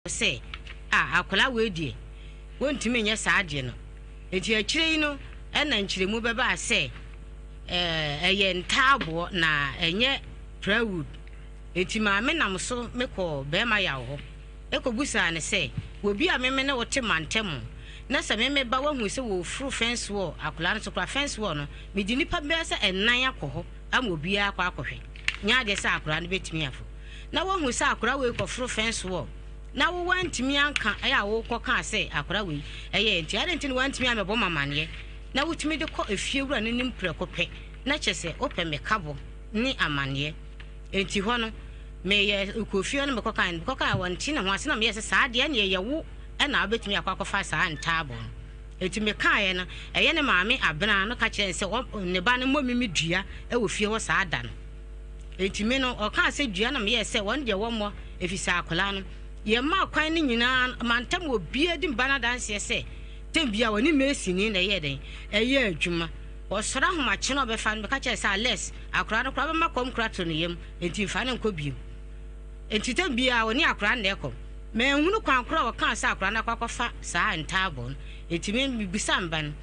say akola we die wontimi nya saade no enti akire no na nkyiremu beba say eye ntabo na enye prawood enti ma me nam so mekọ be ma ya ho ekobusa ne say obi a meme ne wote mantem na se meme ba wahu se wo fru fence wall akola no so kwa fence wall no me di nipa be se enan akọ ama obi akọ akọhwe nya de se akola no betimi afo na wahu se akola we kọ fru fence wall na wo wantimi anka aya wo kọ ka se akola we eye enti ade enti no wantimi amebo mamane na wutimi de kọ efie wura ne nim prekope na chese ope me kabo ni amane enti ho no me ye ukofie no me kọ ka wanti na ho ase na me yese saade na ye wo na abetimi akwakofa saa ntabo enti me kae na eye ne maame abena no ka kire se ne ba ne momimi dua e wo fie wo saada no enti me no o ka se dua na me yese won de wo mo efisa akola no ye ma kwan ni nyina mantam obi edi mbana danse se tembia woni mesini na ye den eye adwuma o sora homa kye no be fa no ka kire se less akora no kora be makom kora to no yem enti fa ne nkobiem enti tembia woni akora na ekom me hunu kwan kora wo kan sa akora na kwakofa saa ntabo enti me bibisa mban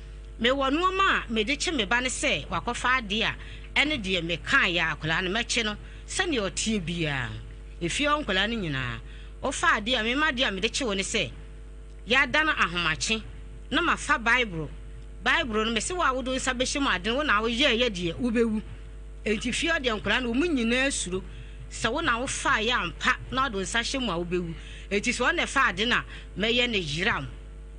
me wonu ma me de kye me ba ne se wakofa ade a ene de me kan ya akora no meche no sane o tie bia efi on kola no nyina o fa ade a me ma de a me de kye woni se ya dana ahomache na ma fa bible no me se wa wodo nsa be hye mu ade wo na wo ye de ubewu enti fi o de kola no mu nyina asuro se wo na wo fa ya ampa na do nsa hye mu a ubewu enti so na fa ade na me ye ne jiram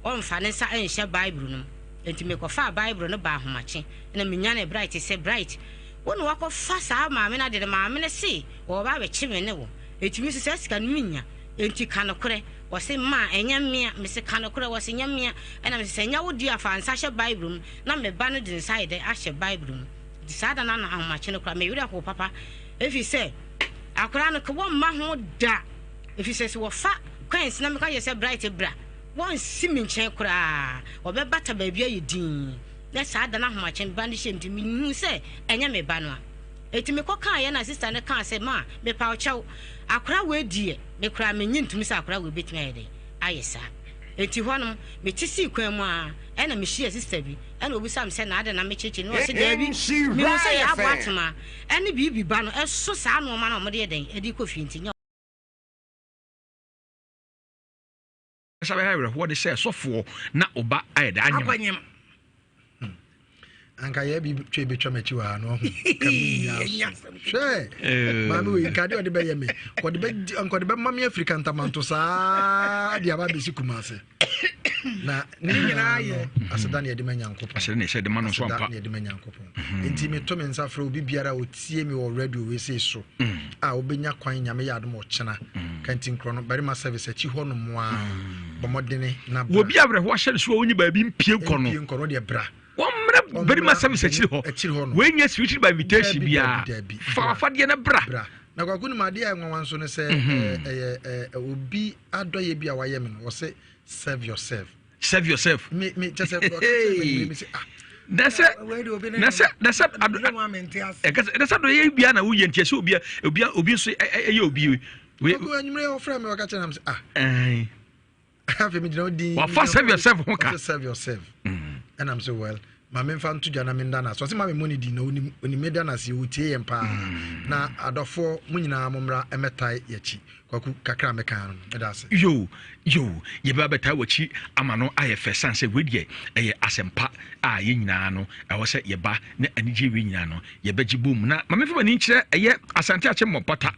on fa ne nsa enhye bible no enti me ko fa bible no ba ahomache na me nya na bright se bright wo no wako fa sa maame na de maame ne se wo ba be kye me ne wo enti mi se sika no nya enti kanokore wo se ma enya mmea me se kanokore wo se nya mmea na me se nya wo di afa nsa hye bible na me ba no de nsa ide ahye bible no di sada na na ahomache no kra me wira ko papa efi se akora no ko wo ma ho da efi se wo fa kwens na me ka ye se bright bra won simi nchen kra obe bata ba bia yedin na sada na ahomache ba ne hye ntimi hu se enya me ba no a eti me ko kan ye na sister ne kan se ma me pa ochaw akora we die me kra me nyintumi se akora we betimi ayede ayesa eti honom me tisi kwan mu a ena me hye sister bi ena obi sam se na ade na me cheche no se da bi me se ya aboatema ene bibi ba no eso sa no ma na mo de yeden edi ko fi ntinya sabe ha what they say sofo na oba ayeda anyem anka ye bi twe betwa machi wa no kaminya she mami we kade ode be ye me kode be mami African tamanto sa dia ba be sikumase na ni nyina ye aseda na ye de manyankopon aseda na ye de manon so ampa ye de manyankopon enti me to me nsafra obi biara otie me wo radio we say so a obenya kwan nyame ya adom ochena kantin kro no bari ma service achi ho no mo a bomodene na wo bi abre ho hye so onyi ba bi mpie kro no de bra very much service achiri ho when you switch by invitation bia fa de na bra na Kwaku ni made ya nwanwan so ne se obi adoye bia waye me no say serve yourself me just say that's do ye bia na wo ye ntia se obi so ye obi we anyumre ofra me waka chena me have me no di wa fa serve yourself ho ka serve yourself and I'm so well my men fan to jana mendana so say my money di na oni medana se utie empa na adofo munyina momra emetai yachi Kwaku kakra meka no medase yo ye ba beta wachi amano ayefe sanse wedie eye asempa a ye nyina no e wo se ye ba na anije we nyina no ye baji bom na ma mefa bani kire eye asante ache mbompata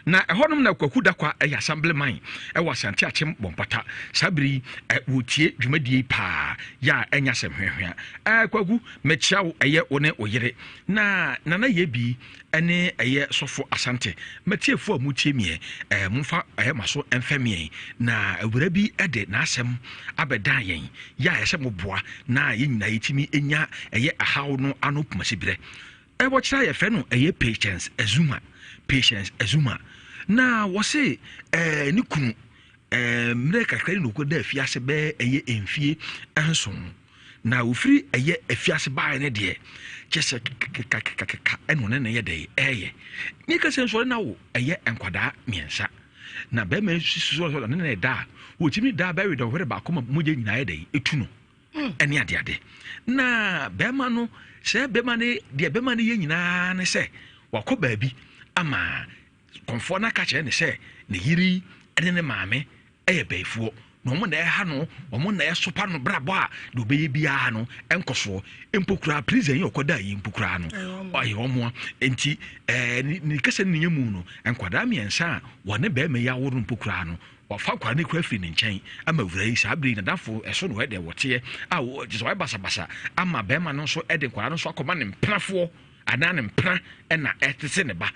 na ehonom na Kwaku da kwa eye assemblyman e wo asante ache mbompata sabiri wotie dwumadie pa ya enya semhwehwea Kwaku mechiawo eye one oyere na ye bi ene eye sofo asante matiefo amutie mie mfa maso emfamie na awura bi ede na asem abedan yen ya yese moboa na ye nyina yetimi enya eye ahaw no anopumasibre wo kira ye fe no eye patience azuma na wo se ni kunu mre kakra ni okoda afiase be eye emfie enson na ofiri eye afiase bae ne de chese eno ne ye de eye ni ka senso na wo eye enkwada miensa na be me so na da wotimi da ba we do hwere ba koma moje nyina ye dey etu no ene ade na be ma no se be ma ne de be ma ne ye nyina ne se wakọ baabi ama konfo na ka kire ne se ne yiri ene ne maame eye baifuo no mo na e ha no mo na e sopa no brabo a do be ye bia no enkoso empokura prison ye okoda yi empokura no oye omo enti ni kase ne nyemu no enkwada miensa wone be me ya woro empokura no wafa kwa ne kwa fi ne nchen ama wura yi sabri na dafo eso no de wote a wo je so basa ama be ma no so e de kwara no so akoma ne mpenafo ana ne mpra na etese ne ba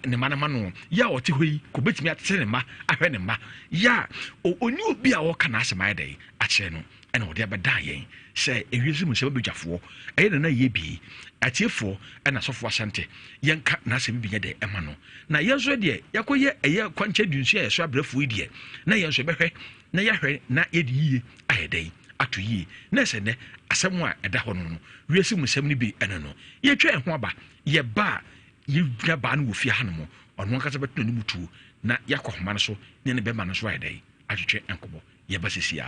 ne manama no ya oti hoyi ko betimi atese ne ma ahwe ne ma ya oni obi a wo kana asema ya dai a kire no ena odi abeda yen se ewiese mu se bedwafo eye na ye bi atiefo ena sofo asante yenka na asem bi nye de ema no na yenso de yakoye eye kwanche dunsu ya so abrafo die na yenso behwe na yahwe na yedi yie ayedai atu yie na se ne asem a eda ho no wiese mu sem ni bi ena no ye twa ho aba ye ba ye dwa ba no wo fie ha no mo ono kasa beto ni mutu na yakọ homa no so ne ne be ma no so ayedai atwetwe enkobo ye ba sisia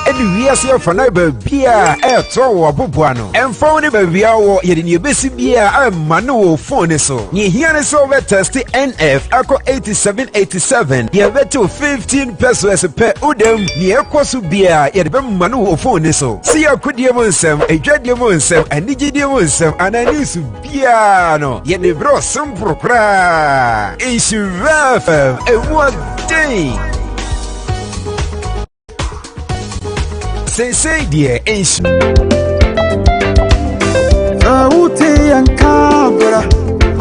Edi wiase afana babia eto wo aboboa no emfa ne babia wo yede ne besi bia amma ne wo phone so ne hia ne so be test NF ako 8787 ye beto 15 pesos per udem ne ekoso bia yede be ma ne wo phone so si akodie mo nsem edwadie mo nsem anigidie mo nsem anani su bia no yede bro simpro pra insurafa e what day say dear is Uti yankabra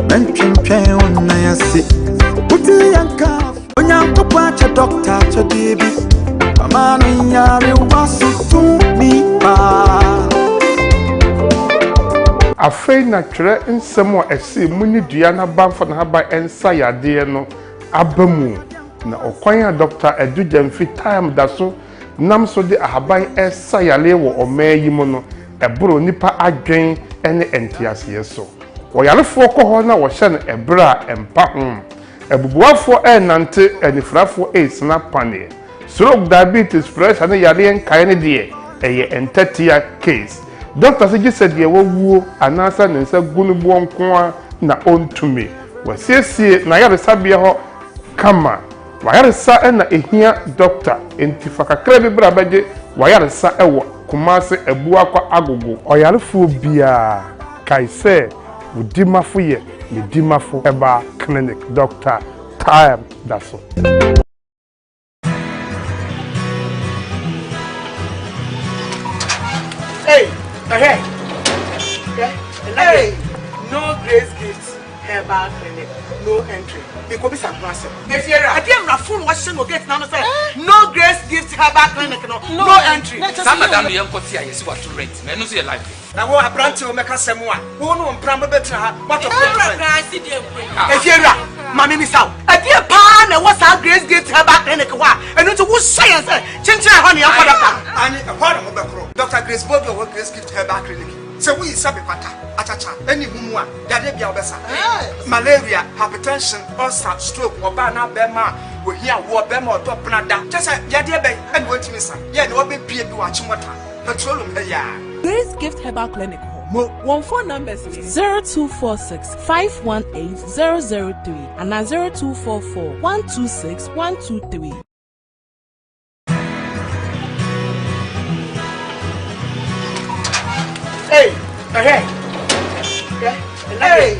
menchimpe unayasi Uti yankaf Onyanko pacha doctor cha baby Amano nyari wasu tumi pa Afei na twere nsem a ese muni dua na banfo na haba ensa yade no abamu na okwan a doctor edujamfi time da so nam so de ahaban esa yale wo omayi mu no ebro nipa adwen ene entiase so wo yalefo ko ho na wo hye no ebra empa ho ebubuafo enante enifrafo esna pane stroke diabetes pressure ne yale enkae ne de eye entatia case doctor say said ye wo ananse ne nsa gunubu onko na ontumi wasiesie na yare sabie ho kama wayaresa ena ehia doctor entifakakra bi bra baje wayaresa ewo kumase ebu akwa agogo oyarefo bia kaise udimafo ye medimafo eba clinic doctor time daso Hey, no grace gifts herbal clinic, no entry. Because it's a process. If you're a damn phone, washing will get now. No grace gifts herbal clinic, no entry. Some of them young Kotia is what to rent. Men see a life. Now, what a branch will make us some one. Who know Pramber better? What a price. If you're a mammy miss out. A dear pan, and what's our grace gift herbal clinic? And into what science? Chincha honey, and a part of the Dr. Grace Bobo will grace gift herbal clinic. So we sabi pata achacha any mumwa yade bia obesa malaria hypertension ulcer stroke oba na bema we here wo bema odopna da just yade be and wetimi sa ye no be pie bi wa chimota petroleum he ya Grace Gift Herbal Clinic home. One phone numbers 0246 518 003 and 0244 126 123. Hey,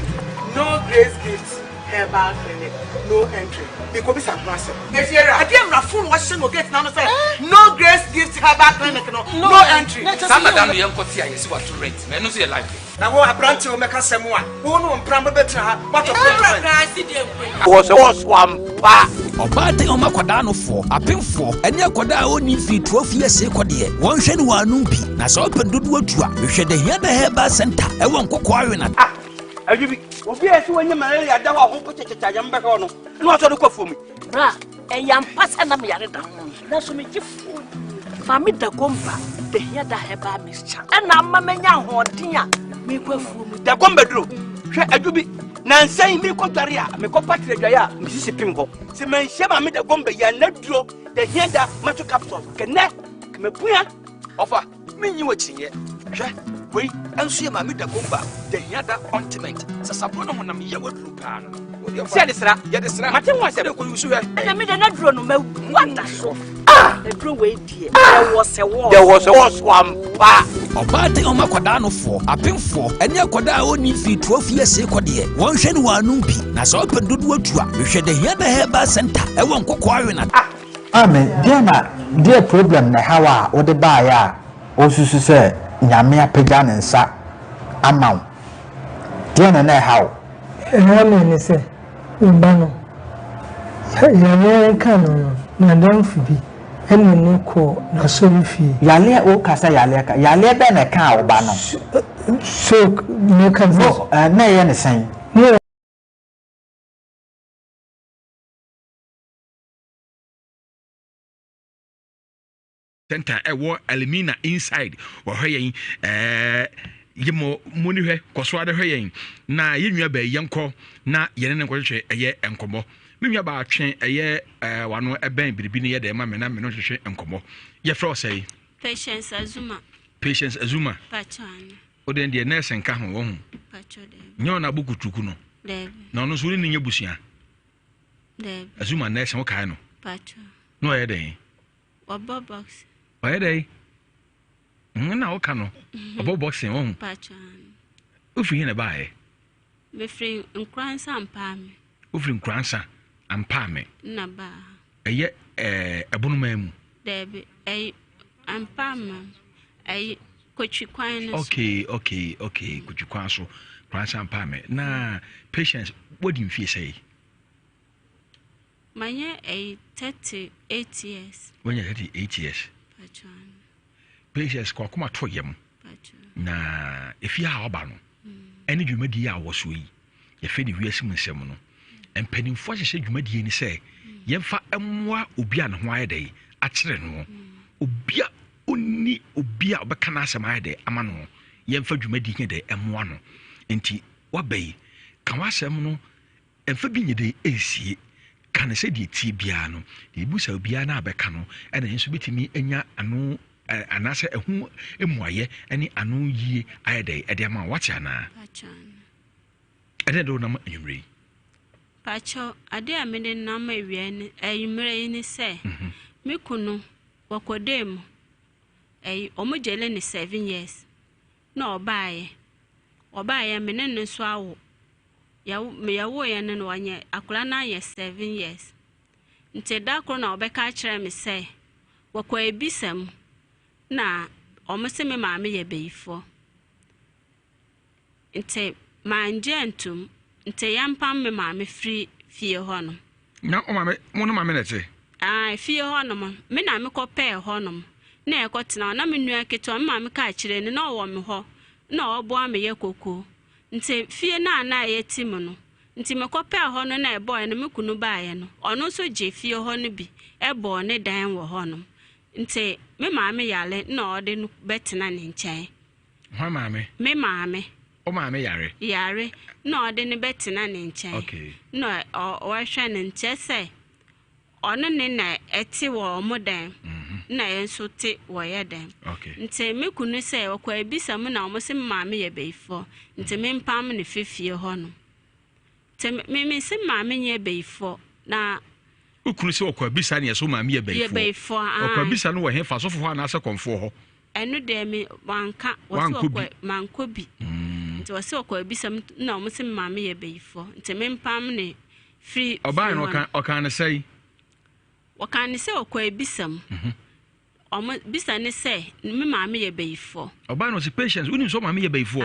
no grace gifts herbal clinic, no entry. Because it's a process. If you're a damn phone, washing will get now. No grace gifts herbal clinic, no entry. Some of them young Kotia is what to rent. Men see a life. Now, what a branch will make us some one. Who know Pramber better? What a was one pa. Obate oma kwadano for apemfo ene akwada oni fi 12 years ekode won hwe ne wanu bi na so open dodo atua hwe de hia da heba center e won kokko awe na ajubi obi esi wonye malaria da ho ko chechecha ya mbeka no no so de kwafu mi bra e yam pasa na me yare da na so me gifu fa mi da gomba de hia da heba mixture e na amma menya hoden a me kwafu mi da gomba duro hwe ajubi Nansa mi ko dware a me ko patre dware a me sisi pim ko. Se man hye me da gombe ya na duro da hienda mato capsule. Kene me puya. Ofa, me nyi wachiye. Hwe, wei, enso ye ma me da gomba da hienda ointment. Sasabo no honam ye wadru pa no. Se adesra, ye desra. Mate ho asem ko yusu he. Na me da na duro no wanda so. The duro we die. There was a one pa. Obade o makwada no fo, apemfo, ene akwada oni fi 12 years ekode. Won hwe ne wanum bi. Na so pendodo atua. Hwe de hia na heba center. E won kokko awe na. Amen. Dear problem na hawa o de ba ya. Osusu se nyame apega ne nsa amaw. Dear na how. Amen ni se ubano. Ya kan no na don fibi. Eni ni ko na so fi. Yale o kasa yale ka. Yale be na kan oba no. So me kan no na ye ne san. Center war elimina inside or hweyen yemo muni hwe koso ade hweyen na yenua ba yenko na yene ne kwhwe eye enkomo menua ba atwen eye wano eben biribi ne ye de ma me na me no hwehwe enkomo ye fro say Patience Azuma Pachan oden de nurse nka ho wo hu Pacho de nyo na bukutuku no na no so ni nya busua Azuma nurse wo kai no Pacho no ye den obo box Why day? Na o kano. Obo boxing on. Pachan. Ufri na bae. Me free nkransa ampa me. Ufri nkransa ampa me. Na ba. Eye ebunuma mu. Debi ampa me. Kochikwan no. Okay. Kochikwan so. Nkransa ampa me. Na patience what do you feel say? Manye 38 years. When you 38 years. Patience kwa kuma to yem na if ya oba no ene dwumadi ya wo so yi ye fe ni wiase mu nsem no empanimfo hye dwumadi ni se ye mfa emmoa obi an ho ayedai a kire no obia onni obia obeka na asem ayedai ama no ye mfa dwumadi hin de emmoa no enti wabai kan wasem no emfa bi nyede esie kan se die ti bia no de busa obia na abeka no ena yenso bitimi enya anu anase ehu emuaye eni anu yie ayedai ede ama wati ana Pachan ede do na enyumre Pacho ade amede na ma ewie ni enyumre ni se mekunu wakodem omujele ni 7 years na obaye mene no so awo yawo ya ne no wanye akura na ye 7 years nte da kro na obeka kire me se wakwa ebisam na omse me maame ye beifo nte manjentum nte yampam me maame free fie hono na o maame mo no maame nete fie hono me na me kope hono na ekotena na me nua keto me maame ka kire ne na owo me ho na obo ame ye koko nti fie na ye tim no nti mekope ho no na ebo no mekunu baaye no ono so je fie ho no bi ebo ne dan wo ho no nti me maame yale na ode no betena ne nchen ho maame me maame o maame yare na ode ne betena ne nchen okay no o hwe ne nche se ono ne na eti wo mo dan na yenso te wo ye dan okay nti mekunu se okwa ebisa mu na omo se maame ye beifo nti me mpam ne fefie ho no me se maame nye beifo na ukunu se okwa bisa ne so maame ye beifo okwa bisa no wo he fa so fo ho na se konfo ho enu de me wanka okwa manko bi nti wo se okwa bisa na omo se maame ye beifo nti me mpam ne free oba no okan ne sei wakan se okwa ebisam omo bisa ne se me maame ye beifo oba no se patience unim so maame ye beifo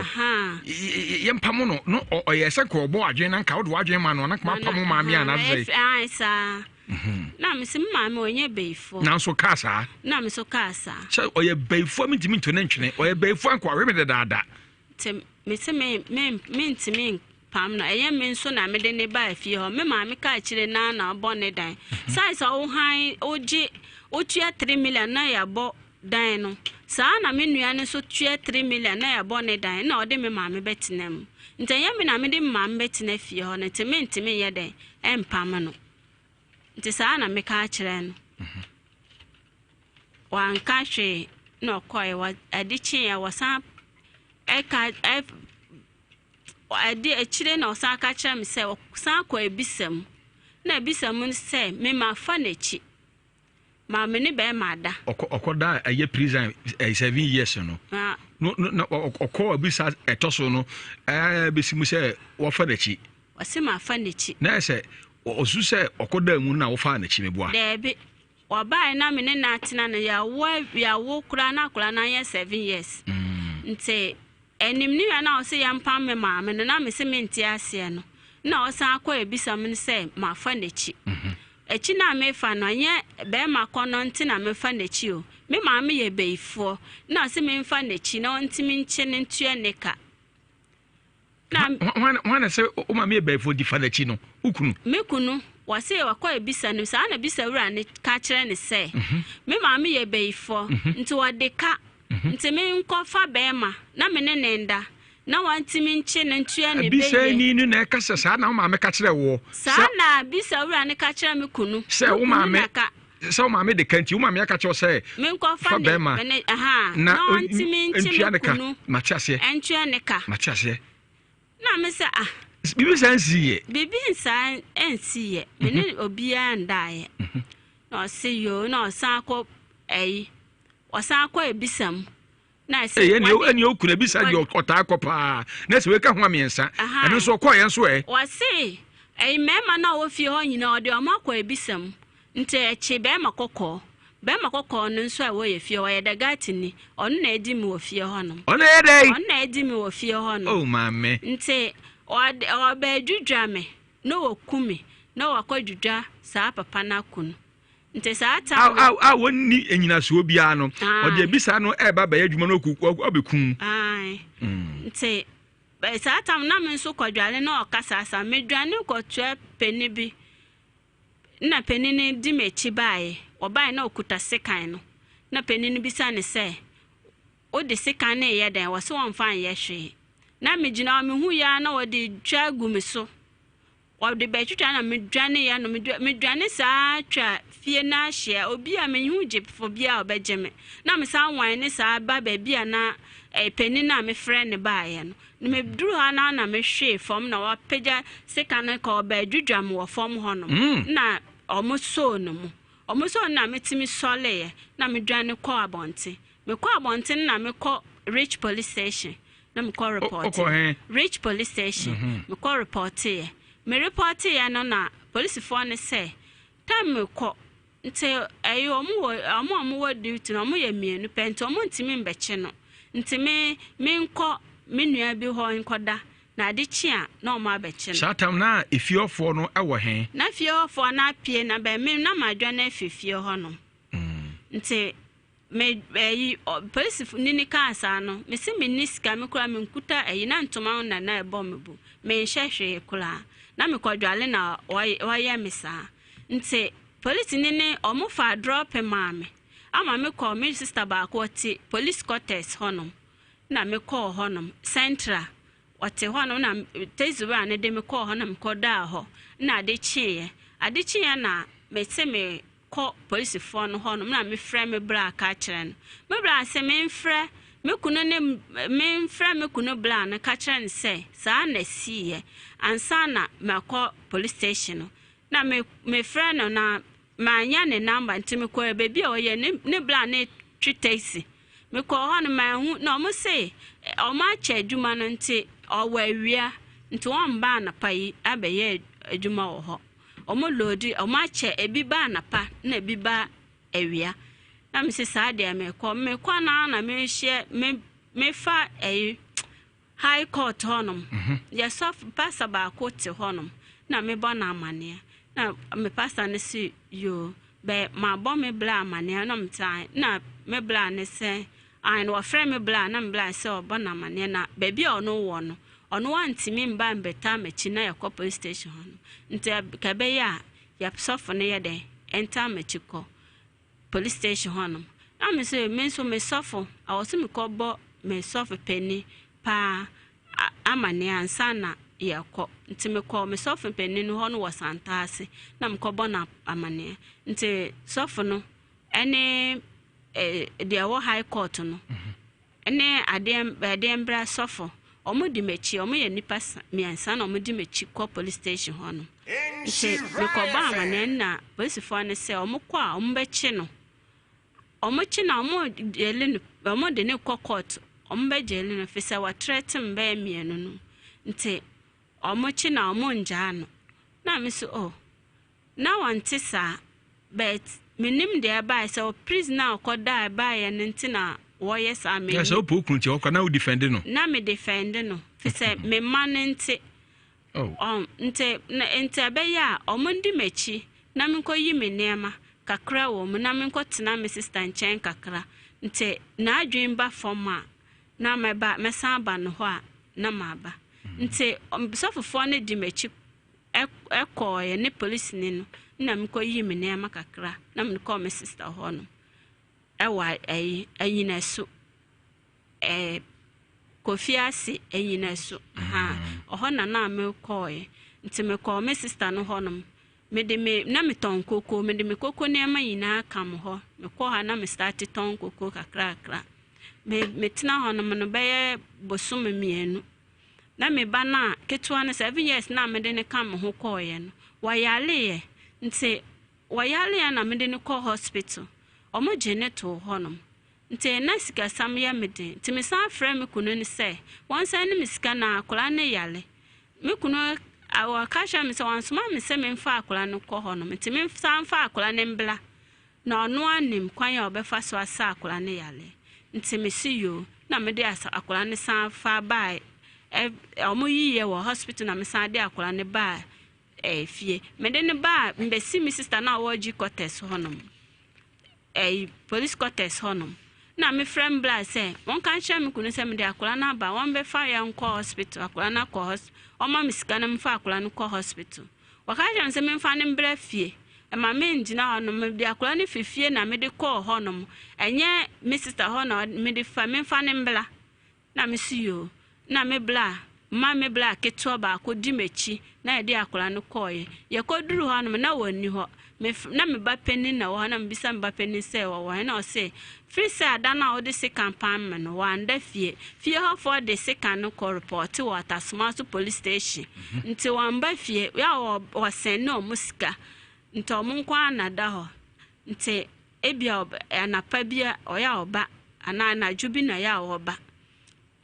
ye mpam no oye se ko obo adwen na nka wo adwen ma no na kma pam maame ana ze sa na me se maame onye beifo na so kasa na me so kasa se oye beifo mi ntimi ntone ntwene oye beifo anko awe me de dada me se me ntimi pam na eye me nso na me de ne ba afie ho me maame ka kire na obo ne dan sai so wo han oji otua 3 million na ya bo dan no saa na me nua ne so tue 3 million na ya bone dan na ode me maame betenam ntanya me na me de maame betena fie ho na ntimi ye den empam no nti saa na me ka kire no wan ka hwe no koi wa adichi ya wasa ade akire na osa ka kire me se san kwa ebisam na ebisam se me ma fa na chi ma me ne be ma da okoda aye prison 7 years no no okọ ebisa etoso no besimu se wo fa na chi wase ma fa na chi na se osu se okoda mu na wo fa na chi meboa debe obai na me ne na atena na ya wo kura na ye 7 years nte enim ni na o se ya mpam me ma me na me se menti ase no na o san akọ ebisa me se ma fa na chi echi na me fa no anye be ma kono nti na me fa na chi o me ma me ye beifo na se me fa na chi na nti me nche ne ntue ne ka na wana se o ma me beifo di fa na chi no ukunu me kunu wase wakọ ebisa no sa na bisa wura ne ka kire ne se me ma me ye beifo nti wode ka nti me nko fa be ma na me ne nenda na wantimi nche ne ntue ne be bisa ni ni na ka se sa na ma me ka kire wo sa na bisa wura ne ka kire me kunu se o ma me so ma me de kanti o ma me ka kire se me nko fa ne na wantimi nche me kunu ma tiase ntue ne ka ma tiase na me se bibi sansiye bibi nsan ensiye me ne obia ndaye na se yo na san akọ osan akọ ebisam na se eni okuna bisa di ota akọpa na se we ka ho amiensa eno so kọ yen so wase mema na wo fie ho nyina ode o makọ ebisam nte echi be makọkọ no nso a wo ye fie wo ye daga tini onu na edi mi wo fie ho no onu ye dai onu na edi mi wo fie ho no oh mame nte o be dwudwa me no wo kumi no wakọ dwudwa saa papa na kunu nte saa ta wonni enyina so bia no o de bisa no eba ba adwuma no obekun nte ba saa ta na me nso kwadwale na okasa sa medwane kotwe peni bi na peni ni di mechi bae obae na okuta sekan no na peni ni bisa ne se o de sekan na ye den wo se won fan ye hwe na megina me hu ya na wo de twa gumi so o de be twitwa na medwane ya no medwane saa twa fie na hye obi a me hu jepfo bia obegeme na me saa wan ne saa ba bia na peni na me frɛ ne bae no me duru ha na me hwe fom na wa pagya sekan ka obedwudwam wo fom ho no na omuso no mu omuso na metimi sole na medwane kɔ abonte me kɔ abonte na me kɔ Rich Police Station na me kɔ report Rich Police Station me kɔ report me report no na police for ne say time me kɔ nte ayo omo wo duty no omo ye mienu pento omo ntimi mbeche no ntimi me nkɔ me nua bi ho nkɔda na ade chi a na omo abeche no satam na efiofo no ewo he na fiofo na pie na be me na madwa na efifie ho no nte me police nini ka asa no me se me niska me kura me nkuta ayi na ntoma na ebo me bu me nhwehwe kula na me kwadwale na waye me sa nte police nini omo fa drop maame ama me call me sister ba ko ti police quarters honom na me call honom central ote honom na tezuwa ne de me call honom koda ho na ade chie na me se me call police for no honom na me frɛ me bra ka kyerɛ no me bra se me mfrɛ me kuno bla na ka kyerɛ ne se saa na sie ansa na me call police station na me frɛ no na manya ne number ntimi ko be bia oye ne bla ne twitaisi me ko ho no ma hu na mo say o ma cha adwuma no nti o wa awia nti won ba na pai abeye adwuma wo ho o mo lodi o ma cha ebi ba na pa na ebi ba awia na me say saa de me ko na me hye me fa high court honom sof pastor ba ko te honom na me bo na amane na me pastor ne si yo be ma bo me bla amane na mtan na me bla ne se an wa frɛ me bla na me bla se obo na amane na be bia ono wo no ono wantimi mba mbeta machi na yakɔ police station hono nti ka be ya sof ne ye den enter machi ko police station hono na me say me so me suffer I was me kobo me suffer penny pa amane ansa na yako nti me call me suffer penny no ho no wasantase na me kobo na amane nti suffer no ene the high court no ene adem bra suffer omo di mechi omo ye nipa miansa na omo di mechi ko police station ho no nti me kobo amane na police fo ne say omo kwa omo be chi no omo chi na omo dele omo de ne court omo be jele no fisa wa threaten be mienu no nti omo chi na omo nja no na me so oh na wanti sa but minim de ba so prisoner okoda ba ye nti na wo yes am yes o pokun ti okona wo defend no na me defend no fisa me man nti nti abeya omo ndi mechi na me ko yi me nema kakra wo mu na me ko tena me sister nchen kakra nti na adwen ba forma na me ba me san ba no ho a na ma ba nti sofofo ne di mechi ekoye ne police ni no na me ko yi me nema kakra na me ko me sister ho no ewa anyina so kofiase anyina so oho na me koye nti me ko me sister no ho no me na me ton koko me koko nema yina kam ho me ko ha na me start ton koko kakra me tina ho no me be bosom mienu na me ba na ketwa na 7 years na me de ne kam ho koye no wayale nti wayale na me de ne ko hospital omo jene to ho no nti na sika sam ya me de nti me san frɛ me kunu ni sɛ won san ne misika na akola ne yale me kunu awa kasha me sɛ wansoma me sɛ me mfa akola no kɔ ho no nti me san fa akola ne mbla na ɔno anim kwan ya obefa so asa akola ne yale nti me si yo na me de asa akola ne san fa ba omo yiye wo hospital na me san de akola ne ba fie me de ne ba mbesi me sister na wo gi quarters ho no police quarters ho no na me friend bla say won kan share me kunu say me de akola na ba won be fa ya nko hospital akola na ko hospital o ma me sika na me fa akola no ko hospital wa ka jam say me fa ne mbra fie e ma me njina ho no me de akola ne fifie na me de ko ho no enye me sister ho no me de fa me fa ne mbla na me si yo na me bla ma me bla keto ba ko di mechi na ye de akola no koye ye ko duru ho no na woni ho na me ba penin na wo na me bisa me ba penin say wo na o say free say ada na o de second pan me no wanda fie ho for the second no ko report wo atasma so police station nti wamba fie ya wo sen no musika nti o mun kwa na da ho nti ebia anapa bia o ya oba ana na jubi na ya oba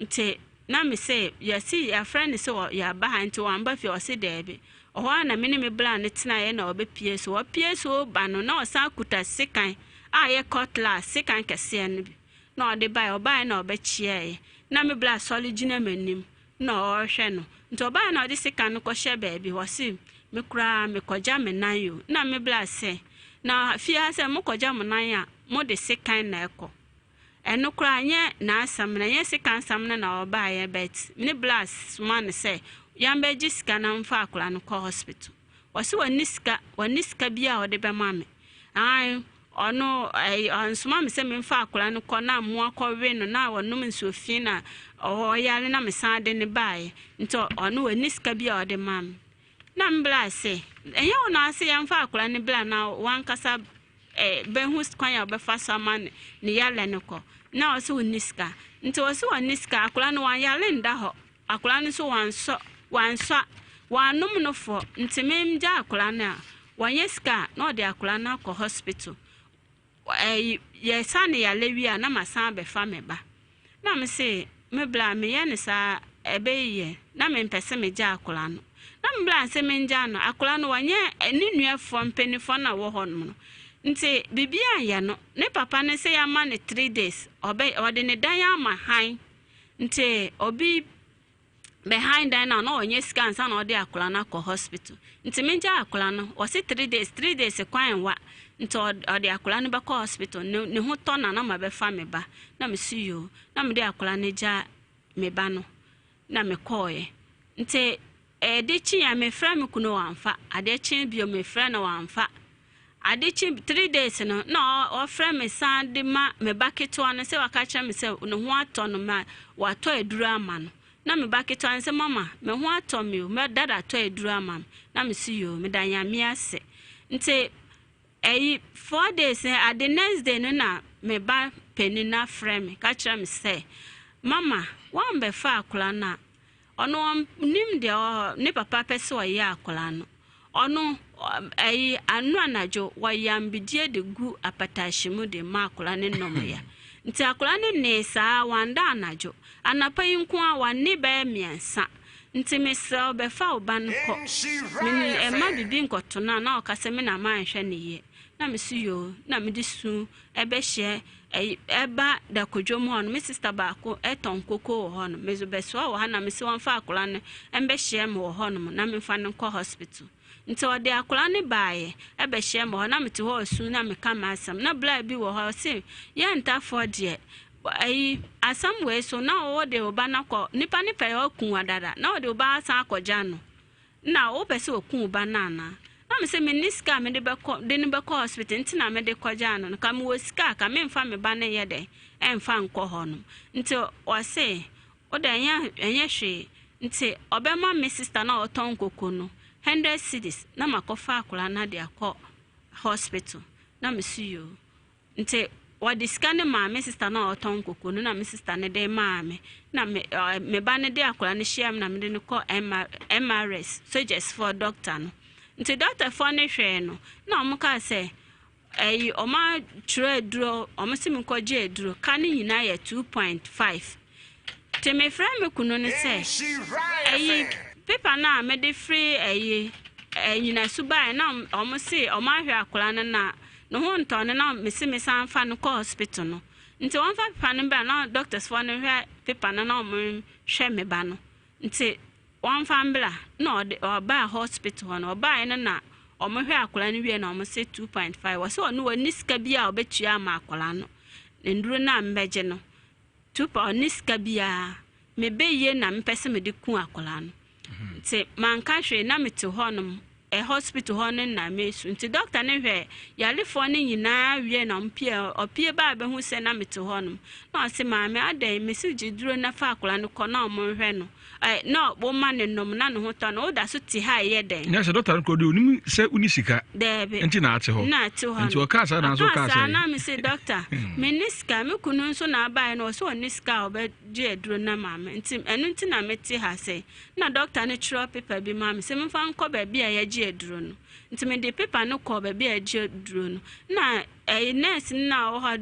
nti na me say yesi ya friend say ya ba ha nti wamba fie o say debe oho na me bla ne tena ye na obepie so ba no na osan kuta sekan ye cutlass sekan kese no bi na ode ba oba na obechie na me bla solid gina manim na o hwe no nti oba na ode sekan no ko hye baabi wo si me kura me koja me nan yo na me bla se na fia se mo koja mo nan a mo de sekan na ekọ eno kura nye na asam na nye sekan sam na oba ye bet me bla man se yambe jisika na mfa akola no ko hospital wasi waniska bia ode be mame ono ansoma me se me mfa akola no ko na mo akọwe no na wonum nsuofi na yale na me san de ne bae nto ono waniska bia ode mame na mbla se enye wona ase yamfa akola ne bla na wankasa be hu kwan ya obefa sama ne yale ne ko na wasi waniska nto wasi waniska akola no wan yale nda ho akola no so wansa wanum no fo ntimem ja akola na wanyeska na ode akola na ko hospital ye sane ya lewia na masan be fa me ba na me se me bla me ye ne sa ebe ye na me mpese me ja akola no na me bla se me nja no akola no wanye ni nuafo mpenifo na wo ho no nti bibia ya no ne papa ne se ya ma ne 3 days ode ne dan ya ma han nti obi behind that now no onye scan san odi akola na ko hospital nti menja akola no o se 3 days kwan wa nti odi akola no be ko hospital ne ho to na ma be fa me ba na me si yo na me de akola ne ja me ba no na me koye nti de chi ya me fra me kuno wanfa ade chi bio me fra na wanfa Adichi 3 days no offer me san de ma me baketo an se waka me se no ho ato no ma wato eduru ama no na me baketo an se mama me ho ato me me dada to eduru ama na me si yo me danya me ase nti 4 days at the next day no na me ba penina frame ka kira me se mama wan be fa akola na ono nim de ne papa pese o ya akola no ono anu anajo wayam bidie de gu apatashimu de makola ne nomya nti akola ne saa wanda anajo anapa yinku a wanne ba miensa nti mesel be fa oban ko me ma bibi nkoto na okase me na ma nhwe ne ye na me suyo na me disu ebe hye eba da kodwomu hono me sister ba ko eton koko hono mezo beso wo ha na me se won fa akola ne embe hye me wo hono na me fa ne ko hospital nti ode akola ne baaye ebe hye me ho na me te ho su na me ka masam na bla bi wo ho se ye nta for de asam we so na wo de oba na ko nipa ne pe okun adada na wo de oba asa akoja no na wo pese okun oba na na me se me niska me de be ko hospital nti na me de koja no ka me wo sika ka me mfa me ba na ye de emfa nko ho no nti o se o de enye hwe nti obema me sister na oton koko no 100 cedis na makofa akola na de akọ hospital na me suyo nti wa diskane ma me sister na oton koko no na me sister ne de ma me na me ba ne de akola ne hye na me de ko MRS so just for doctor no nti doctor for ne hwe no na omo ka se oma tire duro omo se me ko je duro ka ne nyina ye 2.5 te me fra me kuno ne se paper na me de free nyina subai na omo se omo ahwe akola na no ho ntone na me se me san fa no ko hospital no nti won fa paper no ba na doctors for no hwe paper na omo hwe me ba no nti won fa mbla na oba hospital no oba na omo hwe akola no wie na omo se 2.5 wo se onu waniska bia obetua ma akola no nduru na mbeje no 2 niska bia me beye na mpese me de ku akola no nti manka hwe na mete honom hospital hono na mesu nti doctor ne hwe yale fo ne nyina wie na opie ba be hu se na mete honom na se maame adan message duro na fa akola no ko na omo hwe no no bo ma ne nom na no ho to no da so ti ha ye den na se doctor ko de onim se unisika nti na ate ho nti o ka sa na so ka sa na me se doctor me niska me kunu so na aba no so niska obe je duro na maame nti enu nti na mete ha se na doctor ne chiro paper bi maame se me fa nko ba bi a ye eduro no nti me de paper no ko ba bi a je eduro no na nurse na o ha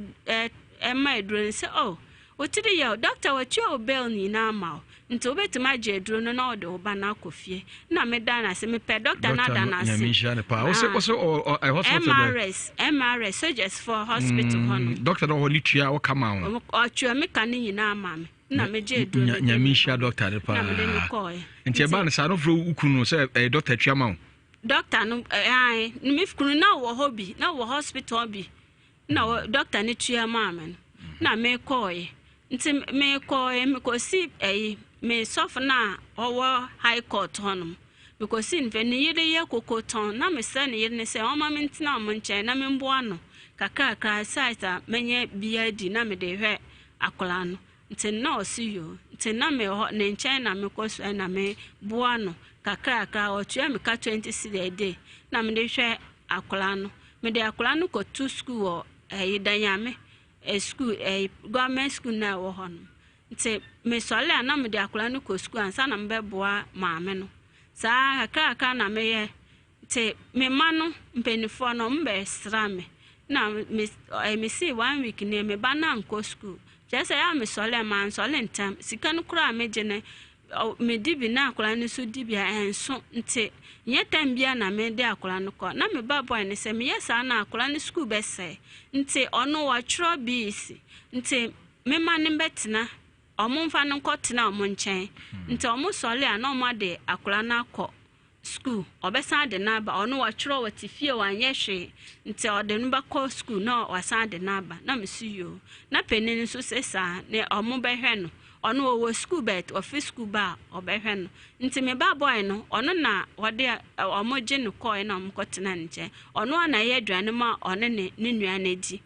ma eduro se otiri ya doctor wachi obel ni na ma nti obetima je eduro no na odo ba na akofie na me da na se me pe doctor na da na se nyamisha ne pa o se hospital MRS so just for hospital hono doctor no ho litua o kama o tua me kan ni na ma me na me je eduro nyamisha doctor de pa na me de ni ko nti e ba na sa no fro ukunu se doctor tua ma doctor no me fkunu na wo hobi na wo hospital bi na doctor ni tua ma me na me ko nti me ko si me sof na owo high court honum because in venire ye kokoton na me se ne ye ne se o ma me ntina mo nche na me mbo ano kakra site menye bia di na me de hwe akola no nti na osiyo nti na me ne nche na me ko so na me bo ano kakra o tua me ka 20 cedi a day na me de hwe akola no me de akola no ko to school o danyame school government school na wo hono nti me sole ana me de akola no ko school ansa na me boa maame no saa kakra na me ye nti me manu mpenifo no mbe sra me na me see 1 week ne me ba na nko school just ya me sole man sole ntam sika no kura me gene me dibi na akola no so dibi enso nti nye tambia na me de akola no ko na me ba boy ne se me yesa na akola no school be se nti ono wa tro bis nti me mane betina omo mfa no ko tena omo nchen nti omo sole ana omo de akola na ko school obesa de na ba ono wa tro watifie wanye hwe nti ode no ba ko school no wasan de na ba na me suyo na penin so sesa ne omo be hwe no ono wo school bet office school ba obehwe no nti me ba boy no ono na wode omoje no koy na omkotena nche ono na ye aduane ma ono ne nua na di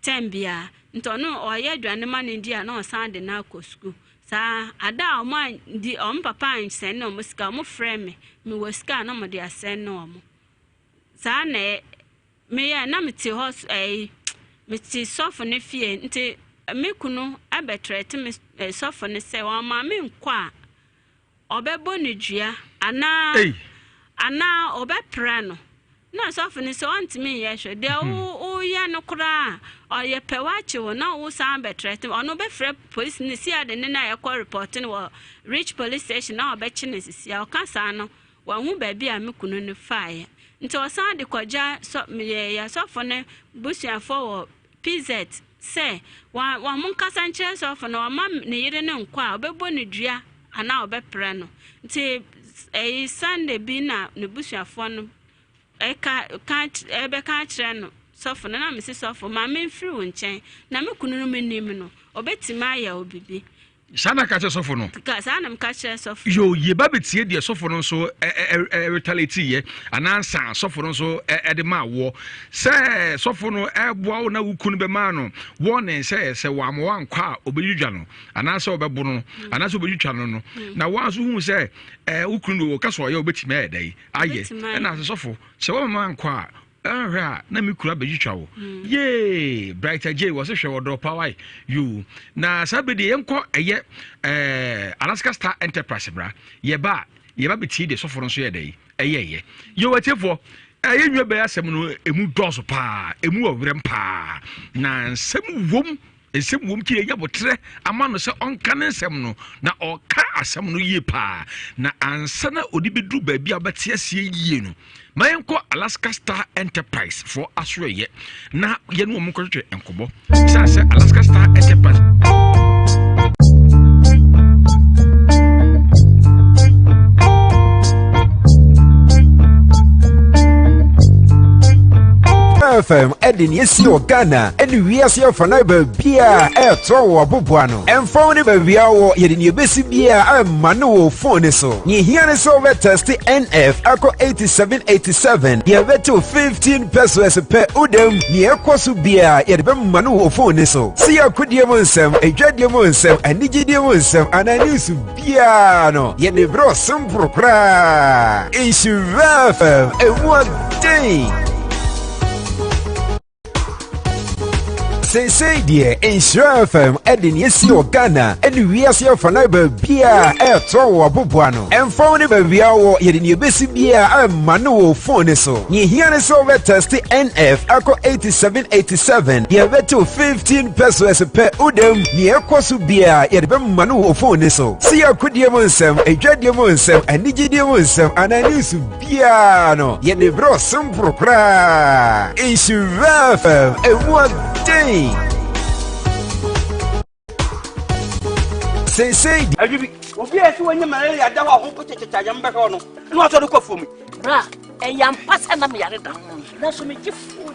tembia nti ono oye aduane ma ne di a na osan de na akọ school sa ada o man di papa an sen no musika mo frame me wo ska na mo de asen no mo sa na me ya na me ti hos me ti sofo ne fie nti me kunu abetrete me sofo ne se wa ma me nkwa obebo ne dua ana obepra no na sofo ne se want me ye hwe de o ya no kra o ye pewache wo na wo san betrete ono be frɛ police ne si ade ne na ye call report ne wo reach police station na obechi ne sisi o kasa no wa hu ba bi a me kunu ne fae nti o san de kwaja so me ya sofo ne busuafo wo PZ say wa mun kasa nche sofo na ma ne yire ne nkwa obebo ne dua ana obepra no nti Sunday bi na ne busuafo no ebe ka kire no sofo na me se sofo ma me mfiri wo nchen na me kunu no menim no obetima ya obibi sana ka kire sofo no ka sana me ka kire sofo yo ye ba betie de sofo no so retaliate ye Ananse sofo no so de ma wo se sofo no eboa na wukunu be ma no wo ne se wa mo wankwa obedwudwa no Ananse obebu no Ananse obedwudwa no na wo aso hu se wukunu wo kaso ye obetima ya dai aye na sofo se wo ma wankwa na me kura bedwitwa wo ye brighter j was hwe wodo power you na sabedi yenko eye Alaska Star Enterprise bra ye ba beti de sofo nso ye dai eye ye watefo yenwa be asem no emu doso pa emu owrem pa na nsem wom ki enya botre ama no se onka ne nsem no na oka asem no yie pa na ansana odibedu ba bia bete asie yie no mayenko Alaska Star Enterprise for asroye na ye no mo kwetwe enkobo say Alaska Star Enterprise FM edin yesi Ghana eni wiase afana ba bia eto wo boboano emfon ne ba bia wo yede ne besi bia amma ne wo phone so ni hia ne so we test NF ako 8787 ye beto 15 pesos per udem ni ekoso bia yede be ma ne wo phone so si akodie mo nsem edwadie mo nsem anigidie mo nsem ananisu bia no yede bro simpro kra insurance day Say dear Insure FM edin yesi Ghana eni wiase afana ba bia eto wo boboano emfon ne ba bia wo yede ne besi bia amma ne wo phone so ni hia ne so we test NF ako 8787 ye beto 15 pesos per udem ni ekoso bia yede be ma ne wo phone so si akodie mo nsem edwadie mo nsem anigidie mo nsem ananisu bia no yede bro simpro kra Insure FM day say ajubi obi esi wonye malaria da wa ho pochechecha yamba ka no no aso de kofomi bra yam pasa na me yare da na so me gifu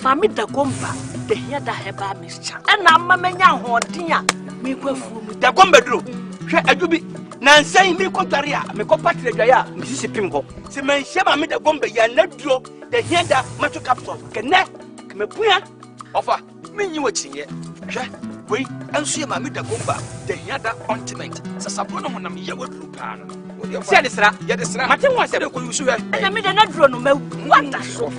fami da gomba de hia da heba mischa na amma menya hoden a me kofomi da gomba duro hwe ajubi na nsan mi kontare a me ko patre dwa ya me sisi pim ho se man hia me da gomba ya na duro de hia da macho capsule kene me puya ofa minyi wachiye hwe we anso ye mame da gomba de hiada ointment sasabo no honam ye wadru pa no se de sra ye de sra mate wa se de ko yusu hwe na me de na duro no wata so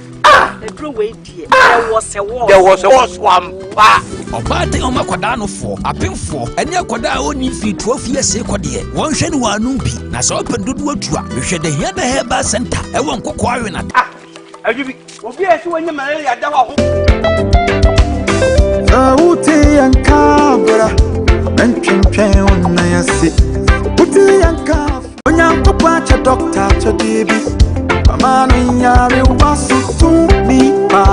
the duro we die there was a wampa Obate omakwada no fo apemfo ene akwada a oni fi 12 years ekode won hwe ni wanum bi na so opendodo atua hwe de hiada heba center e won kokko awe na ajubi obi esi wonye malaria da wa ho Uti yankabra menchimpye unayasi Uti yankaf Onyanko pacha doctor cho dibi Mamano nyari wasu tumipa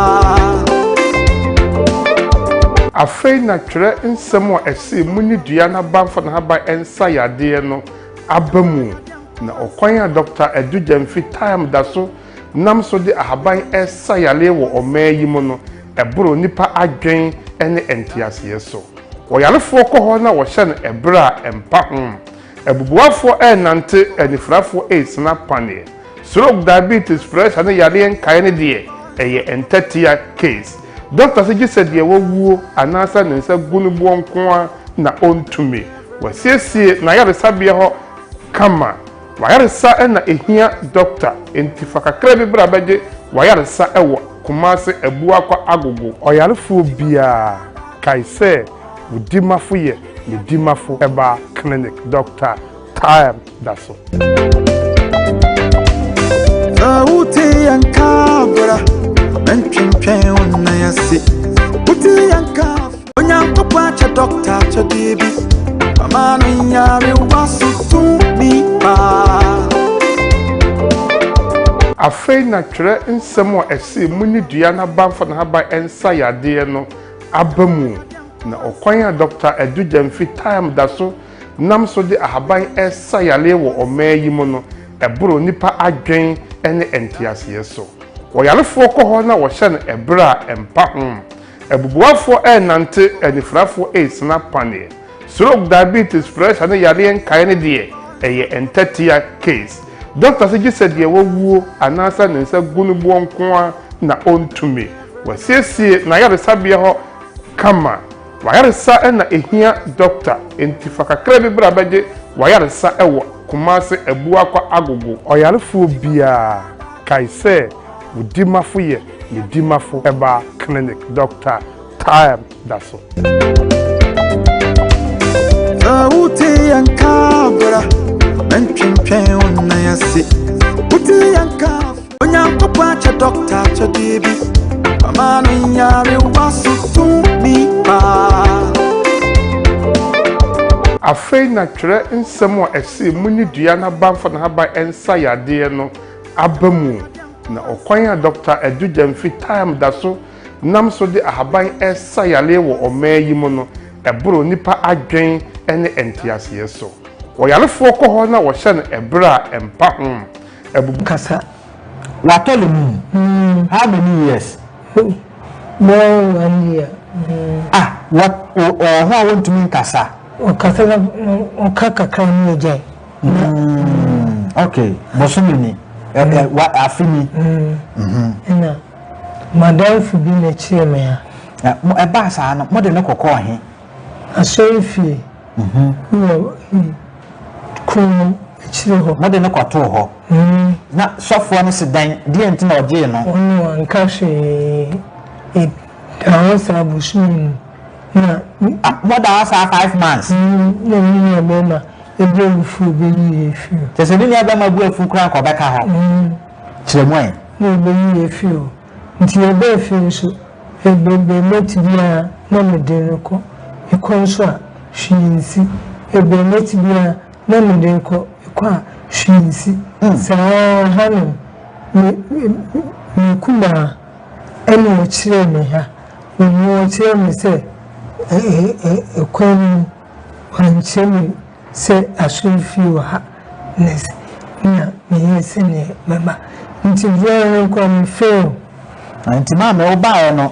Afei na twere nsem a ese muni dua na banfa na haba ensa yade no abamu na okwan a doctor advertisements time da so nam so de ahaban esa yale wo omayi mu no ebro nipa adwen ene entiase so Oyalefo kɔ hɔ na wɔhyɛ no ebra empa ho. Ebubuafo nante anifrafo esna pane. Stroke, diabetes, pressure ne yare nkae ne de eye entatia case. Doctor said ye wo anasa ne nsa gunu bo nko na ontumi. Wasiesie na yare sabie hɔ kama. Wayare sa na ehia doctor enti fakakra bi bra beje wayare sa ewo kumase ebua kwa agogo. Oyarefo bia kai se udimafo ye udimafo eba clinic doctor time daso. Uti yankabra mentwentwen wonna yasi uti yankaf onyankopwa cha doctor cha bibi mama no nyare wasu tu mi pa afei na twere nsɛm a ɛsi muni dua na banfa na haba ensa yade no abamu na ɔkwan a doctor adujamfi time daso nam so de ahaban ɛsa yale wɔ ɔmaa yi mu no ɛboro nipa adwen ɛne entiaseɛ so wɔyalefoɔ kɔ hɔ na wɔhyɛ no ɛbra empa ho ebubuafo nante anifrafo esna pane stroke, diabetes, pressure ne yare nkae ne de eye entatia case. Doctor said ye wo anasa ne nsa gunu bo nko na ontumi. Wasiesie na yare sabie hɔ kama. Wayare sa na ehia doctor enti fakakra bi bra beje wayare sa ewo kumase ebua kwa agogo. Oyarefo bia kai se udimafo ye udimafo eba clinic doctor time daso. Uti yankabra mentwentwen wonna yasi uti yankaf onyankopwa cha doctor cha bibi mama no nyare wasu tu mi pa afei na twere nsɛm a ɛsi muni dua na banfa na haba ensa yade no abamu na ɔkwan a doctor adujamfi time daso nam so de ahaban ɛsa yale wɔ ɔmaa yi mu no ɛboro nipa adwen ene entiaseɛ so wɔyalefoɔ kɔ hɔ na wɔhyɛ no ɛbra empa ho ebubu kasa watolu mu how many years more 1 year what how want to mean kasa kasa kakra ni je okay bosomini what afini na madam fi bi na chire me ya e ba sa no mo de ne kokɔ he asɔre fie kunu chire ho mo de ne kɔto hɔ na sɔfoɔ no se dan die nti na ɔgye no ɔno anka hwe dawo sa busu na mo da sa 5 months na mi na ma ebe fu be ni efi tese ni aba ma bu afu kura ko bɛka hɔ kyerɛ mo na be ni efi nti ebe efi so ebe be meti bia na me de no ko ikonso a hwinsi ebe meti bia na me de ko ikɔ a hwinsi saa hanu me kuma ene o kyerɛ me ha o kyerɛ me sɛ ekwan wankyerɛ me sɛ asɔrefi wɔ ha nes na me yɛsɛ ne baba nti bia ko me fail nti ma me wo baa no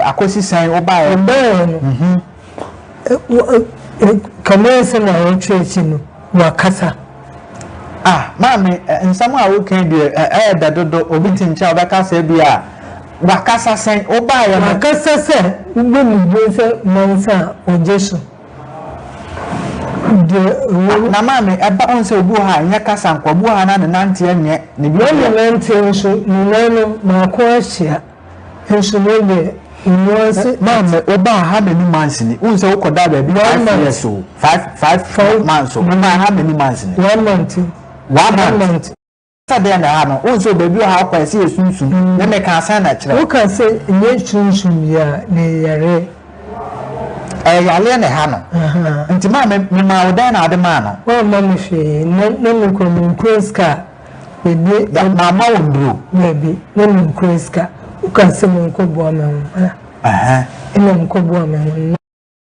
akosi san wo baa no kamese na wo church no wakasa ma me nsam a wo kan bi da dodo obi tincha obakasa bi a wakasa san wo baa no wakasa se ugbe mu bi se mansa ojesu na ma me eba on se obu ha nya kasa nkwabu ha na nante anye ne bi nante so no ma ko ahia enso ne Mama, oba how many months ni? Unse ukoda baby 5 years so 5 months so. Mama how many months ni? 1 month. 1 month. Saturday na ha no. Unse baby how kwa si esunsun. Na me kan san na kire. Wo kan se nye sunsun ya ne yare. Yale na ha no. Nti ma me ma odan na ade ma no. Wo ma me hwe na me ko me kreska. Baby na ma wondro. Baby na me kreska. Ukase mu nkobo amen ina nkobo amen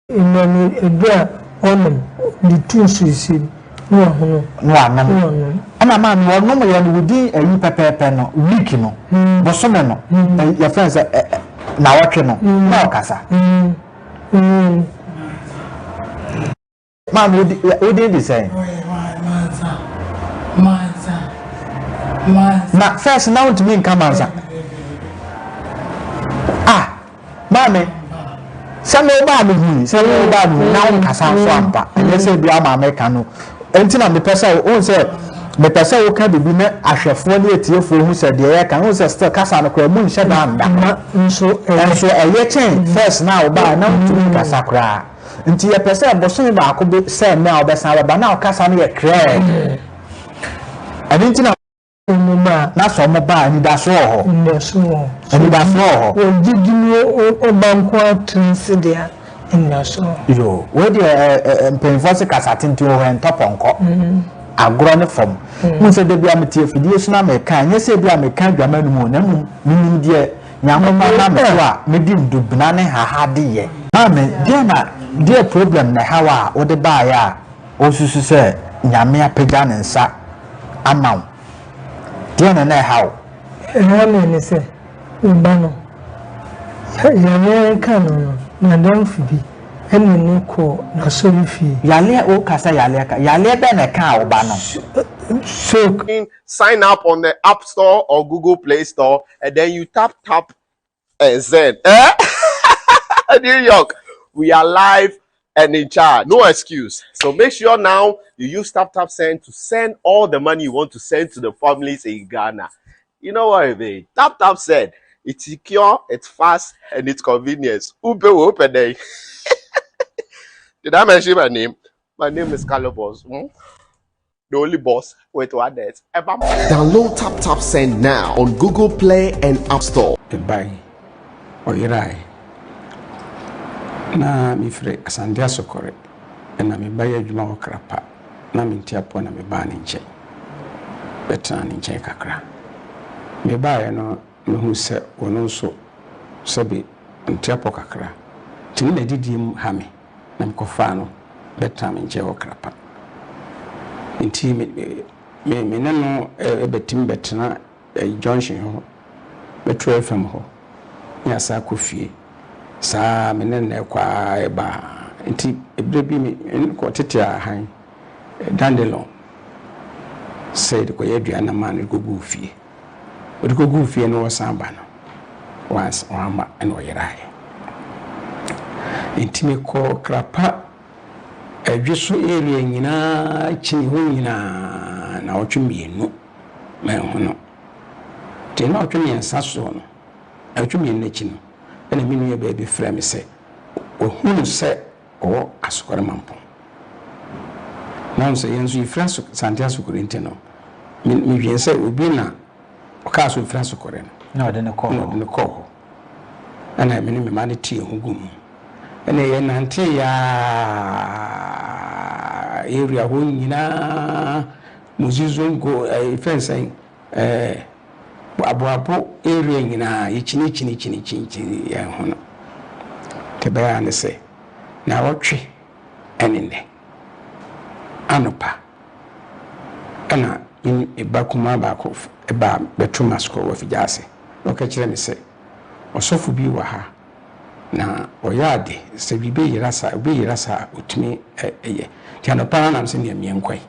ina ni ebia onum di tunsuisi no ahono no anam ana ma no no mo ya no wudi ayi pepepe no week no bosome no ya friends na watwe no na okasa Man, what did you say? Na first now to me come answer. Mammy, some bad me, some bad now Cassan Swampa, and they say, Biama Mecano. Until I'm the person who said, the person who can be met as a 48 year fool who said, the air can also still Cassan moon shut down. So a year change first now by now to me Casacra. Until a person was saying about could be said now, but now Cassan a crack. I didn't na so mo ba ni da so ho ni so ni da so ho o jigini o banko atrinsi dia ni so yo we dey penfose kasatinti o hen toponko agro ne fom mu se de bia metie fidie so na me kan nye se bia me kan dwamanu mu na mu nim de nyamo na me so a me di ndubna ne hahade ye ma me de na de problem na hawa o de ba ya o susu se nyame apega ne nsa amaw Diana na how? Ramen say, Ubano. Yale canon, Madame Phoebe, and no call, no sorry fee. Yale o Casa Yaleka, Yale ben a cow, Bano. So, sign up on the App Store or Google Play Store, and then you tap and send. New York, we are live and in charge. No excuse. So make sure now you use tap send to send all the money you want to send to the families in Ghana. You know what I mean? Tap send. It's secure, it's fast, and it's convenience. Uber open day. Did I mention my name? My name is Calabos. The only boss. Wait to add that. Download tap send now on Google Play and App Store. Goodbye. Or you're right. Na mi fre asandia sokore na mi baye adwuma wo krapa na mi ntiapo na mi ba ne nche betra ne nche kakra mi baye no me hu se wono so sabi ntiapo kakra tini na didi mu ha me na mi kofa no betra me nche wo krapa nti me nano betim betna junction ho betro fm ho ya sa kofie sa menene kwa eba nti ebrebi mi ko tete a han dandelon said ko yedua na man ko gufie o ko gufie no wasamba no was wamba eno yerae nti me ko krapa adweso area nyina chi ho nyina na otwemienu me hono te na otwemiensa so no otwemienu na chi no and a mini baby frame say, or who say, or a square mampo. Now say, and so France Santiago Corintino. Me say, Ubina, or Castle France Corin. No, then a call, no call. And I mean, money tea who goom. And a nantia area who Muzizun go a fence saying, Abu area nyina chini ya hono tebea ne se na wotwe enene anopa ana in ebakuma bako eba betuma sko wafijase oka kire me se osofu bi wa ha na oyade se bi be yirasa otumi eye ti anopa na mse ne mienkwai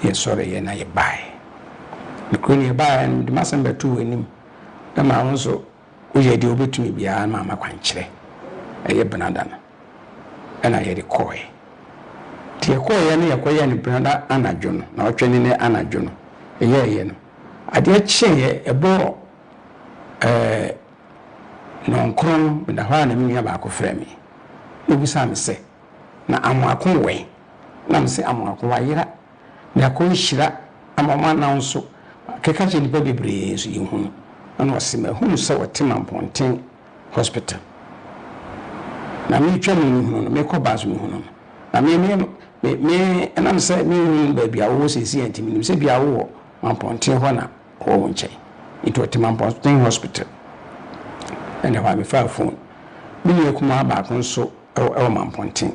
ye sore ye na ye bai Nikuni ba and the master two in him. Na also we had the obetumi bia mama kwankyere. Eye benadana. Na ye de koy. Tie koy na ye koy ni benada anadwo no. Na otwene ne anadwo no. Eye no. Ade kye ebo no nkron na hwa na mi ba ko frɛ me. No bisa me se na amwako we. Na me se amwako wa yira. Na ko nhira amama na nso keka je ni bebre so yehunu na wasema hunu se watima mponten hospital na mi twa mi hunu me ko bazo mi hunu na me na me se mi ba bia wo sesi antimi ni se bia wo mponten ho na wo nche into watima mponten hospital and I have a phone mi ye kuma ba ko so e mponten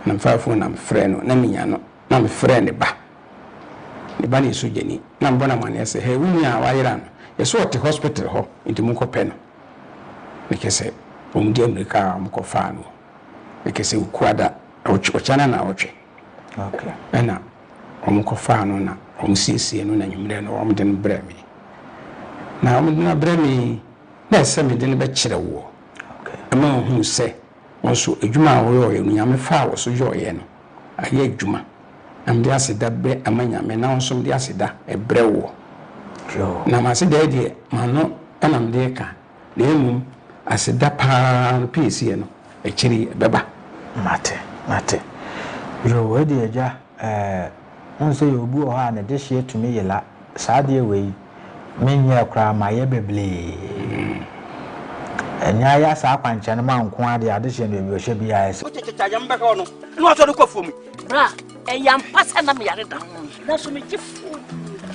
na fa phone na friend na mi nya no na me friend ba the bani sujeni na mbona mwane se he wunya wayira no yeso wote hospital ho nti munkope no mekese omdi amerika munkofa no mekese ukuada ochana na oche okay na omukofa no na omusiesie no na nyumre no omde no bremi na omde na bremi na se me de ne be kire wo okay ama hu se wonso adwuma wo yo nyame fa wo so yo ye no aye adwuma am de aseda bre amanya me na wonso de aseda ebre wo na ma se de de ma no anam de ka na emu aseda pa piesie no ekiri beba mate yo wedi eja onse yobu o ha na de hye tumi yela saade we menye kra ma ye beble enya ya sa kwanche no ma nko ade ade hye no bi o hye bi ya ese Tata yamba ka ono no ato de kwafo mi bra yam pasa na me yare da na so me gifu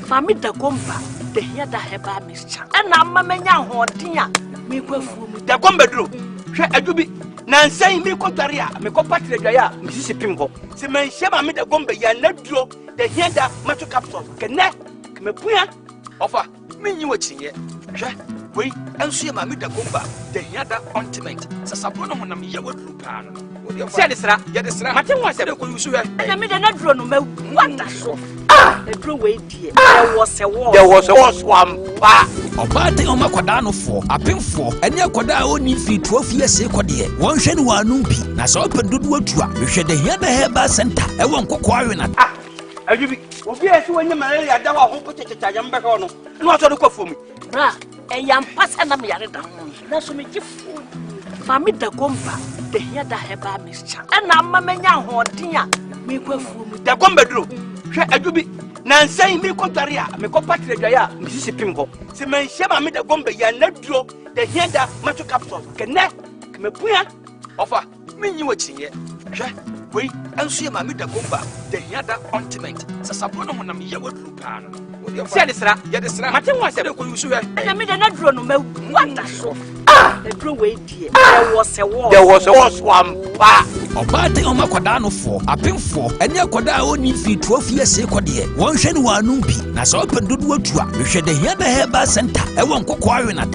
fami da gomba de hia da heba mischa na amma menya hoden a me kwafo mi da gomba duro hwe adubi na nsan mi kotare a me kopatre dwaye a me sisi pimbo se man hyema me da gomba ya na duro de hia da mato capsule kene me puya ofa menyi wachiye hwe wei enso ye ma me da gomba de hia da ointment sasabo no honam ye waduru pa no se de sra mate mo se de ko yusu hwe na me da na duro no ma wanda so the duro we die there was a wampa obate o makoda no fo apemfo ene akoda oni fi 12 years ekode won hwe ne wanum pi na so open dodo atua hwe de hia da heba center e won kokko awe na ajubi obi esi wonye malaria da wa ho poteteta yamba ka ono no ato de kwafo mi bra yam pasa na me yare da na so me gifu fami da gomba de hia da heba mischa na amma menya hoden a me kwafo mi da gomba duro hwe ajubi na nsan mi kotare a me kopatre dwaye a me sisi pimbo se man hyema me da gomba ya na duro de hia da mato capsule kene me puya ofa menyi wachiye hwe wei enso ye ma me da gomba de hia da ointment sasabo no honam ye waduru pa no se de sra mate mo se de ko yusu hwe na me da na duro no ma wanda so the duro we die there was a wampa obate o makoda no fo apemfo ene akoda oni fi 12 years ekode won hwe ne wanum pi na so open dodo atua hwe de hia da heba center e won kokko awe na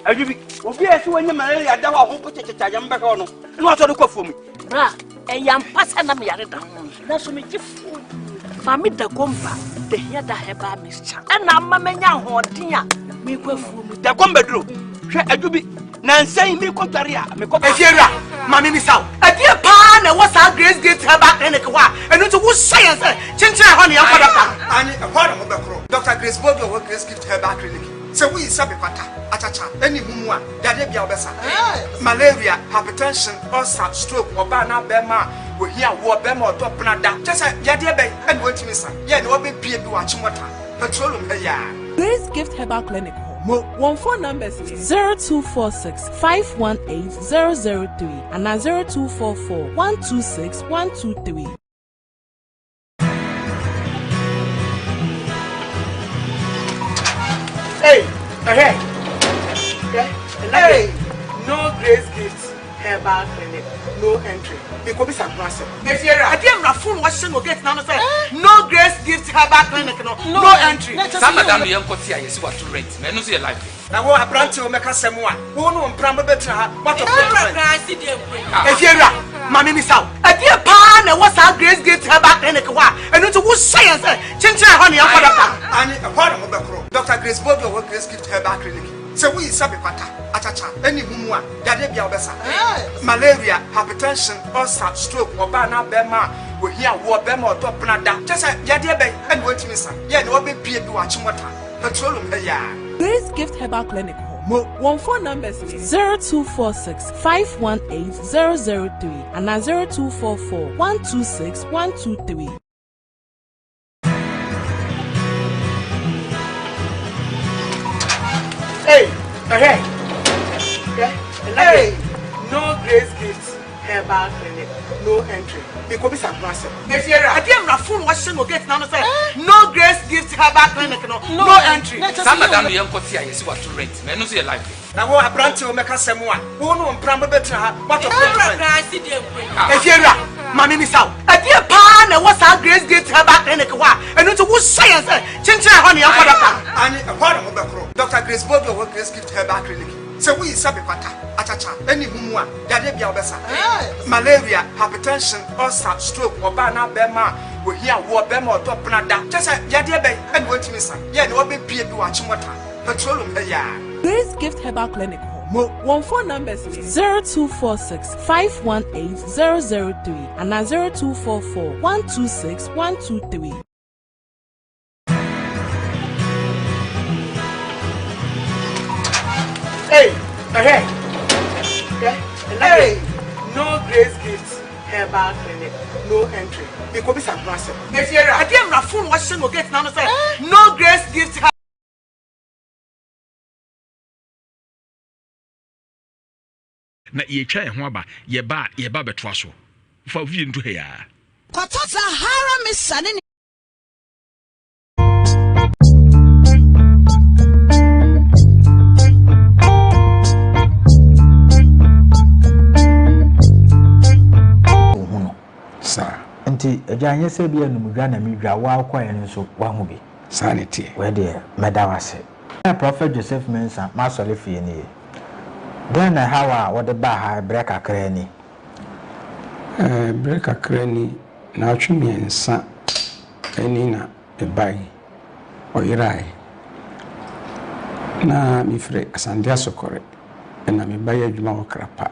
ajubi obi esi wonye malaria da wa ho poteteta yamba ka ono no ato de kwafo mi bra yam pasa na me yare da na so me gifu fami da gomba de hia da heba mischa na amma menya hoden a me kwafo mi da gomba duro hwe ajubi na nsan mi kotare a me koppa efiera mami mi saw adie pa na wo sa grace gate heba clinic wa enu to wo science chinchira ho ne yakoda pa ani ehwa na mo bekro Dr. Grace Bodo wo Grace Gift Heba Clinic se we sabe kwata achacha eni humu a dade bia obesa malaria hypertension ulcer stroke oba na bema wo hia wo bema odopna da chese yade be eni wotimi sa ye ne obe pie bi wa chimota petroleum ya Grace Gift Herbal Clinic Mo one phone numbers 0246 518 003 and 0244 126 123. Hey, no Grace Gift Herbal Clinic, no entry. Because it's a process. If you're a damn phone, what should get now? No Grace Gift Herbal Clinic, no entry. Some madam young cotia is what to rent. Men no see life. na wo abranti o meka semwa wo no mpram betra ha what of if you're mami mi saw adie pa na wo sa Grace Gift Herbal Clinic wa enu to wo science chinchira ho ne yakoda pa ani ehwa na mo bekro Dr. Grace Bodo wo Grace Gift Herbal Clinic se we sabe kwata achacha eni humu a dade bia obesa malaria hypertension ulcer stroke oba na bema wo hia wo bema odopna da chese yade be eni wotimi sa ye ne obe pie bi wa chimota petroleum ya Grace Gift Herbal Clinic Mo one phone numbers 0246 518 003 and 0244 126 123. Hey, no Grace Gift Herbal Clinic, no entry. Because it's a process. If you're a damn phone, what should get now? No Grace Gift Herbal Clinic, no entry. Some madam young cotia is what to rent. Men no see life. na wo abranti o meka semwa wo no mpram betra ha what of if you're mami mi saw adie pa na wo sa Grace Gift Herbal Clinic wa enu to wo science chinchira ho ne yakoda pa ani ehwa na mo bekro Dr. Grace Bodo wo Grace Gift Herbal Clinic Say we sabi kwata achacha any humwa yade bia obesa malaria hypertension ulcer stroke oba na bema we here wo bema otopna da just yade be and wetimi san ye no be pie bi wa chimota petroleum be ya Grace Gift Herbal Clinic Mo one phone numbers 0246 518 003 and 0244 126 123. Hey, hey, no Grace Gift Herbal Clinic, no entry. Because be some process. If you're a damn raffoon, what's your get now? Say no Grace Gift. Na yetwa ho aba yeba betwa so fa vie ntu he ya kwato Sahara misane sa nti aganye se bia numudwa na midwa wa akwaye nso wa hu bi sanity we de medawase Prophet Joseph Mensa masole fie ni then how what the bar break a cranny break a cranny na twimi ensa eni na ebai oyirai na mi fre asande asokore na me bai adwuma okrapa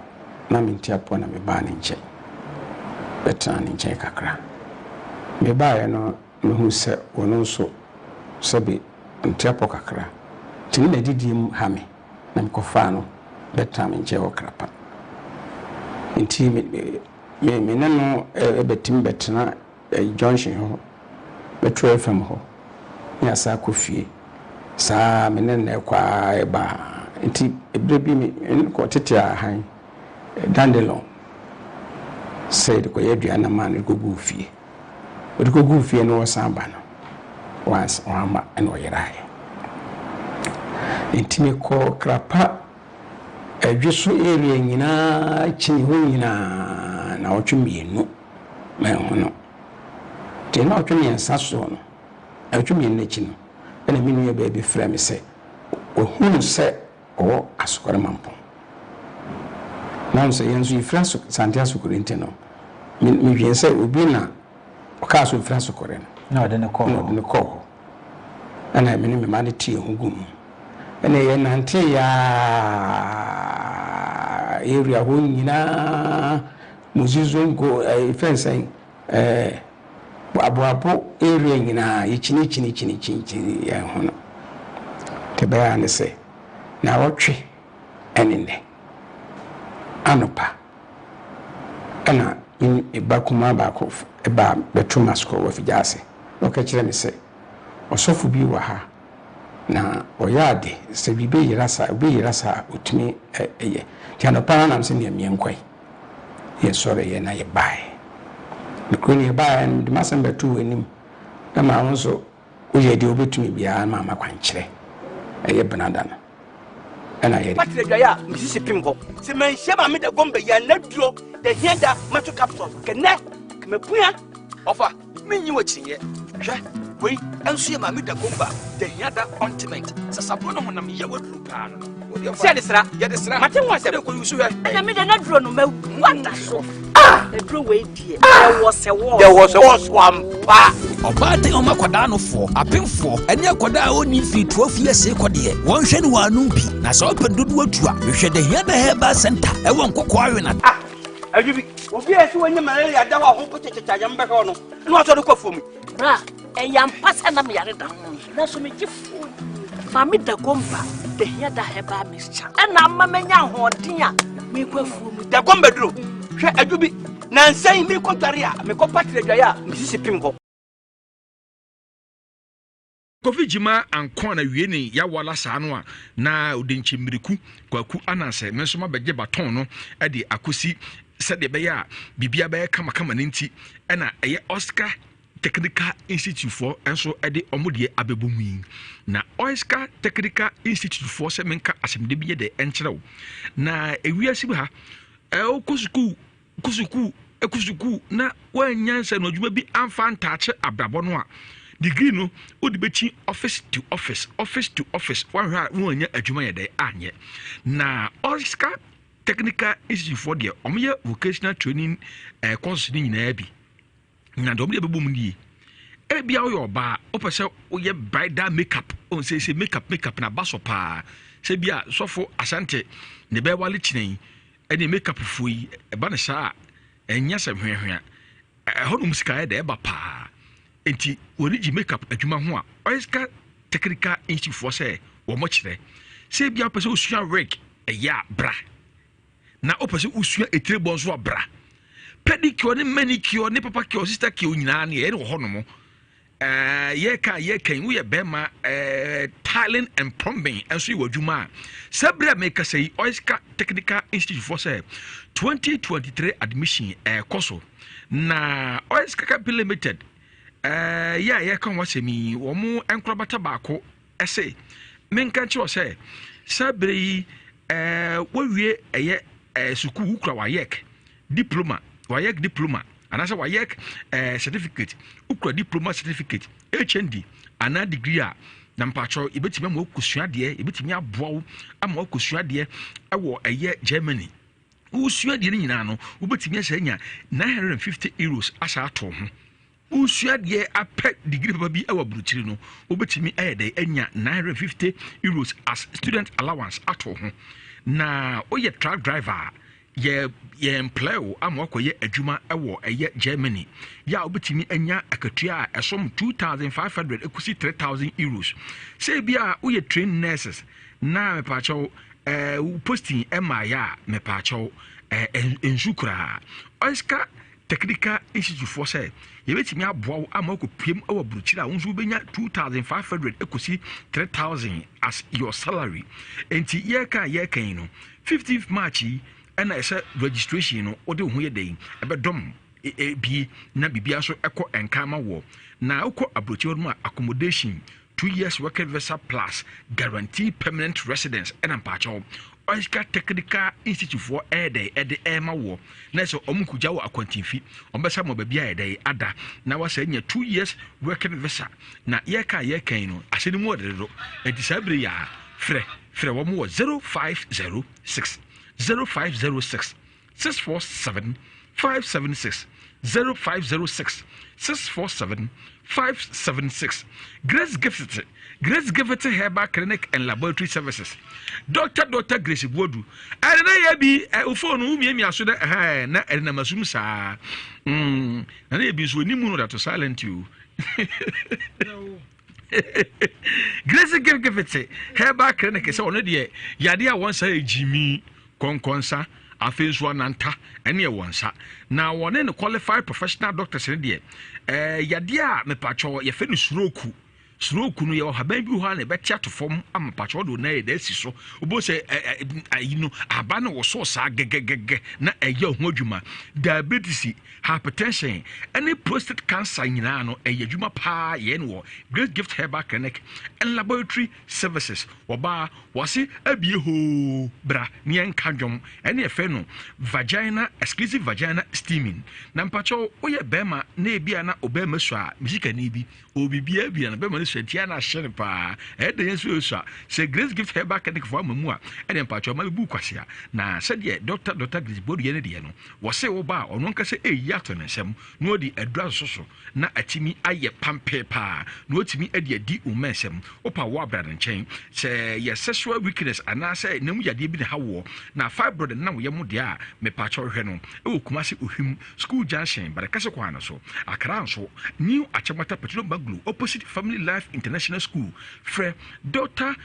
na me ntiapo na me ba ne nche betani nche kakra me bai no me hu se wono so sabi ntiapo kakra tini na didim ha me na mkofa no betami nche okrapa nti me nano betim betena junction ho betro fm ho ya sa kofie sa me nana kwa eba nti ebrebi me ko tete a han dandelon said ko yedua na man ko gu fie o ko gu fie no samba no once wama eno yerae nti me ko krapa adweso area nyina chini ho nyina na otwemienu me hono te na otwemiensa so no otwemienu na chino ena minu ye ba bi fra me se ohunu se o asokore mampo na nso yenso ifra so santia sokore nteno mi hwie se obi na o ka so ifra sokore na ode ne ko ana minu me mane tie hugum ena ye nante ya area ho nyina muzizongo fensen abo area nyina yichini ya hono tebaya ne se na wotwe enene anopa ana ibakuma bako eba betuma sko wafijase okachire me se osofu bi wa ha na oyade se bibe yirasa utumi eye tiano pana na mse ne enkwai ye sore ye na ye bae nikoni ye bae ndi masembe tu enim na ma wonso oye de obetumi bia ma makwankyere eye benadana ana ye patredwa ya misisi pimko se manhye ma me da gombe ya naduro de hienda macho capsule kene kemepua ofa menyi wachiye hwe wei enso ye ma me da gomba de hienda ointment sasabo no honam ye waduru pa no se de sra ye de sra mate wa se ko yusu hwe na me da naduro no ma wanda so naduro wei die there was one pa Obate omakwada no fo apemfo ene akwada oni fi 12 years ekode won hwe ne wanum bi na so pendodo atua hwe de hia da heba center e won kokko awe na ajubi obi esi wonye malaria da wa ho pochechecha ya mbeka no no ato de kwafomi bra eyam pasa na me yare da na so me gifu mami da gomba de hia da heba mixture na mamanya hoden a me kwafomi da gomba duro hwe ajubi na nsan mi kotware a me ko patredwa ya misisi pimko Kofi jima ankon na wie ne ya wala saa no a na odenchi miriku Kwaku Ananse menso ma beje baton no e de akosi se de be ya bibia be kama ne nti e na eye Oscar Technical Institute for enso e de omodie abebomui na Oscar Technical Institute for se menka asemde bi de enkyerɛw na ewiase bi ha kusuku na wanyansa no adwuma bi amfa ntaache abrabɔ no a degree no wode bɛkyi office to office wahwɛ a woanya adwuma yɛ dɛ anyɛ na Oscar Technical Institute for the vocational training courses ni nyinaa bi na dɔm de bɛbɔ mu nie ebia woyɛ ɔbaa wopɛ sɛ woyɛ bridal makeup on say makeup na baso paa sɛ bia sɔfo asante ne bɛwale kyinɛn ɛne makeup foyi ɛba ne saa ɛnya sɛ hwehwea ɛhɔ nom sika yɛ dɛ ɛba paa enti wɔne gyi makeup adwuma ho a Oscar Technical Institute for sɛ wɔmɔ kyerɛ sɛ bia wopɛ sɛ wosua wig ɛyɛ a bra na wopɛ sɛ wosua etire bɔ nso a bra pedicure ne manicure ne papa cure sister cure nyinaa ne ɛne wɔ hɔ nom yɛkan woyɛ bɛrima tiling and plumbing ɛnso yɛ w'adwuma a sɛ berɛ a meka sɛ yi Oscar Technical Institute for sɛ 2023 admission ɛkɔ so na Oscar Capital Limited yɛ a yɛka ho asɛm yi wɔ mo nkorabata baako ɛsɛ menka kyerɛ sɛ sɛ berɛ yi wɔwie ɛyɛ sukuu wukura wayek diploma anasa wayek certificate ukura diploma certificate HND ana degree a na mpacho ibetimi ma okosua de ibetimi aboa ama okosua de ɛwɔ ɛyɛ Germany usua de nyina no ubetimi asa nya 950 euros asa ato ho usua de apɛ degree papa bi ɛwɔ bruchiri no ubetimi ɛyɛ de anya 950 euros as student allowance ato ho na oyɛ truck driver ye employ ama akoye adwuma ewo eye Germany ya obetimi anya akatua a esom 2500 ekusi 3000 euros say bia oyɛ train nurses na mepacho posting ema ya mepacho ensukura Oscar Technical Institute for say yebetimi aboa ama akopiem ewo bruchira wonso benya 2500 ekusi 3000 as your salary enti yekan no 15th March and I said registration no ode ho ye den ebedom bi na bibia so ekọ enkama wo na ukọ abrochi wo accommodation 2 years working visa plus guarantee permanent residence and ampacho Oscar Technical Institute for ede ema wo na so omukuja wo akwantinfi ombesa mo babia ede ada na wasa nya 2 years working visa na yekan no aseni mu odero edisabre ya frɛ wo mo 0506 0506 647 576 0506 647 576 Grace Gift Herbal Clinic and Laboratory Services Dr. Grace Bodu and na bi phone mi aso da na na masum sa na bi so ni mu no that to silent you Grace Gift Herbal Clinic say ono de yade a won sa ejimi konkonsa afenso ananta ene e wonsa na wone ne qualified professional doctors ne de yade a mepacho ye fe no suroku no ye haban bi ho na be tia to fom amapacho do na ye da si so obo se ayino aba na wo so sa gegegege na eye ho adwuma diabetes hypertension any prostate cancer nyina no eye adwuma pa ye no Great Gift Herbal Clinic and Laboratory Services oba wase abie ho bra ne enka dwom ene e fe no exclusive vagina steaming na mpacho oye bema na ebia na obema so a misika ni bi obibia bia na bema swetia na hye pa ede yesu so se Grace Gift Herbal Clinic for mamu a ene mpacho ma bu kwasea na se de Dr. Grace Bodu ye ne de no wo se wo ba ono nka se eyi ato ne nsem no odi adura soso na atimi aye pampe pa no otimi ade adi umensem opa wo abra nchen se ye sexual weakness ana se nemu yade bi ne hawo na fibroid na wo ye mu de a me pacho hwe no e wo kuma se ohim school junction bare kase kwa na so akra nso new achemata petrol baglu opposite Family Life International School frɛ Dr.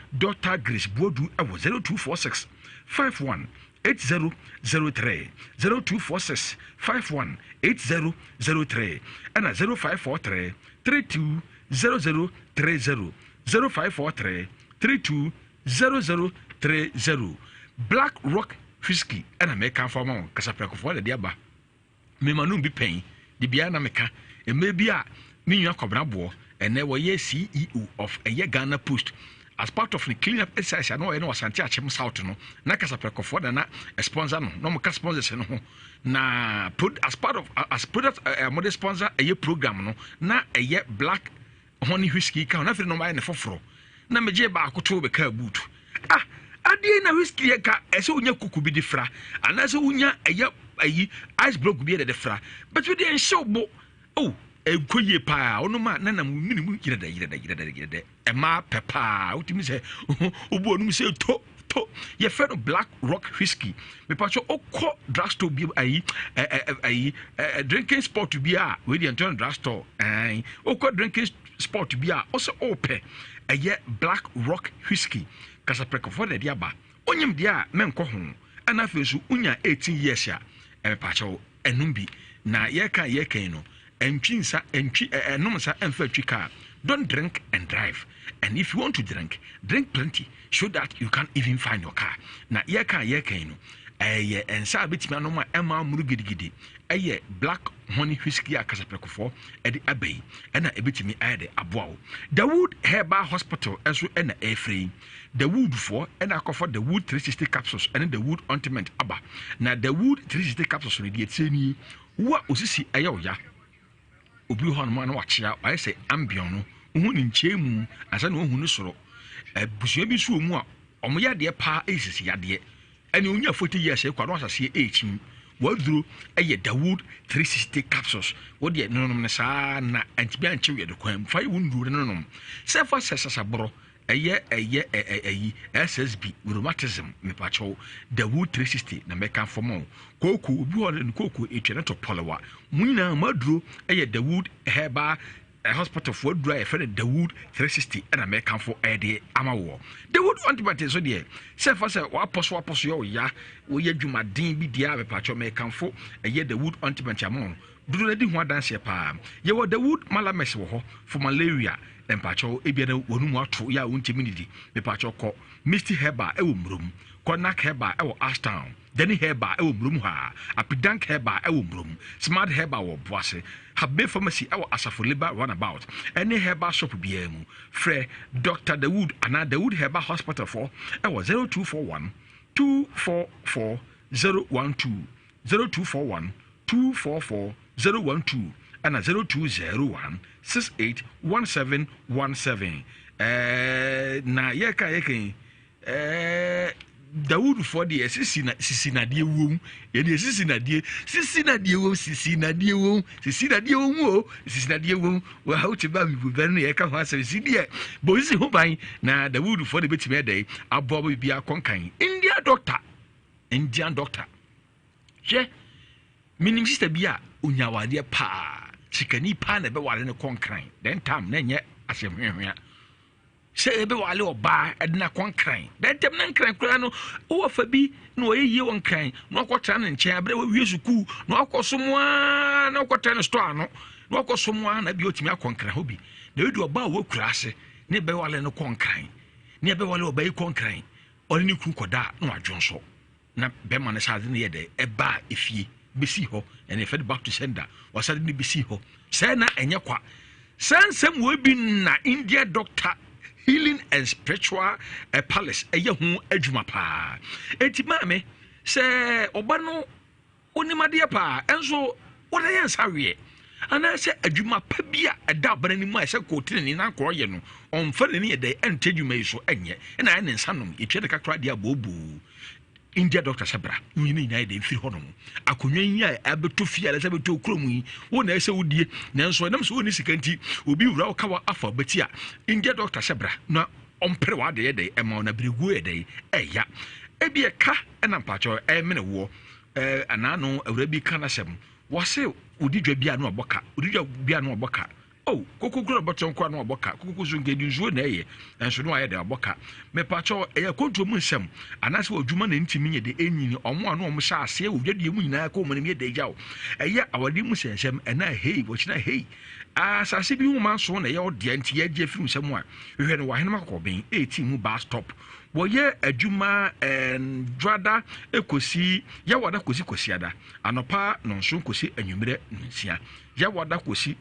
Grace Bodu awo 0246 51 8003 0246 51 8003 and 0543 32 0030 0543 32 0030 Black Rock Whiskey and American farmer kasapra for the diaba me manu bi pen di bia na meka e mebia me nwa kobra bo ene wo ye CEO of Ghana Post as part of the clean up exercise no was anti achem south no na kasapra for na sponsor no mo ka sponsors no na as part of as product model sponsor a program no na a Black honey whiskey ka na fe no ma ne foforo na megye ba akoto be ka boot adie na whiskey ka ese unya kuku bi di fra anase unya eya ayi ice block bi de fra but we dey show bo ekoye pa ono ma na minimu yireda ema pepa utimi se obu onum se to ye friend of Black Rock whiskey me pacho okọ drugstore bi ayi drinking spot bi a we dey enter drugstore okọ drinking spot bi a also open Black Rock whiskey kasa preko for the diaba onyim dia menko ho ana fesu unya 18 years a me pacho enum bi na ye kan no entwinsa enomsa emfa twika. Don't drink and drive. And if you want to drink plenty so that you can't even find your car. Na ye kan no ensa betimi anoma ema muru gidigidi Black honey whiskey akasaprekofo edi abei ena ebetimi ayede aboawo Dawood Herbal Hospital enso ena efree Dawood for ena akofo Dawood 360 capsules ena Dawood ointment aba na Dawood 360 capsules no die tseni wa osisi oya obi ho no na wachia ayi se ambion no hu ni nchemu asa na hu no soro busua bi so mu a omo yade pa esisi yade ene onya 40 years e kwa no asase echim waduro Dawood 360 capsules wodi nonom ne saa na antibi anche we de kwan fa wunduro nonom sefa sesasabro SSB rheumatism me pacho Dawood 360 na meka fomo Kwaku obi ho ne Kwaku etwe to polewa munyina maduro Dawood Herbal Hospital for dry friend Dawood 360 and American for ede amawo Dawood antibiotics so there sefa se wa poso yo ya wo ye dwumaden bi dia be pacho American for Dawood antibiotics amon dudu na di ho adanse pa ye wo Dawood malames wo ho for malaria empacho ebiana wonu mu ato ya wontimi nidi me pacho ko Misty Herbal ewo mrum Konak Herbal ewo Ashtown Denny Herbal ewo mrum ha Apidank Herbal ewo mrum Smart Herbal wo Boase Habe Pharmacy ewo Asafo Liba runabout any herbal shop biemu Fre Dr. Dawood ana Dawood Herbal Hospital for ewo 0241 244 012 0241 244 012 and 0201 681717 na yeka Dawood for the sisi na die wom ye de sisi na die wom wa how to ba mi bu ben ye ka ho asisi die bo sisi ho ban na Dawood for the betime dey abobo bia konkan Indian doctor je minim sister bia unyawade pa chikani pa na be wale ne konkan then time na nye asehwehwea se ebe wale oba edna konkran then time na nkran kura no wo fa bi na oyeye won kan na okwota na nche abre wo wie suku na okosomoa na okwota na store no na okosomoa na bi otimi akonkran ho bi na edu oba wo kura ase ne be wale ne konkran ne be wale oba yi konkran oni ni kun koda na adwonso na be ma ne saade ne yede eba efie besi ho and if back to sender or suddenly besi ho say na enye kwa sansem we bi na India doctor healing and spiritual palace eye hu adwuma pa enti maame se oba no onimade pa enso wona yen sawe ana se adwuma pa bia eda bana ni mu a se kotene ni na kro ye no onfa ne ye de entadwuma yi so enye na ne nsanom etwe de kakra dia bobu India doctor sabra nyini na de firi hono akonwa yi a abeto fie ala sabeto kromu yi wo na ese wodie nanso nam so woni sikanti obi wura o kawa afa beti a India doctor sabra na ompere wa de ye ema na bregu ye de eya ebi eka na mpacho mene wo anano awura bi kana sem wo se odi dwa bia na oboka odi dwa bia na oboka kokokuro boton kwa na oboka kokokuzu ngedi nzuo na eye enso no aye de oboka me pacho eya kontu mu nsem anase odwuma na ntimi nye de enyini omo anu omo sha ase odwadie mu nyina ko mo ne me de jawo eya awadi mu sensem ena hei wo china hei asase bi hu ma so na ye ode anti ye je firu nsem a hwe no wahene makoben 18 mu bus stop woye adwuma drada ekosi ya wada kosi ada anopa nonso kosi anwumere nsia ya wada kosi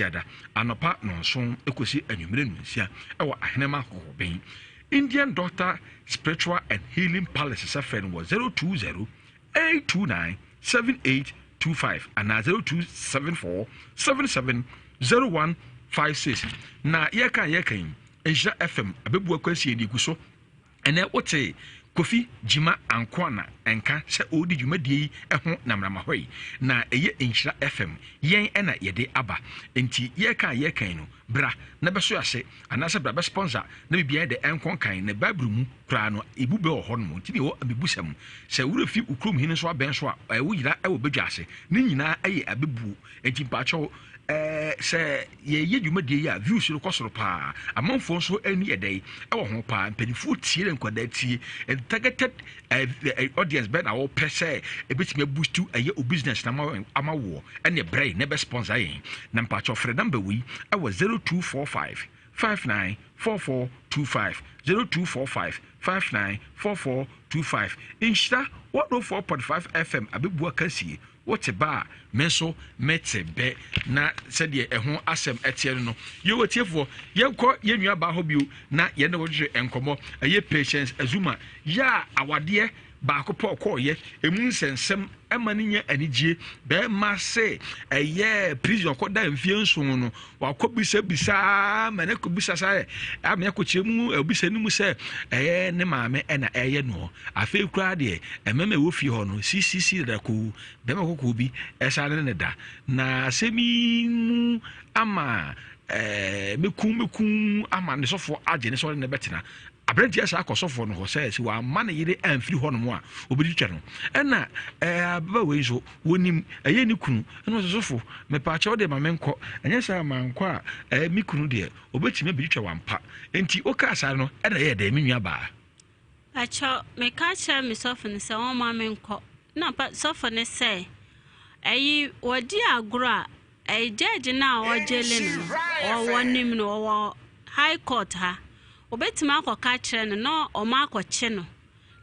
ada anopa nonso ekosi anwumere nsia ewa ahenema hoben Indian Doctor Spiritual and Healing Palace safen was 020 829 7825 and 0274 77 01 56 na yɛka Enjira FM abebu akwasi edigu so ene wote Kofi Jima Ankwana enka se odi dwumadie ho namrama hoi na eye Enjira FM yen ena yede aba enti yɛka no bra na beso ase anase bra be sponsor na bibia de enkon kan na babru mu kra no ebube ho no enti ne wo abebusam se wurefi ukrom hini so aben so a wo yira e wo bedwa ase ne nyina eye abebu enti mpacho se ye dwumadie ya views no kosoro pa amanfo so ani edai e wo ho pa mpanifo tie nkwada tie targeted audience ben awo pese ebetime boost aye o business na ama wo ene brain ne be sponsor yin na mpacho frɛ number we e was 0245 594425 0245 594425 Enjira 104.5 FM abebu akansie wote ba menso mete be na sɛdeɛ ɛho asɛm ɛteɛ no yɛwɔtiefo yɛnkɔ yɛnua ba hɔ bio na yɛne wɔdwe nkɔmmɔ ɛyɛ Patience Azuma ya awadeɛ baako pɔ kɔɔyɛ emu nsɛnsɛm ɛma ne nya anigye bɛɛma se ɛyɛ prison kɔda mfie nson no wakɔ bisa ma ne kɔ bisa sa amɛ kɔ kyemu bisa no mu sɛ ɛyɛ ne maame ɛna ɛyɛ no afei kura deɛ ɛmɛmɛ wɔ fie hɔ no sisi da ko bɛɛma kɔkɔ bi ɛsa ne da na sɛmi mu ama mekum ama ne sɔfo agye ne sɔre ne bɛtena abrenti asa akosofo no ho sɛ si wa ma ne yire amfiri hɔ no mu a obedi twa no ɛna ababa wei so wonim ɛyɛ ne kunu ɛna sɔfo me pa kyɛw de ma menkɔ ɛnyɛ sɛ mankɔ a me kunu de obetime bedi twa wampa enti oka asa no ɛna yɛ de me nua ba acho me ka kyerɛ me sɔfo ne sɛ wɔn ma menkɔ na pa sɔfo ne sɛ ɛyi wɔdi agoro a ɛyɛ judge na wɔgyele no wɔwɔ nim no wɔwɔ high court ha obetima akɔka kyerɛ no na ɔma akɔkye no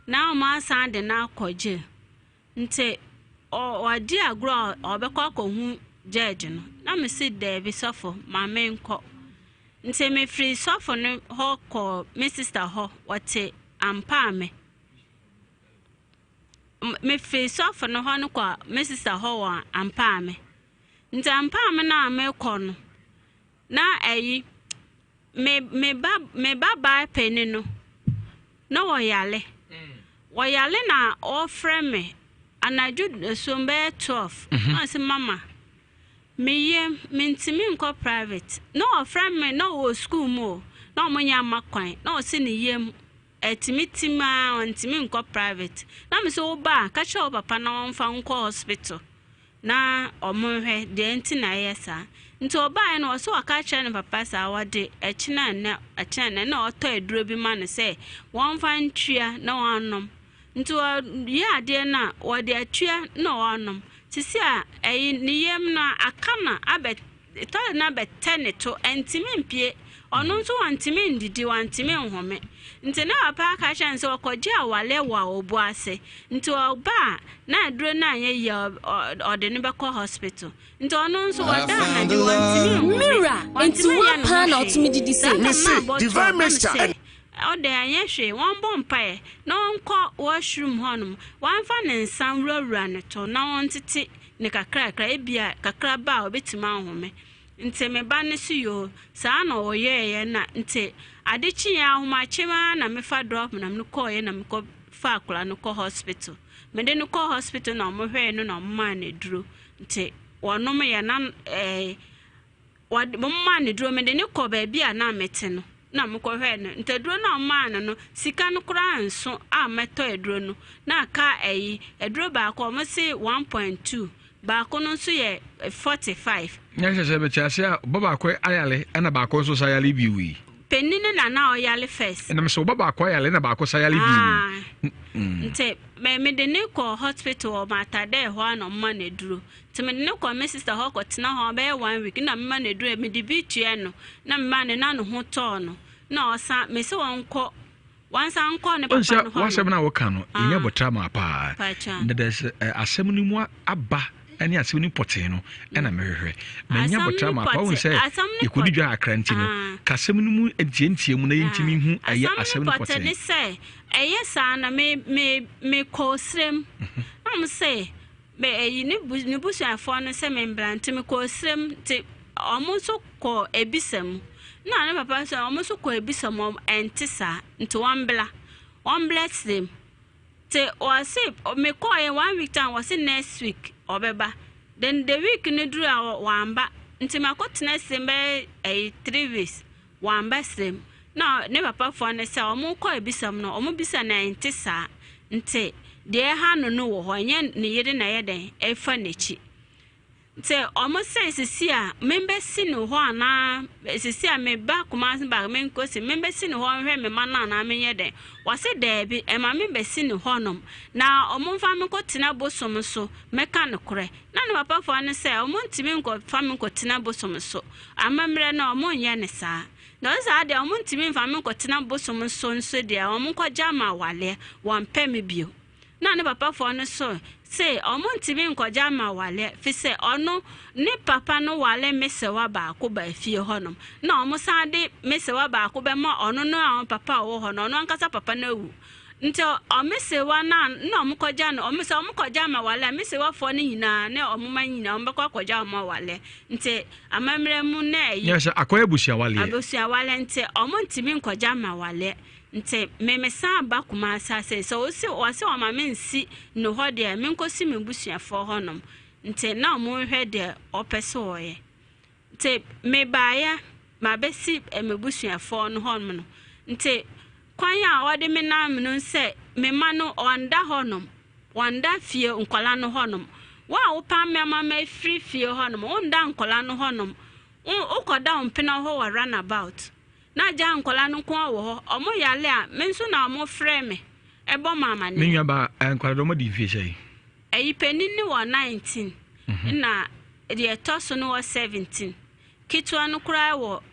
na ɔma asan de na akɔgye nte ɔdi agoro ɔbɛkɔ akɔhu judge no na me si David sɔfo ma menkɔ nte me free sɔfo no hɔ kɔ me sister hɔ wɔte ampa me free sɔfo no hɔ no kɔ me sister hɔ wɔ ampa me nte ampa me na mekɔ no na ɛyi me baba penny no no woyale na ofre me anaju sombe 12 I say mama me ntimi nko private no ofre me no wo school mo no monya makwan no se ne yem etimitima ntimi nko private na me so ba ka che papa na onfa nko hospital na omonhwe de enti na yesa nti obae no so aka kire ne papa sa wade echina na oto eduro bi ma ne se won fa ntua na wanom nti ye ade na wode atua na wanom sisi a eyi ne yem na akana abet to na betene to entimi mpie ono nso wantimi ndidi wantimi nhome nti na papa aka kire nse okogye awale wa obu ase nti oba na aduro na anye ye ode ne beko hospital nti ono nso wada na di wantimi mira nti wapa na otimi didi say divine master ode anye hwe won bompae na onko washroom honum wanfa ne nsam wura ne to na won tete ne kakra ebia kakra ba obetima nhome nti me ba ne so yo saa na oye na nti adechi ya ahoma chema na me fa drop na me ko ye na me ko fa akula no ko hospital me de no ko hospital na mo hwe no na ma na duro nti wonom ye na mo ma na duro me de ne ko ba bia na mete no na me ko hwe no nti duro na ma na no sika no kura nso a meto eduro no na ka eduro ba ko mo se 1.2 ba ko no so ye 45 nyɛ sɛ bɛkyase a baba akɔ ayale ɛna baako nso sayale biwi penine na oyale first ɛna mso baba akɔ ayale na baako sayale biwi nte me de ne ko hospital o matade ho na mma na duro nte me de ne ko me sister ho ko tena ho be 1 week na mma na duro me de bi tue no na mma ne na no ho to no na osa me se won ko wansa nko ne papa no ho wasɛm na woka no ɛnyɛ botra ma pa na des asɛm no mu aba ani asɛm ni pote no ɛna mehwehwɛ manya botra ma pa won sɛ ekodi dwa akranti no kasɛm no mu entientie mu na yentimi hu ɛyɛ asɛm no pote ne sɛ ɛyɛ saa na me kosrem am sɛ be ɛyi ne busuafo no sɛ me mbrante me kosrem te almost call a bisem. No, I never pass almost call a bisem of antissa into one bless them. Say, or say, or me call a 1 week time was in next week, or beba. Then the week in the drew our one back until my cotton same a 3 weeks, one best them. No, never pass for an say, or more call a bisem no, or more bisa na antissa. Nte deɛ ha no wo hɔ nyɛ ne yere na yɛ den ɛfa n'echi nte ɔmo sɛ sisi a membɛsi no hɔ ana sisi a me ba kumase ba me nkosi membɛsi no hɔ nhwɛ me ma na na me nyɛ den wɔse daabi ɛma me bɛsi no hɔ nom na ɔmo mfa me kɔtena bosom so mɛka no korɛ na ne papa fo ne sɛ ɔmo ntimi nkɔ fa me kɔtena bosom so amammerɛ na ɔmo nyɛ ne saa na ɔsa de ɔmo ntimi mfa me kɔtena bosom so nso de ɔmo kɔgya ma wale wɔn pɛ me bio na ne papa fo ne so say ɔmo ntimi nkɔgya ma wale fi sɛ ɔno ne papa no wale mesewa ba ko ba fie hɔ nom na ɔmo sa de mesewa ba ko bɛ ma ɔno no a papa wɔ hɔ no ɔno ankasa papa na wu nti ɔmesewa na ɔmo kɔgya no ɔmo kɔgya ma wale mesewa fo ne nyina ne ɔmo ma nyina ɔmo bɛkɔ kɔgya ma wale nti amammerɛ mu na ɛyi yes akɔyɛ busia wale nti ɔmo ntimi nkɔgya ma wale nti memesa ba kuma asase so osi o ma mensi no hɔ de menkosi me busuafo hɔ nom nti na mo hwɛ de opese oye nti me baaya ma besi me busuafo no hɔ nom nti kwan a wɔde me na me no sɛ me ma no onda hɔ nom onda fie nkola no hɔ nom wa wo pa me ma ma free fie hɔ nom onda nkola no hɔ nom ukɔda mpena hɔ wa runabout na ja nkola no ko wo omo yale a menso na omo frɛ me ebo mama ne menwa ba nkola do mo di fie sei eyi penin ni wo 19 na de etoso no 17 kitwa no kura wo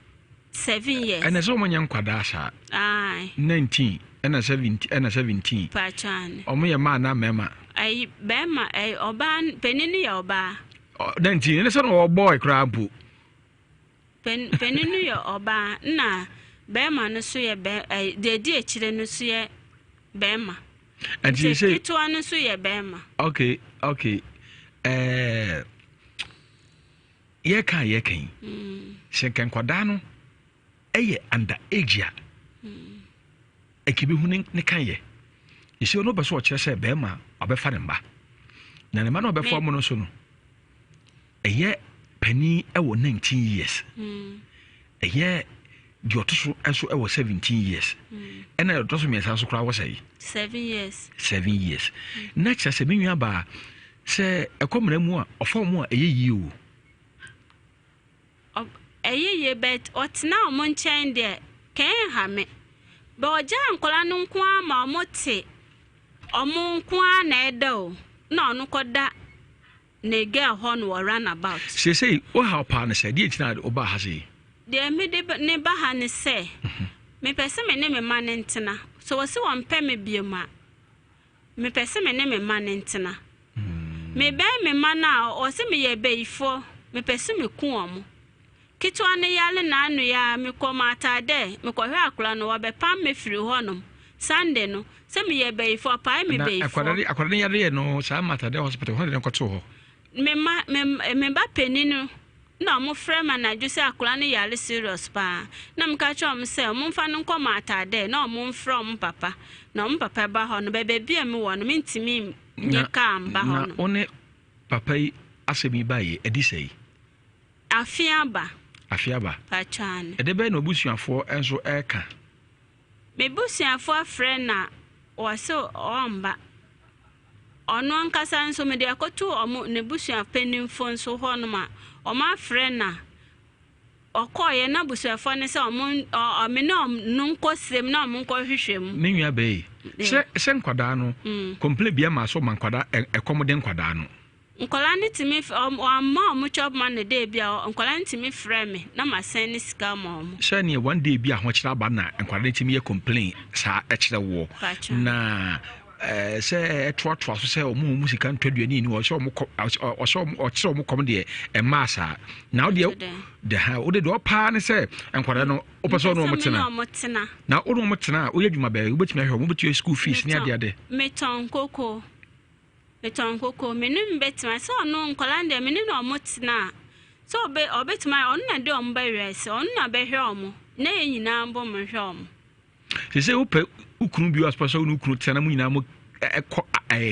7 years ene so mo nya nkwada asa ai 19 ena 17 pa chan omo ye ma na mema ai bema ai oba penin ya oba 19 ene so no boy kura bu peninu yo oba na bema no so ye de di echire no so ye bema and you say it one so ye bema okay ye kan shenken kwada no eye under age a ekibi hu ne kan ye isi ono beso o kire se bema obefa ne mba na ne ma no obefa mo no so no eye penny ewo 19 years eye di otoso eso ewo 17 years ena otoso me sanso kra wo sei 7 years na kira se menwa ba se ekomra mu a ofo mu a eye yi o eye bet otna o mo nchen de ken ha me be oja nkola no nko ama o mote o mo nko na eda o na onu koda na girl hon wa runabout say o how pa na say dey tina oba ha say dey me de ne ba ha ne say me pese me ne me ma ne ntina so wo se won pe me biema me pese me ne me ma ne ntina me be me ma na o se me ye beifo me pese me ku omo kitwa ne yale na anu ya me ko mata de me ko hwe akura no wa be pam me firi honom Sunday no se me ye beifo pa me beifo akwara ne yale no sa mata de hospital ho de ko to ho me ba peninu na mo frema na ju se akura ne yale serious pa na me ka cho mo se mo mfa no nko mata de na mo from papa na mo papa ba ho no be bia me wo no me ntimi nye ka mba ho no na one papa yi asemi ba ye edi sei afiaba pa chan ede be no busuafo enso eka me busuafo frɛ na o so omba ono ankasa nso me de akoto omo ne busua penimfo nso ho no ma omo afrɛ na okoye na busuafo ne se omo me na no nkosem na omo nkohwehwem ne nwa be se nkwada no komple bia ma so man kwada ekomode nkwada no nkola ne timi amma omo chop man ne de bia nkola ne timi frɛ me na ma sen ne sika ma omo se ne one day bia ho kira ba na nkwada ne timi ye complain sa ekire wo na se etwa so se omo musika ntwaduani ni o se omo kom de e masa na o de ha o de do pa ne se enkwara no o person no motena na o no motena o yadwuma ba o betimi ahwe o betu school fees ne ade meton koko menum betima se ono nkola de menum no motena so obetuma on na de on ba wese on na be hwe omo na nyina mbo mo hwe omo se upe ukunu bi aspa so ukunu tena mu nyina mo ekọ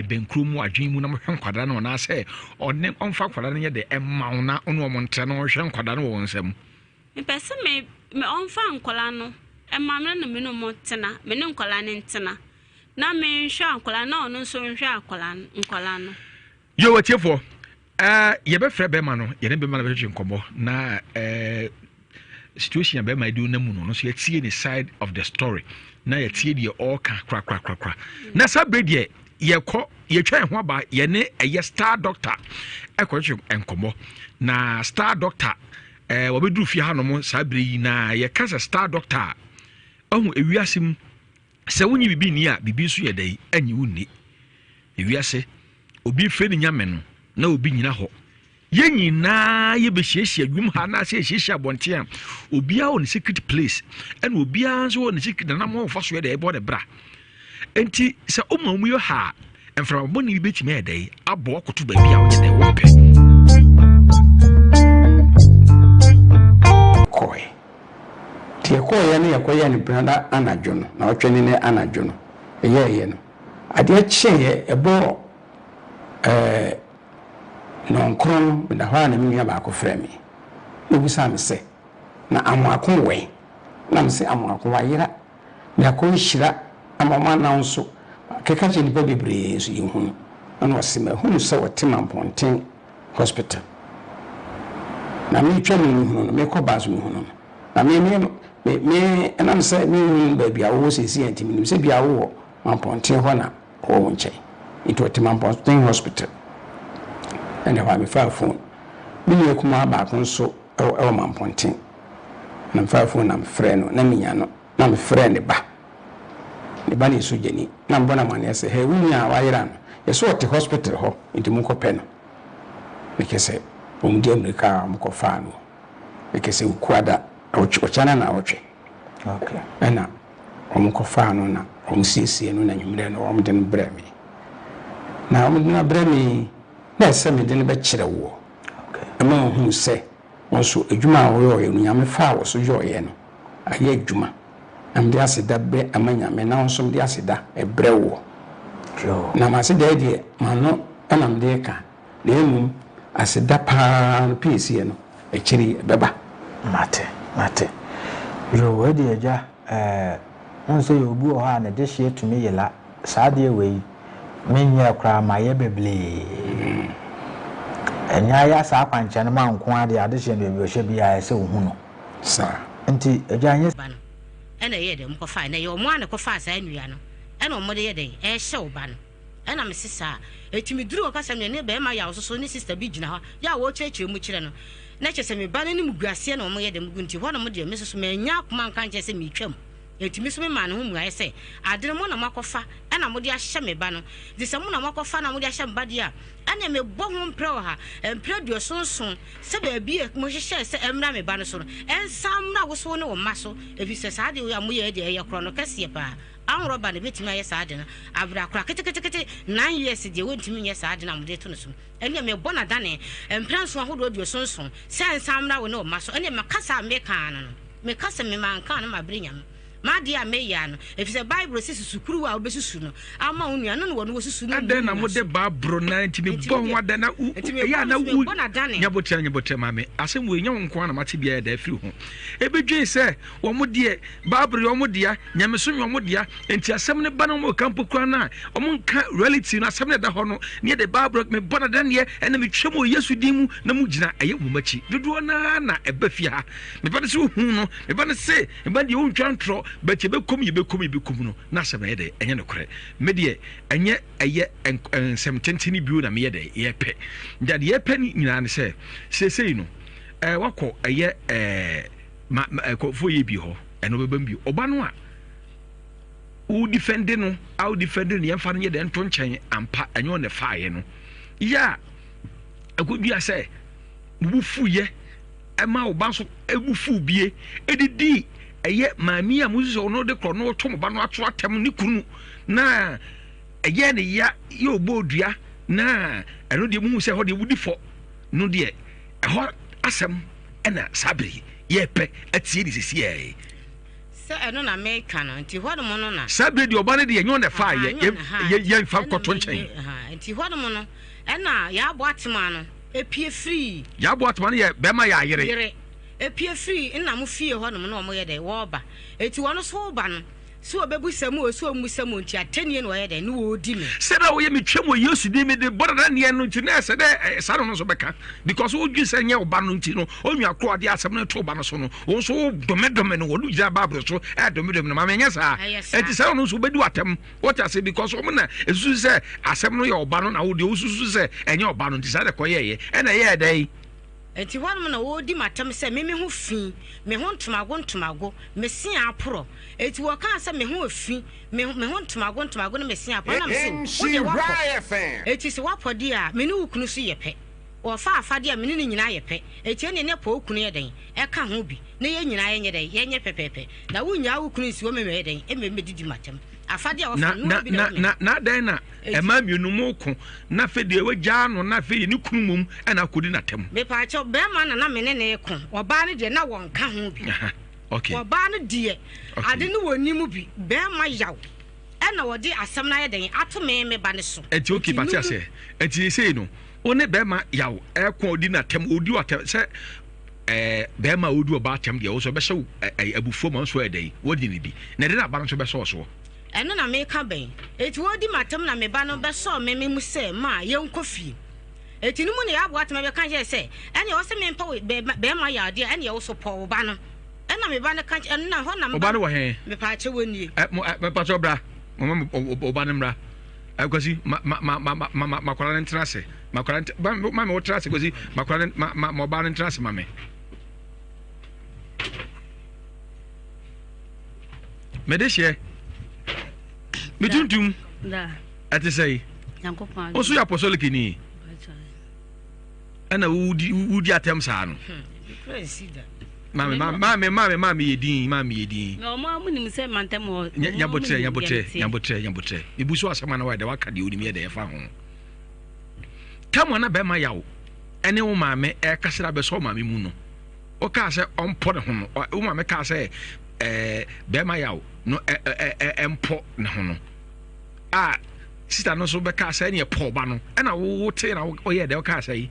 benkru mu adwen mu na mo hwe nkwada na ona se onne onfa kwada na ye de emma na ono omo ntre na hwe nkwada na wo nsam me pese me onfa nkwala no emma me na me no mo tena me ne nkwala ne ntena na me hwe nkwala na ono so hwe nkwala no yo watiefo ye be frɛ be ma no ye ne be ma na be hwe nkomo na situation be ma do na mu no so ye tie the side of the story na ye tie die all ka kra na sabre die ye kɔ ye twa ho ba ye ne eye star doctor ekɔhwe enkomo na star doctor wo be du fi ha no mo sabre yi na ye kasa star doctor ohu ewiasim sɛ wonyi bibi ni a bibi so ye dai anyi wonni ewiase obi fɛ ni nyame no na obi nyina hɔ ye nyina ye be hyehyɛ adwum ha na sɛ hyehyɛ abɔnte a obi a on secret place ɛna obi a nso on secret na mo fa so ye dai ɛbɔ de bra enti sɛ o ma mu yo ha ɛmfra bɔ ni bi betime ɛdai abɔ koto ba bi a wo dai wo pɛ koi tie ko ye ne yakoye ne branda anadwo no na otwene ne anadwo no ye no ade kye ɛbɔ non-kron na hwa na mi ba ko frɛ me no bisa me sɛ na amoako wɛ na me sɛ amoako wa yira na ko hyira amama na nso keka che nipa bebree so yehunu ana wasema hunu sɛ wɔte Mamponten hospital na me twa me hunu me kɔ ba so hunu na me enam sɛ me hunu ba bia wo sesi antimi nim sɛ bia wo Mamponten hɔ na ho nkyɛn into Mamponten hospital and I have phone. Billy Kuma back on so our Mamponten. And I'm 5 phone, I'm friend, Namiano, I'm friend, ba. The bunny so jenny, Nambona man, say, hey, we are Iran. You saw at the hospital ho into Mukopen. Because say, Dear car, Mukofano. Because say, Quada, or Chana, okay. And now, Mukofano, now, Sisi, and then you didn't breme. Now, I'm not breme. Na se me de ne be kire wo okay ama hu se won so adwuma wo yo nyame fa wo so yo ye no aye adwuma am de aseda be amanya me na won so de aseda e bre wo na ma se de de ma no anam de ka na emu aseda pa no piece ye no e kire beba mate yo we de aja won so yo bu o ha na de hye tumi yela saa de we menya kra maye beble enya ya sa kwanche no manko ade hye bebi o hye bia se wo hu no sa enti aganye ena ye de mko fa na ye omo an ko fa sa anua no ena omo de ye de hye wo ba no ena me sisa etimi duru o kasa me ne be ma ya so ne sister bi gina ha ya wo chechire mu kire no na chese me ba ne mu guase na omo ye de mu nti ho na mo de me so me nya akoma nka nche se me twam etimi so me ma no hu mu aye se adere mo na makofa ena mo de ahye me ba no de se mo na makofa na mo de ahye me ba de a ana me bo ho mpre ha mpre duo sonson se ba bi e mo hye se emra me ba no so no ensamra wo so ne wo ma so ebi se sa de ya mo ye de ye kro no kase pa an roba ne betimi aye sa de na abra kra kete 9 years de wontimi nye sa de na mo de to no so ene me bo na dane mpre so ahodo duo sonson se ensamra wo ne wo ma so ene me kasa me kan no me kasa me man kan no ma brinyam ma dia me ya no if the bible says sukuru wa obesusu no ama onua no wo no wosusu no ade na mo de babro na ntimi bon wa de na ya na wu nyabotre mame asem we nya wonko na mate bia da afiri ho ebedwen se wo mo de babro wo mo de nyameso wo mo de enti asem ne ba no mo kampo kura na wo mo nka reality na asem ne da ho no ne de babro me bona da ne ene me twem o yesu din mu na mu gina aye wo machi dodo na eba fi ha me ba de se hu no me ba ne se me ba de wo ntwantro but you become no na sebe de enye ne kore me de enye eye ensem biu na me de ye pe nda de ye pe ni nyina ne se no wakọ eye ko fo ye bi ho eno bebam bi oba no a u defend no au defend no ye fa no ye de nto nchen ampa enye on ne faaye no ya akobia se bufu ye ema oba so ebufu bie edidi eye maami a muzo no de kro no to ba no ato atem ni kunu na eye ne ya ye obodua na eno de mu se ho de wudi fo no de ho asɛm ɛna sabri yɛpɛ atie ne sisi sɛ ɛno na meka no nti hɔ nom no na sabri deɛ ɔba no deɛ ɛnyɛ ne fa yɛmfa nkɔtɔ nkyɛn nti hɔ nom no ɛna yɛabɔ atema no epie free yɛabɔ atema no yɛ bɛma yɛ ayere epie free nna mo fie hɔ nom na ɔmo yɛ dɛ wɔba eti wɔno so ba no so obebu samu o so omu samu nti atenie no yɛ dɛ no wodi me sɛ da wo yɛ metwam wɔ Yesu di me de bɔdada ne no nti na sɛ dɛ sa no so bɛka because wo dwi sɛ nyɛ oba no nti no onwa kro ade asɛm no to ba no so no wo so domedome no wo gyina Bible so domedome no ma menyɛ saa enti sɛ no so bɛdi watam what I say because wo na esusu sɛ asɛm no yɛ oba no na wo de wo susu sɛ ɛnyɛ oba no nti sa de kɔyɛ ɛna yɛ dɛ enti hɔnom na wodi matam sɛ me ho fi me ho ntomago me se aporo enti wo kan sɛ me ho afi me ho ntomago no me se aporo na me so wo de wapɔ enti se wapɔde a me ne wukunu so yɛ pɛ wo fa afade a me ne nyina yɛ pɛ enti ne pɔ okunu yɛ den ɛka ho bi ne yɛ nyina yɛ nyɛ den yɛ nyɛ pɛpɛpɛ na wo nya wukunu si wo me yɛ den me didi matam afade a wo fa no bi na dan na ema mienu mu ko na fe de wagya no na fe ne kunu mum na akodi na tem me pa cho be ma na me ne ko oba ne de na won ka ho bi okay oba ne de ade ne woni mu bi be ma yaw na wodi asem na ye den ato me ba ne so enti okay pati ase enti sei no one be ma yaw ko odi na tem odi wa tem se be ma odi oba tem de wo so be hye abufo ma so edai wodi ne bi na de na ba no so be so ɛno na meka bɛn eti wodi matam na me ba no bɛsɔ me mu sɛ ma yɛnkɔ fie eti no mu ne yɛabo atema bɛka kyɛ sɛ ɛne wo sɛ me mpa be ma yɛ ade ɛne wo so pɔ wo ba no ɛna me ba no ka ɛno na hɔ na me ba no wɔ he me pa kyɛ woni me pa kyɛ bra mama oba no mra akwasi ma kwara no ntena se ma kwara ma me wo tra se kwasi ma kwara ma oba no ntena se ma me medehye Mituntum da ate say Yankopon oso ya apostolic ni ana wudi atem saa no mama yedin no ma munim sɛ mantem ho nyabotre ibuso asema na wade waka de onim ye de fa ho tamo na be ma yawo ene wo maame e kasira be so maame mu no o ka sɛ onpo ne ho no wo maame ka sɛ be ma yawo no empo ne ho no sister no so be ka sɛ ne po ba no na wo te na wo ye de o ka sɛ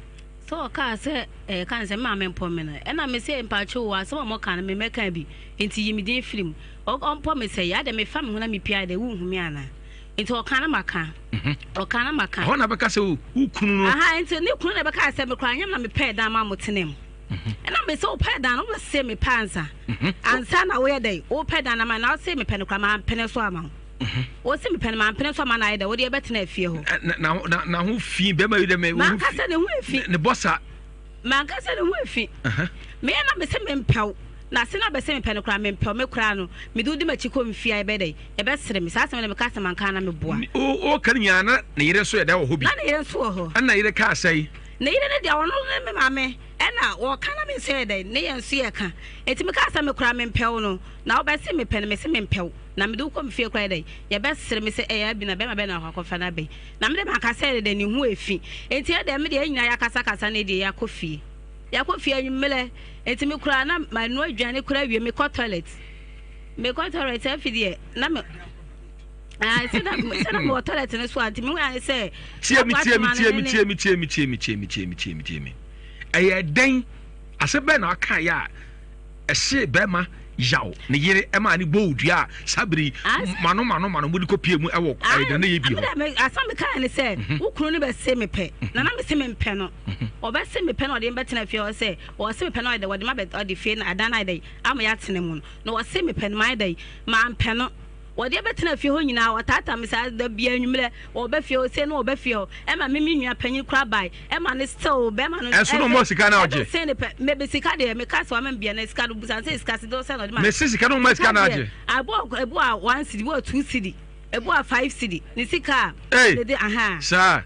so ka sɛ kan sɛ ma me mpɔ me no ɛna me sɛ mpacho wa sɛ mo kan me meka bi enti yimidin film ɔmpɔ me sɛ ya de me fa me ho na me pia de wo hu me ana enti ɔkana maka hɔ na bɛka sɛ wo kunu no enti ne kunu na bɛka sɛ me kra nyam na me pɛ dan ma mo tenem ɛna me sɛ wo pɛ dan no wo sɛ me pansa ansa na wo yɛ dɛ wo pɛ dan na ma na wo sɛ me pɛ no kra ma pene so ama wo sɛ me pɛ no ma pene so ama na yɛ dɛ wo de bɛtena afie ho na ho fi be ma yɛ me ma ka sɛ ne ho afi ne bossa ma ka sɛ ne ho afi me na me sɛ me mpɛw na se na be se me pɛ no kra me mpɛw me kra no me do di ma chiko mfia e be dɛ e be sere me sa sɛ me ka sɛ man ka na me boa o kan nya na ne yere so yɛ dɛ wɔ ho bi na ne yere so wɔ ho na yere ka sɛ ne yere ne dia wono ne me mame ɛna wo kana me sɛ dɛ ne yɛn so yɛ ka eti me ka sɛ me kra me mpɛw no na wo be se me pɛ no me se me mpɛw na me do ko mfie kra dɛ ye be sere me se e ya bi na be ma be na akɔfa na be na me de ma ka sɛ dɛ ne ho efi enti e dɛ me de nyina ya kasa ne de ya kɔfie ya kɔfie anwumele enti me kra na ma no adwane kra wie me kɔ toilet afidie na me se na mo toilet ne so anti me wa ne sɛ tie ɛyɛ den asɛbɛ na aka ya ɛse bɛma yaw ne yere ɛma ne bo dua sabiri mano mo de kopie mu ɛwɔ ɛda ne yɛ bi ho asam ka ne sɛ wo kunu ne bɛ se me pɛ na me se me mpɛ no ɔbɛ se me pɛ no ɔde mbɛtena fie ɔ sɛ ɔ se me pɛ no ɔde wɔde ma bɛ ɔde fie na ada na dai ama ya tene mu no ɔ se me pɛ no ma dai ma mpɛ no wɔde bɛtena fie ho nyina ɔtata me sa da bia nwumle ɔbɛ fie o se no ɔbɛ fie o ɛma me nua panyin kra bai ɛma ne still bɛma no ɛso no mo sika na ɔgye se ne pɛ me be sika de me ka so ama bia na sika do busan se sika se do se no de ma me se sika no mo sika na ɔgye abo a 1 cedi bo 2 cedi ebo a 5 cedi ne sika de sa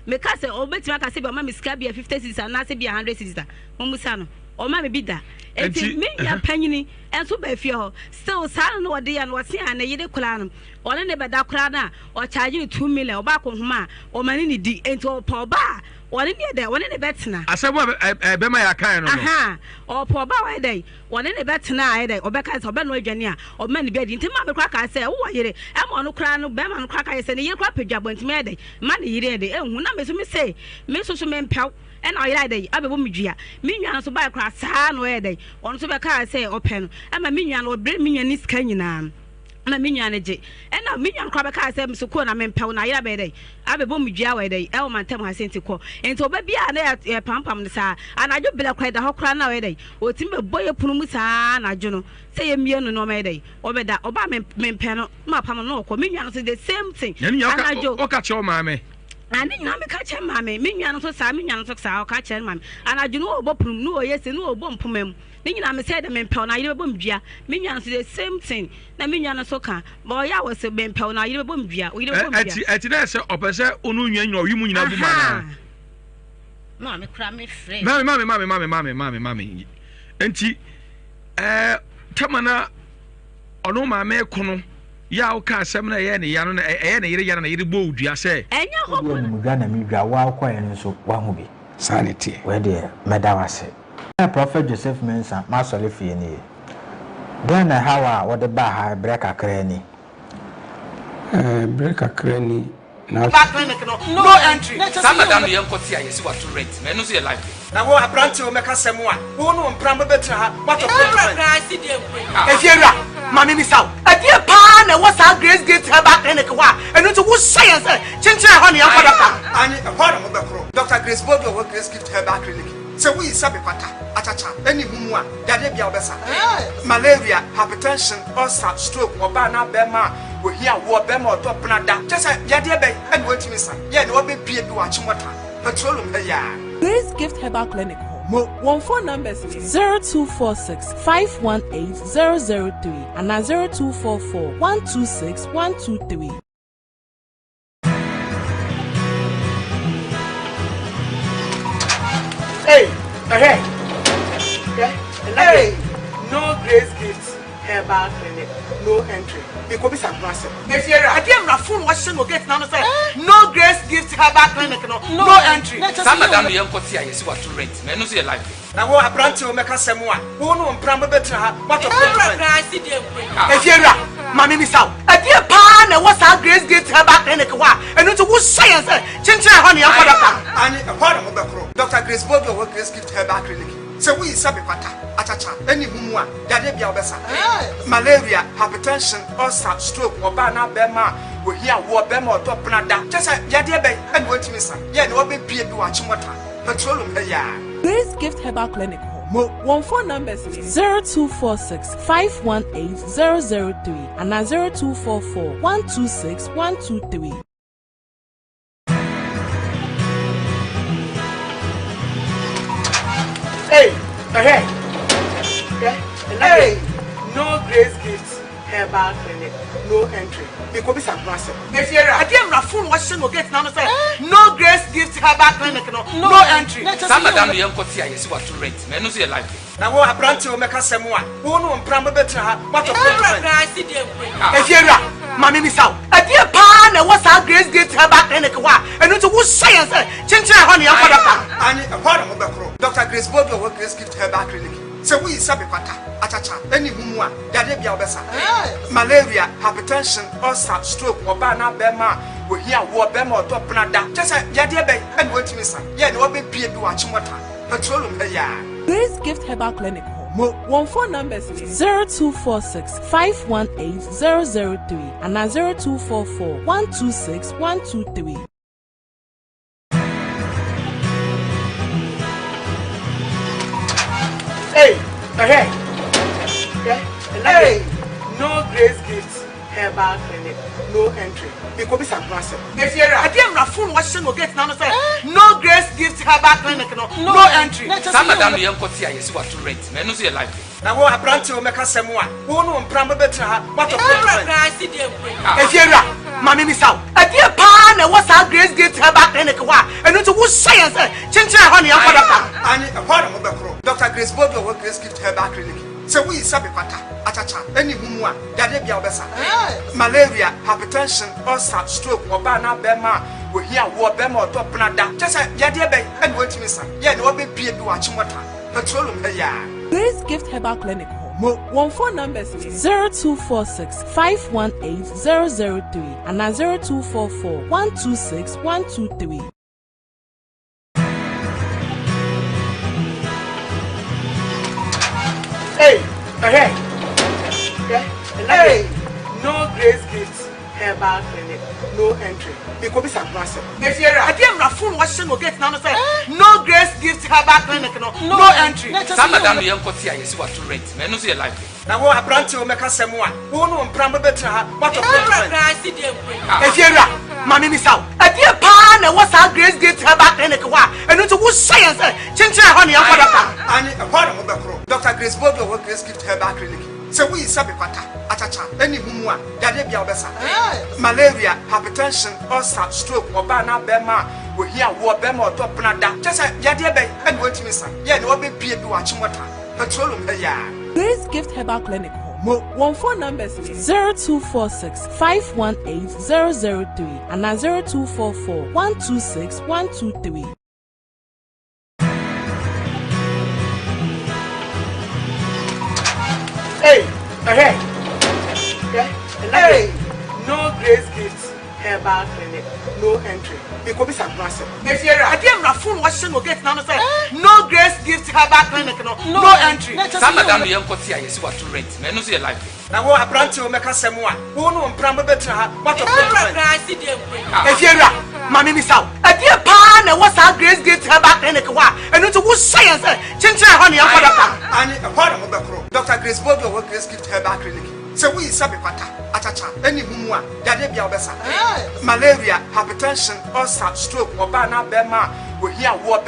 me ka se obetima ka se bia ma me sika bia 50 cedi na se bia 100 cedi mo musa no o ma me bi da enti me ya panyini enso ba fie ho still saa no de ya no se an yire kura no one ne beda kura na o charge 2 million o ba ko homa o mani ni di enti o pa ba one ne de one ne betena asebo be ma ya kan no aha o pa ba wa dey one ne betena ai dey o be ka se o be no adwane a o ma ne be di enti ma be kura ka se wo yire e mo no kura no be ma no kura ka se ne yire kura pagwa enti me dey ma ne yire dey ehun na me so me say me so me mpaw and I like day, Abba Mujia. Minion so by cross, no way day, on so by car say open, and my minion or bring minion is canyon. And a minion, and a minion crab car said, so corner men pound I day. Abba Mujia day, Elman Tam has sent to call. And so baby, I there pam the sa, and I do better quite the whole crown away. Or timber boy Pumusa, and I don't say a million no may day, or better Obama men panel, my pamano, minion say the same thing. And I do catch your mammy. And then I catch him, mammy. Minion so Samian so I'll catch him, man. And I do know about no, yes, and no bump him. Then I said, men pound, I bum jia. Minion the same thing. The minion so can. Boy, I was a ben pound, I bum jia. We don't at this opposite Ununion or you mean Mammy, crammy friend. Mammy. Enti, Tamana, or no, my mare kono. Ya o ka asem na ye ne ya no na na yire ya na yire bo odua se enya ho ko mu dwa na mi dwa wa kwa ye nso wa hu bi sanity we de medawase Prophet Joseph Mensa masole fie ni don na hawa wo de ba ha break akra ni break akra ni na back clinic no entry some madam ye nkoti ayesi wa to rent me no so ye life na wo abrante o meka semu a wo no mpram betra ha what of efiera mami misaw adie pa na wo sa grace gate ha back clinic wa enu to wo science chinchira ho ne yakoda pa ani ho mo bekro Dr. Grace Bodo wo grace gate ha back clinic se we sabe kwata achacha eni humu a dade bia obesa malaria hypertension ulcer stroke oba na be ma wo hia wo be ma odo pnada just yade be eni wotimi sa ye ne wo be pie bi wa chimota petroleum be ya Grace Gift Herbal Clinic Home. One phone numbers 0246 518 003 and 0244 126 123. Hey, no Grace Gift Herbal Clinic, no entry. Because be some process. If you're a dear Rafun, what's no get now? No Grace Gift Herbal Clinic, no entry. Some madam ye nkoti ayesi wa to rent me no so ye life na wo abrante o meka semu a wo no mpram betra ha what of if you're mami misaw adie pa na wo sa Grace Gift Herbal Clinic wa enu to wo science chinchira ho ne yakoda pa ani ho mo bekro Dr. Grace Bodo wo Grace Gift Herbal Clinic se we sabe kwata achacha eni humu a dade bia obesa malaria hypertension ulcer stroke oba na be ma wo hia wo be ma odo pnada just yade be eni wotimi sa ye ne wo be pie bi wa chimota petroleum be ya Grace Gift Herbal Clinic Home. One phone numbers 0246 518 003 and 0244 126 123. Hey, no Grace Gift Herbal Clinic, no entry. Because be some process. If you're a dear Rafun, what's no get now? No Grace Gift Herbal Clinic, no entry. Some madam ye nkoti ayesi wa to rent me no so ye life na wo abrante o meka semu a wo no mpram betra ha what of if you're mami misaw adie pa na wo sa Grace Gift Herbal Clinic wa enu to wo science chinchira ho ne yakoda pa ani ho mo bekro Dr. Grace Bodo wo Grace Gift Herbal Clinic se we sabe kwata achacha eni humu a dade bia obesa malaria hypertension ulcer stroke oba na be ma wo hia wo be ma odo pnada just yade be eni wotimi sa ye ne wo be pie bi wa chimota petroleum be ya Grace Gift Herbal Clinic Home. One phone numbers 0246 518 003 and 0244 126 123. Hey, no Grace Gift Herbal Clinic, no entry. Because be some process. If you're a dear Rafun, what's no get now? No Grace Gift Herbal Clinic, no entry. Some madam ye nkoti ayesi wa to rent me no so ye life na wo abrante o meka semu a wo no mpram betra ha what of if you're mami misaw adie pa na wo sa Grace Gift Herbal Clinic wa enu to wo science chinchira ho ne yakoda pa ani ho mo bekro Dr. Grace Bodo Se we sabe kwata achacha any humu a yade bia obesa malaria hypertension ulcer stroke oba na bema we here wo bema otopna da just yade be and wetimi sa ye ne obe pie bi wa chimota petroleum he ya Grace Gift Herbal Clinic Mo one phone numbers 0246 518 003 and 0244 126 123. Hey, hey, no Grace Gift Herbal Clinic, no entry. Because it's a process. If you're a damn raffoon, what's your get now? Say no Grace Gift Herbal Clinic, no entry. Some of them young cotia is what to rent. Men no see a life. Now, what a branch will make us some one. Who know Bramba better? What a if you're a mammy miss out. A dear pan, and what's our Grace Gift Herbal Clinic? And it's a good science. Chincha honey, and a part of the crow. Dr. Grace Bogle will Grace Gift Herbal Clinic. So we sabe kwata achacha any humu a yade bia obesa malaria hypertension ulcer stroke oba na bema we here wo bema otopna da just yade be and wetimi sa ye ne obe pie bi wa chimota petroleum he ya Grace Gift Herbal Clinic Mo one phone numbers 0246 518 003 and 0244 126 123. Hey, no Grace Gift Herbal Clinic, no entry. Because it's a process. If you're a damn raffoon, what's your get now? Say no Grace Gift Herbal Clinic, no entry. Some of them young cotia is what to rent. Men no see a life. Now, what a branch will make us some one. Who know Bramba better? What a if you're a mammy miss out. A dear pan, and what's our Grace Gift Herbal Clinic? And it's a good science. Chincha honey, and a part of the crow. Dr. Grace Bogle will Grace Gift Herbal Clinic. So we sabe kwata achacha any humu a yade bia obesa malaria hypertension ulcer stroke oba na bema we here wo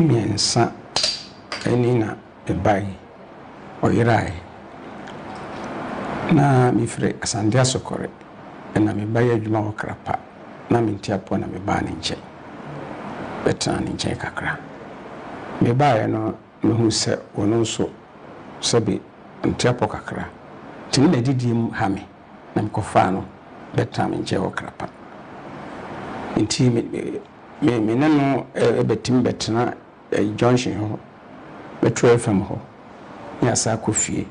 miɛnsa ɛni na ɛbae ɔyerae na mefiri asante asokɔre ɛna mebaeɛ adwuma wɔ krapa na mentiapoɔ na mebaa ne nkyɛn bɛtena ne nkyɛn kakra mebaeɛ no mehu sɛ ɔno nso sɛbe ntiapoɔ kakra nti ne na didie mu ha me na mekɔfaa no bɛtena me nkyɛn wɔ krapa nti me ne no ɛbɛtim bɛtena junction hɔ bɛtwerɛ fam hɔ ne asa kɔ fie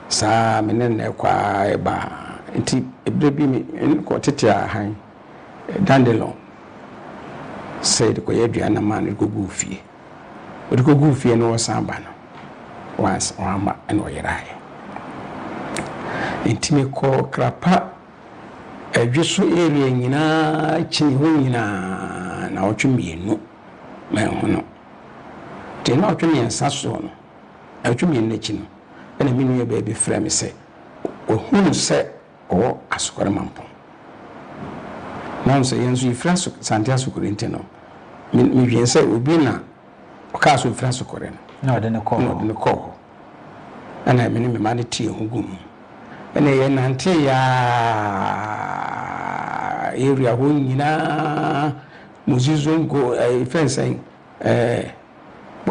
saa me ne na ɛkɔ ɛba nti ebire bi me kɔ tete ahan dandelon sɛ de kɔ yɛ aduana ma no kɔ gu fie o de kɔ gu fie no wɔsan ba no once ɔama ɛna ɔyeraeɛ nti me kɔ krapa adwe so area nyinaa kyini hɔ nyinaa na ɔtwe mmienu ma ho no te na ɔtwe mmiɛnsa so no ɔtwe mmienu n'akyi no ɛna me nua baabi frɛ me sɛ ɔhunu sɛ ɔwɔ asokɔre mampɔn na ɔno sɛ yɛn nso yɛfiri sante asokɔre nti no medwen sɛ obi na ɔkaa so mfiri asokɔre no na ɔde ne kɔɔ hɔ ɛna me ne me ma no tie ho gu mu ɛna yɛ nante ya area hɔ nyinaa muzizongo fɛnsɛn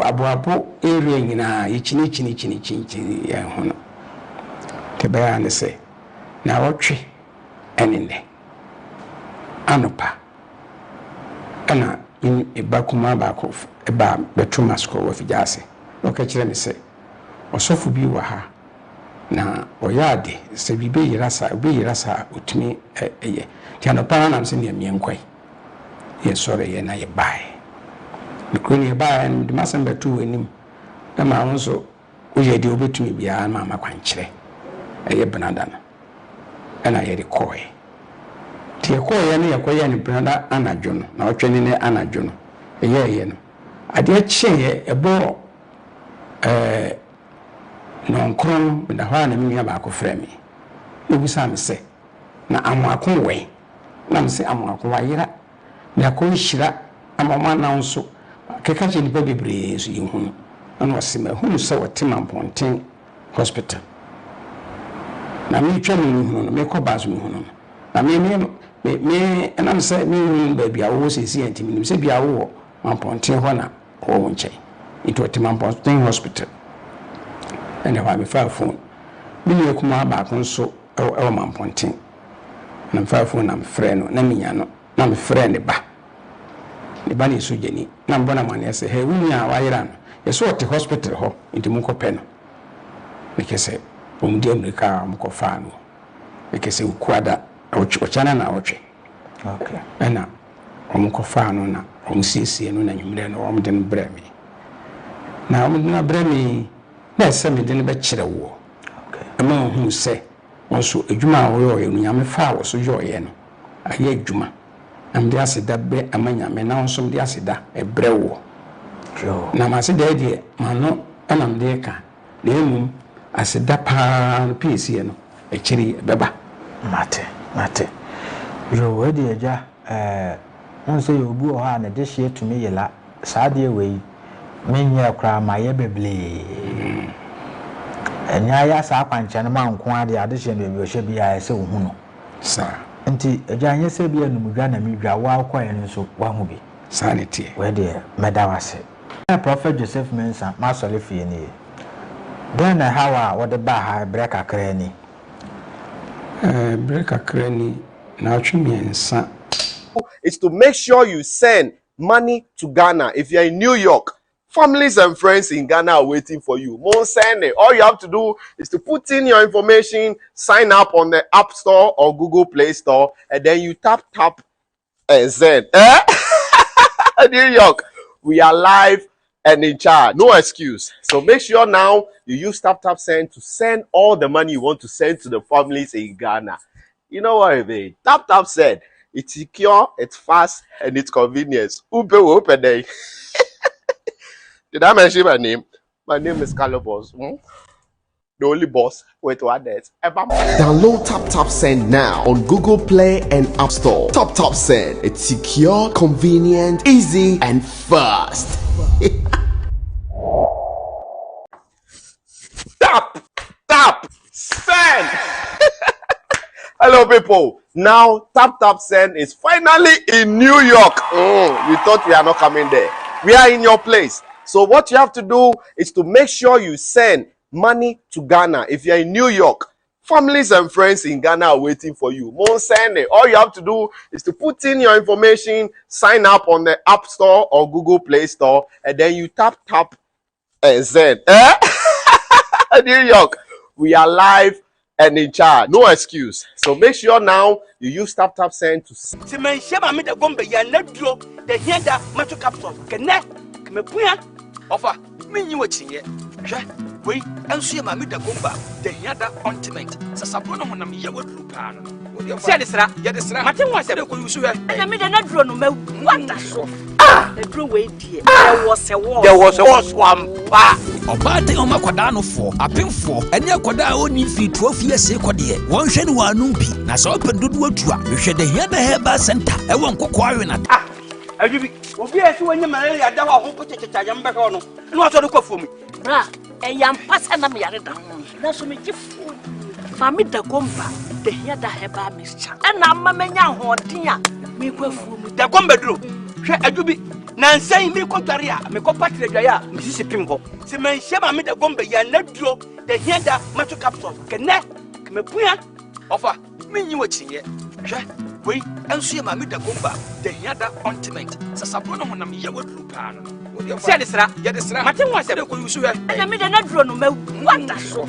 aboabo area nyinaa yɛkyini yɛn ho no tebɛyɛ ne sɛ na wɔtwe ɛne nɛ anopa ɛna ɛba kuma baako ɛba bɛto masko wɔ figya ase na ɔka kyerɛ me sɛ ɔsɔfo bi wɔ ha na ɔyɛ ade sɛ bɛyira sa otumi ɛyɛ nti anopa no nam sɛ nea miɛnkɔe yɛsɔre yɛ na yɛbaeɛ mekuro ne yɛbaeɛ no mede masɛm bɛto wɔ anim na ma wo nso woyɛ deɛ wobɛtumi biara ma makwankyerɛ ɛyɛ benada no ɛna yɛde kɔɔɛ nti yɛkɔɔyɛ no yɛkɔyɛ ne benada anadwo no na ɔtwɛne ne anadwo no ɛyɛɛyɛ no adeɛ kyeeɛ ɛbɔ nɔnkron bɛda hɔ a na menua baako frɛ me na obusa me sɛ na amoako wɛn na me sɛ amoako wayera na akɔ nhyira ama ɔma na nso keka kyɛ nipa bebree nso yɛhu no na ɔse mahunu sɛ wɔte Mampɔnten hospital na metwa me hunu no mekɔ baa so me hunu no na me ɛnam sɛ mehu baabi a wɔwɔ sɛsi anti menim sɛ bia wowɔ Mampɔnten hɔ na wɔwɔ nkyɛn nti wɔte Mampɔnten hospital ɛna hɔ a mefaa phone me nua kuma baako nso ɛwɔ Mampɔnten na mefaa phone na mefrɛ no na menya no na mefrɛ ne ba ne so gyani na mbɔ na mane sɛ he wuni a wayera no yɛsɛ ɔte hospital hɔ nti mokɔpɛ no mekɛ sɛ ɔmdi Amerika a mokɔfaa no mekɛ sɛ ukuada ɔkyana na ɔtwe ɛna ɔmokɔfaa no na ɔmsiesie no na nwummerɛ no ɔmde no brɛ me na ɔmde no brɛ me na ɛsɛ mede no bɛkyerɛ wo ɛma ɔhu sɛ ɔnso adwuma a wɔyɛ no nyame faa wɔ so yɛɔyɛ no ayɛ adwuma na mede aseda brɛ ama nyame na nso mede aseda ɛbrɛ wo na maseda deɛ mano ɛna mede ka na emum aseda paa no piesie no ɛkyiri bɛba mate yo wadi agya onse yɛ obi wɔ hɔ a ne de hye tumi yela saa deɛ wei menyɛ kora ma yɛ beble ɛnya ya saa kwankyɛ no ma nko ade ade hye no bi ɔhye bi a ɛsɛ wo hu no saa nti agya nyɛ sɛ bi anumdwa na midwa wa akɔɛ no nso wa hu bi saa ne tie wadi meda wase Prophet Joseph Mensa masɔre fie nie den na hawa wɔde ba ha brɛ kakra ni brɛ kakra ni na atwe miɛnsa is to make sure you send money to Ghana. If you're in New York, families and friends in Ghana are waiting for you. More send it. All you have to do is to put in your information, sign up on the App Store or Google Play Store, and then you tap and send. New York, we are live and in charge. No excuse. So make sure now you use tap send to send all the money you want to send to the families in Ghana. You know what I mean? Tap send. It's secure, it's fast, and it's convenience. Upe open day. Did I mention my name? My name is Carlo Boss. The only boss. Wait, what that? Download Tap Send now on Google Play and App Store. Tap Send. It's secure, convenient, easy, and fast. people, now Tap Send is finally in New York. We thought we are not coming there. We are in your place. So what you have to do is to make sure you send money to Ghana. If you're in New York, families and friends in Ghana are waiting for you. Send it. All you have to do is to put in your information, sign up on the App Store or Google Play Store, and then you tap Send. New York, we are live and in charge. No excuse. So make sure now you use Tap Send to send. Offer me you watching wait and see my mida gomba the yada ointment sasabono honam ye wadrupa no say this ra ye this ra matin wa say ko yusu ya na me na duro no ma wanda so the duro we die there was a one pa obade o makoda no fo apemfo ene akoda oni fi 12 years e kode won hwe ni wanu bi na so pendodo atua hwe the yada heba center e won kokko awe na ajubi obi esi wonye malaria da wa ho pochechecha ya mbeka no no aso de kwafu mi bra yam pasa na me yare da na so me gifu mami da gomba de yada heba mischa na mamanya hoden a me kwafu mi da gomba duro hwe ajubi na nsan mi kotware a me ko patre dwa ya misisi pim ko se man hye ma me da gomba ya na duro de yada macho capsule kene me puya ofa me nyi wachiye hwe wait and see my mida gomba the yada ointment sasabono honam ye wadrupa no say this ra ye this ra matin wa say ko yusu ya na me na duro no ma wanda so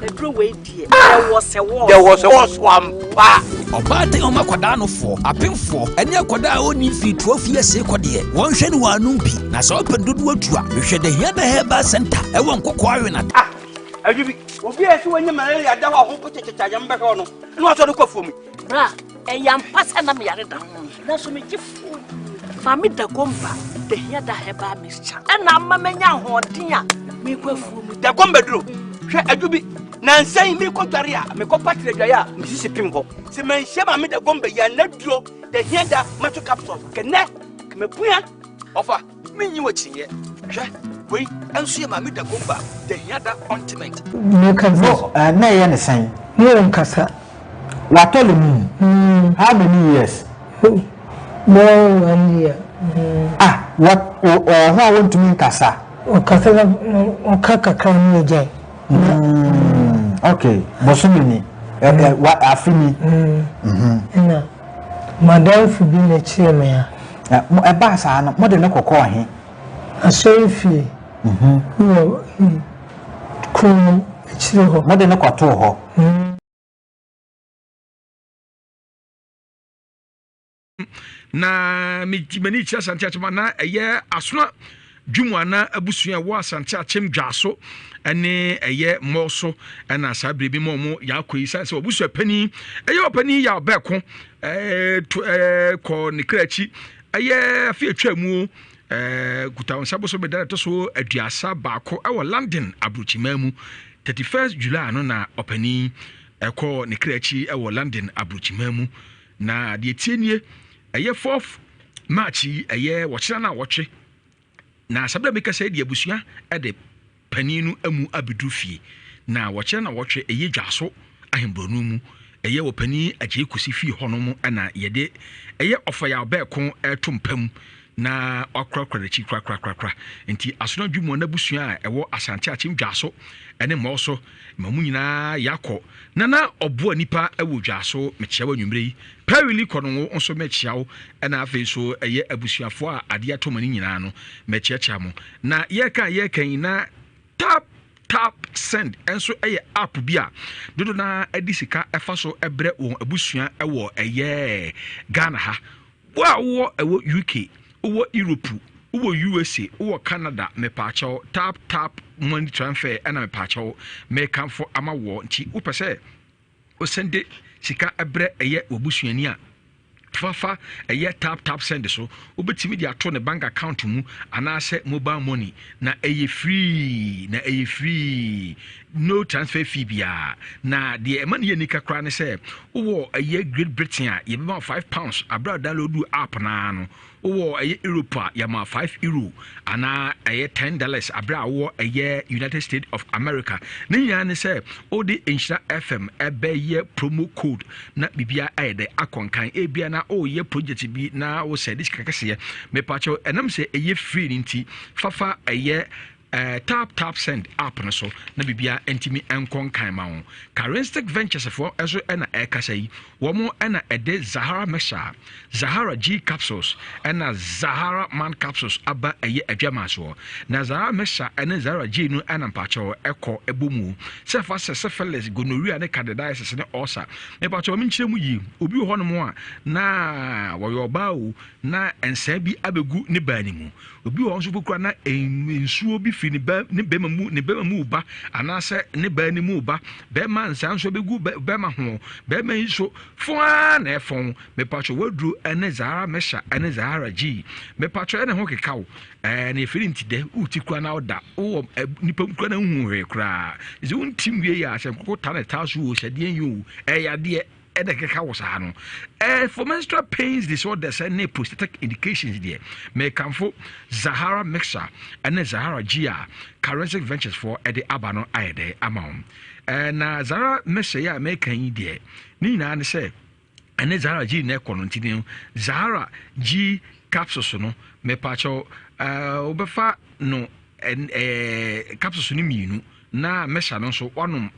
the duro we die there was a one pa obade o makoda no fo apemfo ene akoda oni fi 12 years e kode won hwe ni wanu bi na so pendodo atua hwe the yada heba center e won kokko awe na ajubi obi esi wonye malaria da wa ho pochechecha ya mbeka no no aso de kwafu mi bra yam pasa na me yare da na so me gifu mami da gomba de yada heba mischa na mamanya hoden a me kwafu mi da gomba duro hwe ajubi na nsan mi kotware a me ko patre dwa ya misisi pim ko se man hye ma me da gomba ya na duro de yada macho capsule kene me puya offer me nyi wachiye hwe wait and see my mida gomba the yada ointment me kan no na ye ne san me nkasa watolu mu how many years more 1 year what how want to mean kasa o kasa o kakaka ni je okay bosumini what afini na madam fu bi na chire me ya e ba sa no mo de ne kokko he aso fi kun chire ho mo de ne kwato ho na mani chia Asante Achim na eye asona dwumana abusua wo Asante Achim dwaso ene eye moso na sabre bi mo yakoi sanse obusua pani eye opani ya obeko ko nikrachi eye afi atwa mu guta onsabo so bedare to so aduasa baako e wo London abrochimamu 31st July no na opani ko nikrachi e wo London abrochimamu na de tienie eye 4th March eye wochira na woche na sabra meka say de abusua e de paninu amu abidufie na wochira na woche eye dwaso ahembronu mu eye wo pani agye kusi fie hono mu na yede eye ofa ya obeko etumpam na okrakra chi krakra enti asona dwumo na busua ewo Asante Achim dwaso ene moso mamu nyina yakọ na obo nipa ewo dwaso mechiawa nwumre yi pawili kono nso mechiawo na afi so eye abusuafo a ade atomani nyina no mechiacha mo na yekan na tap send enso eye app bia dodo na adisika efa so ebre won abusua ewo eye Ghana ha wo ewo UK wo Europe wo USA wo Canada me pacho tap money transfer and me pacho me kan for ama wo nti wo pese o sende sika ebre eye obusuani a fafa eye tap send so obetimi dia to ne bank account mu anase mobile money na eye free no transfer fee bia na de money ni kakra ne se wo eye Great Britain a ye be £5 abra download app na no wo Europa yama €5 ana $10 abra wo United States of America ne nya ne say odi Insha FM ye promo code na bibia de akonkan ebia na ye project bi na wo say this kakase me pacho enam say free nti fafa tap send app no so na bibia entimi enkon kan ma wo Charistic Ventures for eso na ekasa yi wo mo na ede Zahara Mesha Zahara G capsules na Zahara Man capsules aba adwama so na Zahara Mesha na Zahara G no na mpacho eko ebomu sefa syphilis gonorrhea ne candidiasis ne ulcer me pacho mi nkyere mu yi obi ho no mo a na wo yo ba o na ensa bi abegu ne ba ni mu obi ho so bokura na ensuo bi fi ne bema mu ba anase ne ba ni mu ba be man san so begu be ma ho be man so foa na efon me pacho wadru ene Zahara Mesha ene Zahara G me pacho ene ho kekaw na efiri ntide uti kwa na oda wo nipa kwa na hu hwe kra izi untim wie ya asem ko ta na taso wo hyade yu yade ede keka wo sa no for menstrual pains disorders and prosthetic indications there me kamfo Zahara Mesha and Zahara G Charistic Ventures for ede abano ayede amount na Zahara Mesha ya me kan yi there ni na ne say ene Zahara G na konontinu Zahara G capsules no me pacho obefa no capsules ni mienu na Mesha no so wanom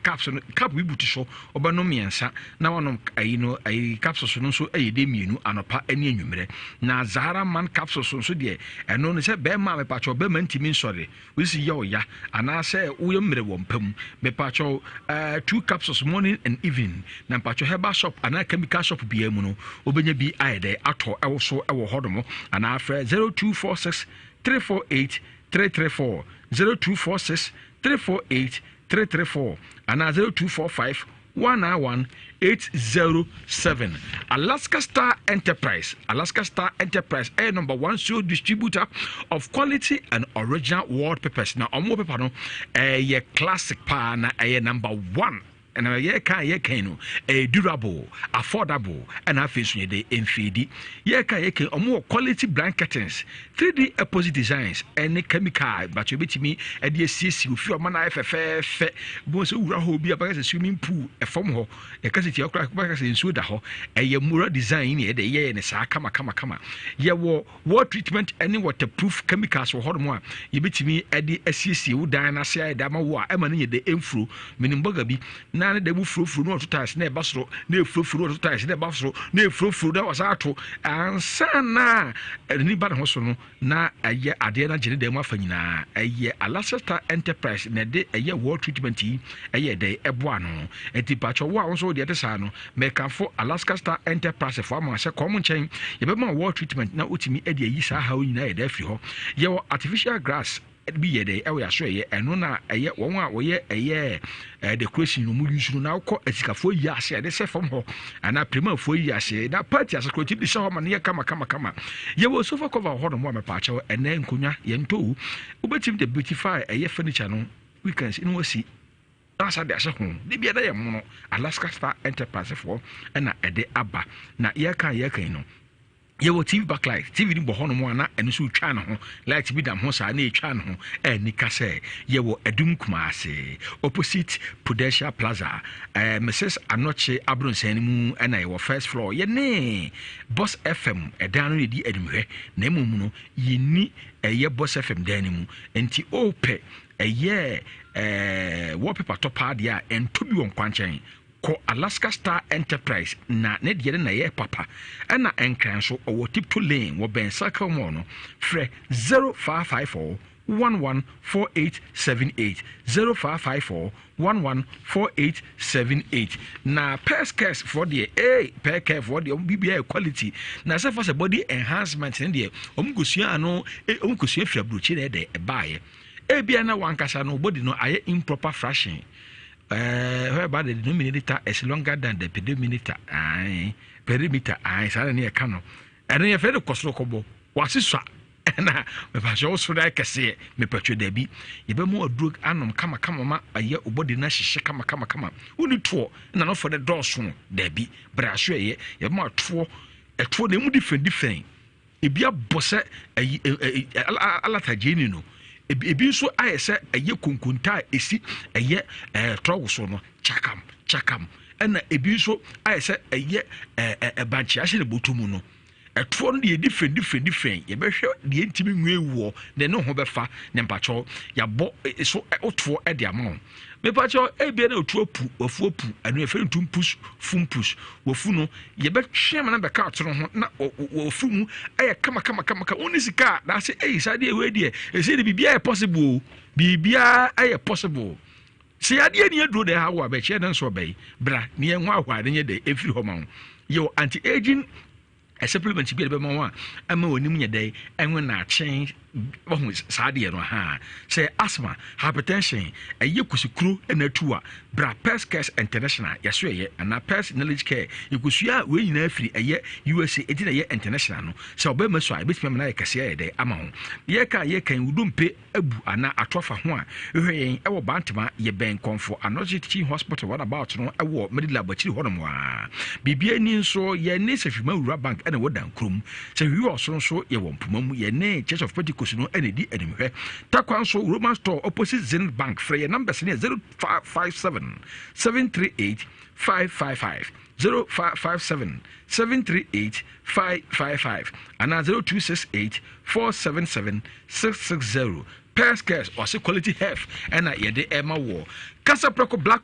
capsule cap we buti so obanom miensa na wanom no capsules no so de mienu anopa ene anwumere na Zahara Man capsules so de eno ne se be ma me pacho be man timi nsore we si ya oya ana se wo yemre wo mpam me pacho 2 capsules morning and evening na pacho herbal shop ana chemical shop bia mu no obenya bi ayede ato ewo so ewo hodomo ana afre 0246 348 334 0246 348 334 and 0245 191 807. Alaska Star Enterprise number 1 show distributor of quality and original wallpapers. Now omo paper no classic pa na number 1 and no durable, affordable, and I face you the MFD. More quality blankets, 3D opposite designs, and chemical, but you bet me at the CC with your man FFF. Most of be about a swimming pool, a form ho, a cassette of crackers in Sudaho, a Mura design, a year and a kama. Ye war treatment, any waterproof chemicals for Hormone. You bet me at the SCC, who dine say Dama, Emani the influ, meaning Bogabi. Na de mu frofro no totais na ebasoro na efrofro no totais na ebasoro na efrofro da wasato ansa na ni ba ho so no na aye ade na gene de mu afanyina aye Alaska Star Enterprise na de aye water treatment yi aye de eboa no enti pacho wo a so de tesa no mekanfo Alaska Star Enterprise fo ama se kom nchen ye be ma water treatment na otimi e de yi sa ha nyina ye de afiri ho ye artificial grass be ye day ewe aso ye eno na eye won a wo ye eye decoration no mu use no na ko asikafo yi ase de se fam ho ana prima fo yi ase na party ase ko tibi se ho ma ne kama ye wo sofa cover ho no mo me pa che ene nkonya ye nto ubetim de beautify eye furniture no weekends in wasi asa de ase ho de bia da ye mo no Alaska Star Enterprise for na ede aba na ye kan no ye wo TV backlight TV ni bo hono mo ana eno so twa ne ho light bi dam ho sa na etwa ne ho ni ka se ye wo Adum Kumase opposite Prudential Plaza Mrs. Anoche Abronsen mu na ye wo first floor ye ne Boss FM edan no di adimhwe na emum no ye ni ye Boss FM dan mu enti ope ye wallpaper top dia ento bi won kwanchan ko Alaska Star Enterprise na ne de na ye papa na enkran so o tip to lane wo ben circle mo no frɛ 0554 114878 0554 114878 na Pescas for the Pescas for the BBI quality na say for body enhancement ne de omgosua ano omgosua fia brochi na de baaye bia na wankasa no body no aye improper fashion whereby the denominator is longer than the perimeter. Perimeter, suddenly a cano. And then you fed a coslocobo. What's this? Na me pa so so da kese me patwe da bi ye be mo drug anom kama ma aye obodi na hihye kama uni to na no for the door so da bi bra so ye mo to e to na mu different ebi abose alatajeni no ebi nso ayese eye konkunta esi eye trowoso no chakam na ebi nso ayese eye banchi ahye botumu no ɛtoɔ no deɛ different yɛbɛhwɛ deɛ ntimi nweewɔ na ne ho bɛfa ne mpakyɛw yɛabɔ so wotoɔ de ama wo mepakyɛw ebia na otuo pu wafuo pu ɛno yɛfrɛ ntum push fum push wafu no yɛbɛhwɛ ma na bɛka atoro ho na wafu mu ɛyɛ kama woni sika na sɛ ɛyi saa deɛ ɛwɛ deɛ ɛsɛ de biribiara yɛ possible biribiara ɛyɛ possible sɛ adeɛ ne aduro de ha wo abɛkyɛ na nso ɔbɛyi bra ne yɛn ho ahwa de nyɛ de ɛfiri hɔ ma wo yɛwɔ anti-aging a supplement bi de bɛma wo a ama onim nyɛ dɛ ɛnwe na akyɛn wahu saa deɛ no ha sɛ asthma hypertension ɛyɛ kusikuro ɛna atu a bra Pest Cares International yɛso ɛyɛ ana Pest Knowledge Care yɛkosua wei nyinaa firi ɛyɛ USA ɛdi na ɛyɛ international no sɛ ɔbɛma so a ɛbɛtumi ama na yɛ kɛseɛ yɛ dɛ ama ho yɛka wudompe abu ana atoafa ho a ɛhwɛ yɛn ɛwɔ Bantama yɛbɛn kɔmfo Ananse Teaching Hospital what about no ɛwɔ Medilab akyiri hɔ nom a bibia ni nso yɛne Safima Wura Bank ɛna wɔdan krom sɛ hwi ɔso nso yɛwɔ mpoma mu yɛne Church of Pentecost no ɛna di animhwɛ takwa nso Roman Store opposite Zenith Bank frɛ yɛ numbers ne 0557 738 555 0557 738 555 and 0268 477 660 Pest Cares or quality health and yede Emma War Casa Preco Black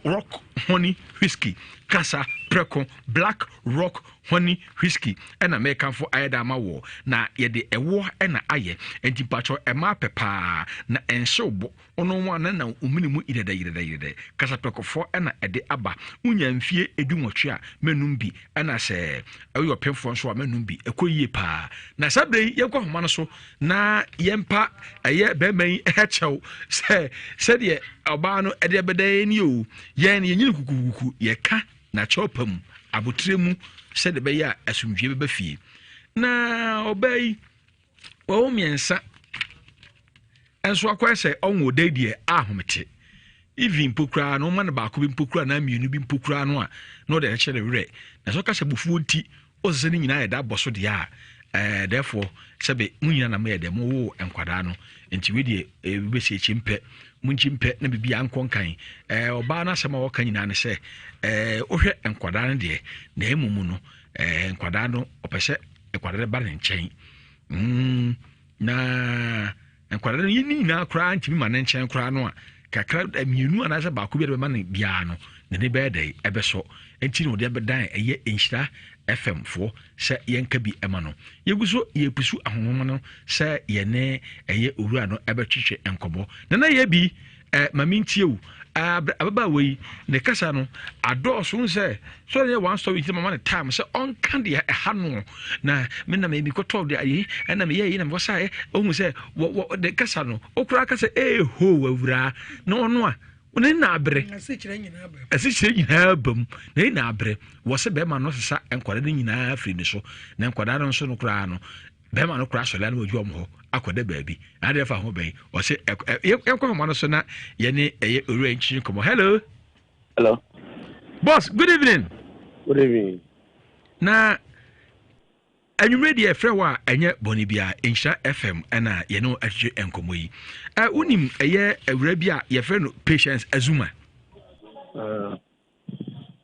Rock Honey Whiskey Casa Preco Black Rock Honey Whiskey and American for Ayadama War na yede a war and a aye and timpacho ema pepa na enso ono wana na uminimu ide Casa Preco for and a de aba unya mfie edumotwa menumbi and se ayo pemfo so menumbi ekoyie pa na sabe yekwa homa no so na yempa aye bemen hechew se de oba no ede bedai ni o yen yenyini kukuku yeka na chopam abotremu said the beya asumdwe beba fie na obey wo miensa enso akwese onwo dadie ahomete even pokra no man ba ko bi pokra na mienu bi pokra no a no de chere were na so kasa bufuo nti ozese ni nyina ya da boso de a therefore sebe munyina na me de mo wo enkwada no enti we de be se chimpe munchimpe na bibia ankonkan oba na sema wo kan nyina ne se ohwe enkwada no de na emumu no enkwada no opese enkwada ba ne nchen na enkwada no yini na kra ntimi ma ne nchen kra no a kakra mienu anase ba ko bi de ma ne bia no ne be de ebeso enti no de be dan eye enhira FM for se yenka bi ema no yeguso yepusu ahonhom no se yene eye owura no ebetwetwe enkobo na ye bi mamintie wu ababa wei ne kasa no adoso se so ne one story ti mama ne time se on kan de ha no na me na me bi ko talk de ayi na me ye na me wasa ohun se de kasa no okura kasa ho wawura no no a one na abre asikyire nyina bam na na abre wo se be ma no sesa enkwada ne nyina afri ne so na enkwada no so no kura no be ma no kura so la na oju om ho akoda baabi ade fa ho ben wo se yenkwa ma no so na ye ne eye ori enchi komo hello boss good evening na anwumre de efre wa enye boni bia Insha FM na ye no atwe enkomo yi unim eye awura bi a ye fre no Patience Azuma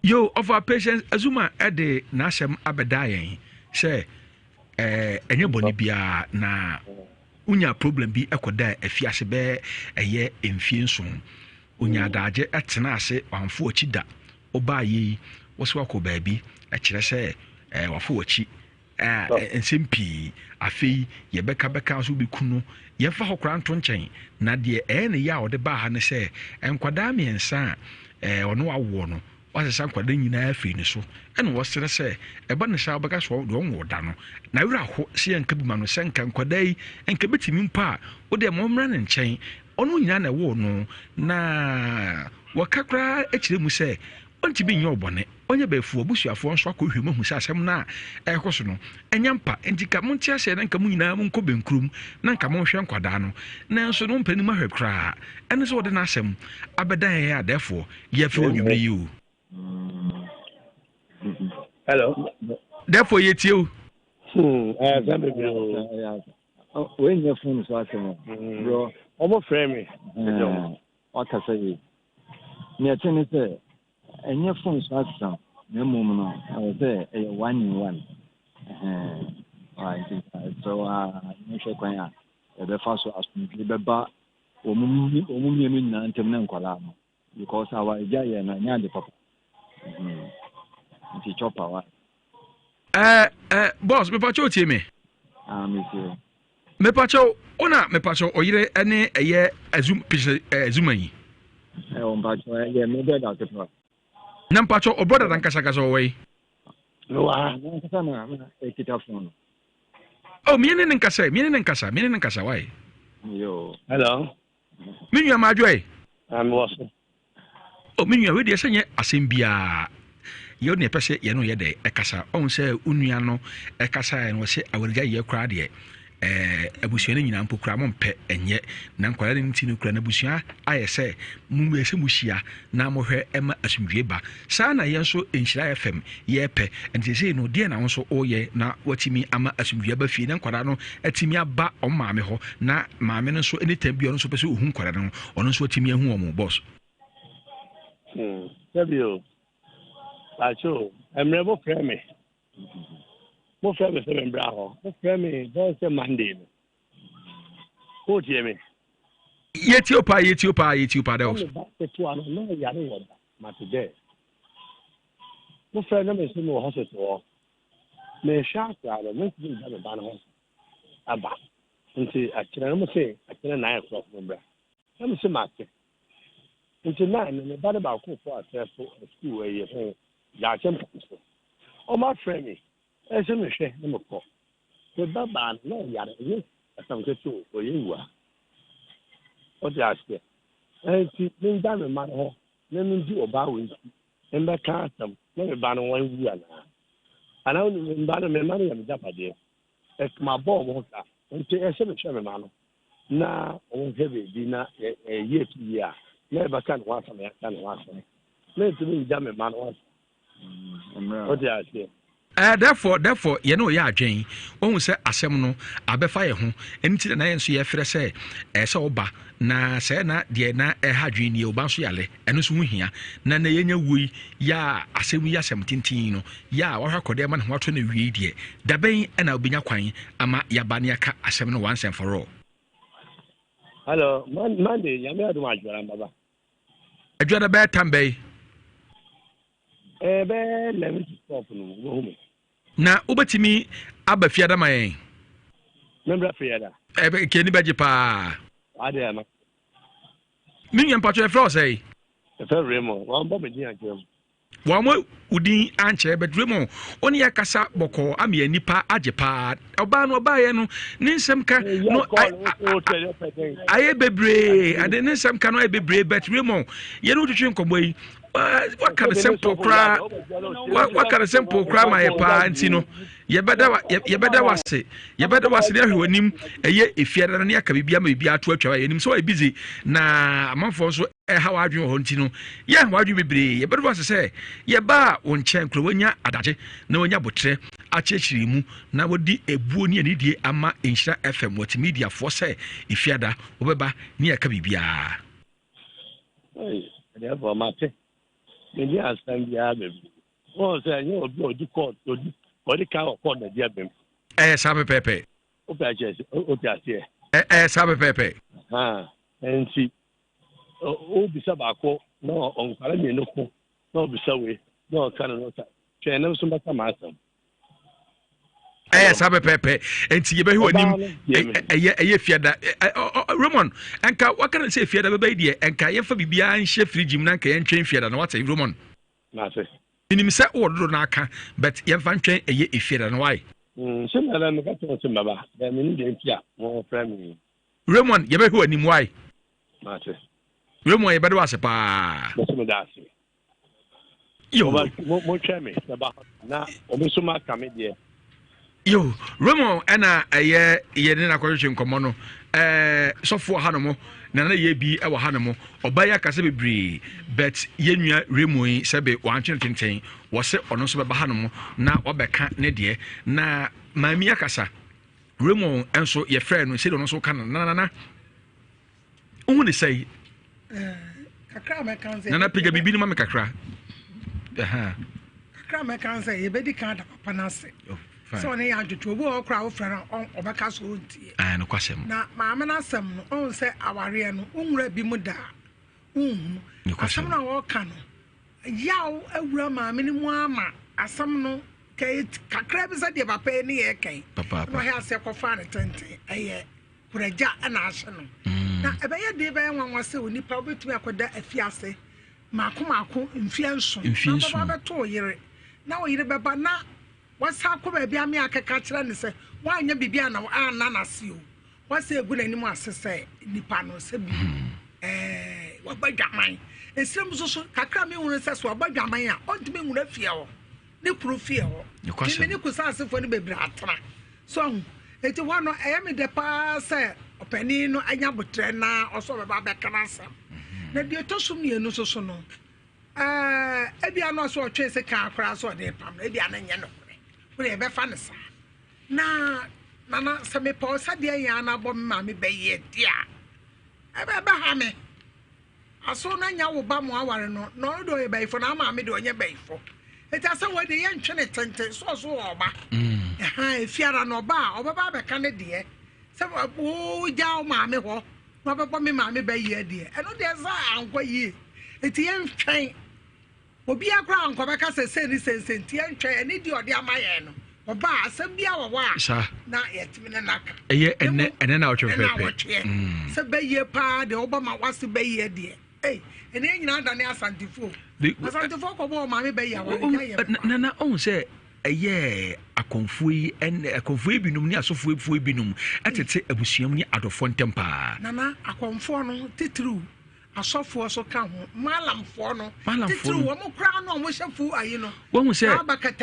yo of our Patience Azuma ede na asem abeda yen se enye boni bia na unya problem bi ekoda afiase be eye emfie nson unya daje etena ase wanfo ochida oba yi woso akọ baabi akire se wafo ochi ensempi afei yebeka so bi kunu yefa hokra nto nchen na de ne ya ode ba ha ne se enkwada miensa ono awo no wasesa nkwada nyina afei ne so ene wosere se eba ne sha beka so do onwo da no na wura ho se enka bi ma no se enka nkwada yi enka betimi mpa ode mo mra ne nchen ono nyina na wo no na wakakra ekire mu se onti bi nyo obone onye befu obusuafo nso akohwe mahu se asem na ekoso no enyampa entika monti ase na nka mu nyina mu nko benkrum na nka mo hwe nkwada no na nso no mpani mahwe kra ene so wode na asem abedan ya therefore ye fe onwumre yi hello therefore ye tie o When your phone is watching, bro, almost frame what I say. Near Tennessee, and your phone is watching. No moment, I was there, a 1 in 1. So, no shake my the first was the bar, or Mummy and Temnan Colamo, because our giant and Yandy Papa. If you chop our boss, me pacho tie me. Monsieur. Me pacho, ona me pacho oyire ene eye azum pise azumanyi. On pacho ye me be da tepa. Na pacho oboda dan kasa kasa owei. No na kasa na ekita phone. Oh, me ne nkasa why? Yo. Hello. Me nua madwe. I'm watching. Oh, me nua we de senye asembia. Yo ne pese ye no ye de ekasa on se unua no ekasa en wo se awurga ye kra de abusua nyina mpo kra mo mpe enye na nkwara ne ntinu kra na abusua aye se mu ese muhia na mo hwe ema asumdwe ba sa na ye so enhyira FM ye pe enti se no de na won so oye na watimi ama asumdwe ba fie na nkwara no atimi aba o maame ho na maame no so anytime bi ono so pese ohun nkwara no ono so atimi ahu o mo boss. Sabio. Acho, I'm never frame me. Mo frame se mbra ho. Mo frame don't say Monday. Ko tie me. Yetiopa de. The two are no yare yoda. Ma today. Mo frame me se no hospital. Me sha kwa no me da me ba no. Aba. Nti akira mo se akira 9 o'clock mbra. Na se ma te. Nti 9 me ba ba ko for asefo school we ye. Ya champion. Oh my friend me. Ese me hwe na me ko. The baba no yare ni asamke to oyewa. O ti aske. Ti min da me man ho. Na min di oba we. Emba ka asam. Na me ba no wan wu ana. Ana o ni ba no me man ya me japade. E ma bo mo ka. Nti ese me hwe me man no. Na o hebe di na ye ti ya. Na e ba kan wa asam ya kan wa asam. Na ti min da me man ho. What do I say? Therefore, you know, ya Jane, when say asem no, abefa ye ho, enti na yenso ye frɛ sɛ ɛsɛ oba na sɛ na de na ɛha ni oba so yale, ɛno so hia, na yenya wui ya asem ya asem tintin no, ya wa hwa kɔde ma ne ho ato na wie de, da bɛn ɛna obinya kwan ama ya ba ne aka asem no once and for all. Hello, Monday, ya me adu ajwara baba. Adwara bɛ tambay. Let me stop no. Na ubatimi aba fiada mayen. Membra fiada. Keni baje pa. Ade ama. Minyam pacho e fro say. E fe remo, wa mbo me din akem. Wa mo udin anche but remo oni yakasa boko ame nipa aje pa. Oba no oba ye no ni nsem ka no aye bebre, ade ni nsem ka no aye bebre but remo ye no twetwe nkombo yi. What kind of simple cry? What kind of simple cry, my parents? You know, you better was it. You better was there who him a year if you had an Yakabia may be at work. I'm so busy now. A month or so. How are you, Hontino? Yeah, why do you be? You better was to say, yeah, bar on Chan Clonia Adaje, no one yabotre, Achemu, now would be a boonie and idiot ama insha FM, what media for say, if you had a Obeba near Kabibia. Therefore, Mate. Maybe I stand the other. Oh, say, you know, do court, or the cow called the Jabim. Sabe Pepe. Sabe Pepe. And see, oh, Bisabako, no, on Carabin, no, Bisawi, no, Canada, Channel, some master. Sabe Pepe, and see you a fiada. Roman, and what can I say, Fiada baby, and Kayafa be behind Chef Jimnanka and Chain Fiada, and what's a Roman? Nothing. In himself, or Donaka, but Yan Train a year if Fiada and why? Some of them got to Baba, the minute, more friendly. Roman, you ever him why? Nothing. Roman, you better was a pa. You more chemi about now, almost so much coming there. Yo, Romo ena ye na kwahwehwe nkomo so fo hanomo na ye bi e wo hanomo obaya kase bebre but ye nua Remo yi sebe wanche tenten wo se ono so be hanomo na obeka ne de na Mami akasa. Remo enso ye friend no say no so kan na. Who say? Kakra me kan say. Nana pega bibi no ma me kakra. Kakra me kan say ye bedi kan da papa na se. So ne ya dwetwo obo okra wo friend on obeka so ntie. Ah no kwasem. Na maame na asem no on say aware no onwura bi mu da. Asam na wo kan no. Yaw awura maame ni mu ama asam no kay kakra bi sa de papa ni ye kan. Papa. No ha se kofa ne tente eye kuraja na ahye no. Na ebe ye de be nwanwa se onipa obetumi akoda afiase. Mako mfianso. Na baba beto yire. Na wo yire beba na wasa ko ba bia me akeka kire ne se wanya bibia na ana na se o. Wasa egu na ni mu asese nipa no se bi. Wabadwaman. Esrem so kakra me hunu se so wabadwaman a ontime hunu afie ho. Ne kuru fie ho. Me ne kusa asefo ne bebra atra. So eti wono me de pa se opani no anya botre na oso beba bekana asam. Na de tosum ne no so no. Ebia no so otwe se kan akra so de pam. Ebia na nya no kure. Wo e be fa ne sa. Na se me pa sa de ya na bo me ma me be ye dia. Ebe ba ha me. Aso na nya wo ba mo aware no do ye baifo na ma me de onye baifo. Eti asa wo de ye ntwe tente so oba. Efiara no ba obaba be ka ne de. Se wo ja o ma me ho. No be me ma me be ye de. Eno de za ankwa yi. Eti ye ntwen. Obi akra ankwa be ka se ni sensenti ye ntwen eni di ode amaye no. Oba asem bia wo wa. Na ye timi na naka. Eye ene na otwe pepe. Se be ye pa de oba ma wase be ye de. Ene nyina da ne asantifo. Asantifo ko bo ma me be ya wa. Na on say eye akonfo yi akonfo yi binum ni asofo efuo binum atete abusuam ni adofo ntempa. Nana akonfo no titru asofo so ka ho malamfo no titru wo mo kra no mo hyefu ayi no. Wo hu say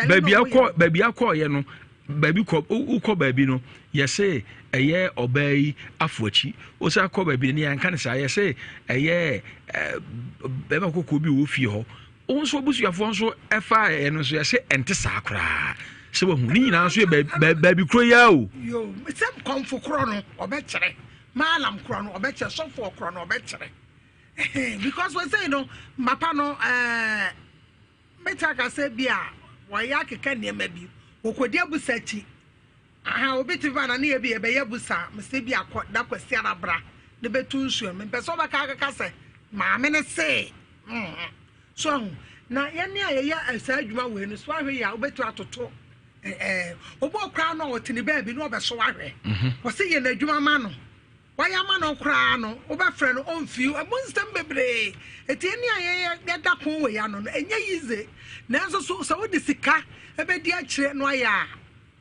baby akọ ye no baby ko ukọ baby no yese eye obai afuachi o sa akọ baby ni anka ne sa yese eye beba kokọ bi wo fie ho onso obusuafo nso efa no so yese ente sa akra se wo hu ni nyina nso baby kro ya o yo sem konfo kro no obekere malam kro no obekere sofo kro no obekere because we say no mapa no metaka se bia wa ya keka ne ma bi okodi abusachi obetifa na ne bi ebe yabusa mse bi akoda kwasi arabra ne betu nsuo me pese obaka akaka se maame ne se so na ye ne aye asa adwuma we no so ahwe ya obetu atoto obo kra no otini ba bi no obeso ahwe wo se ye na adwuma ma no waya ma no kra no obefre no onfiu amonstem bebre etieni aye da kon we ya no enye yize na so so wo de sika ebe di akire no aya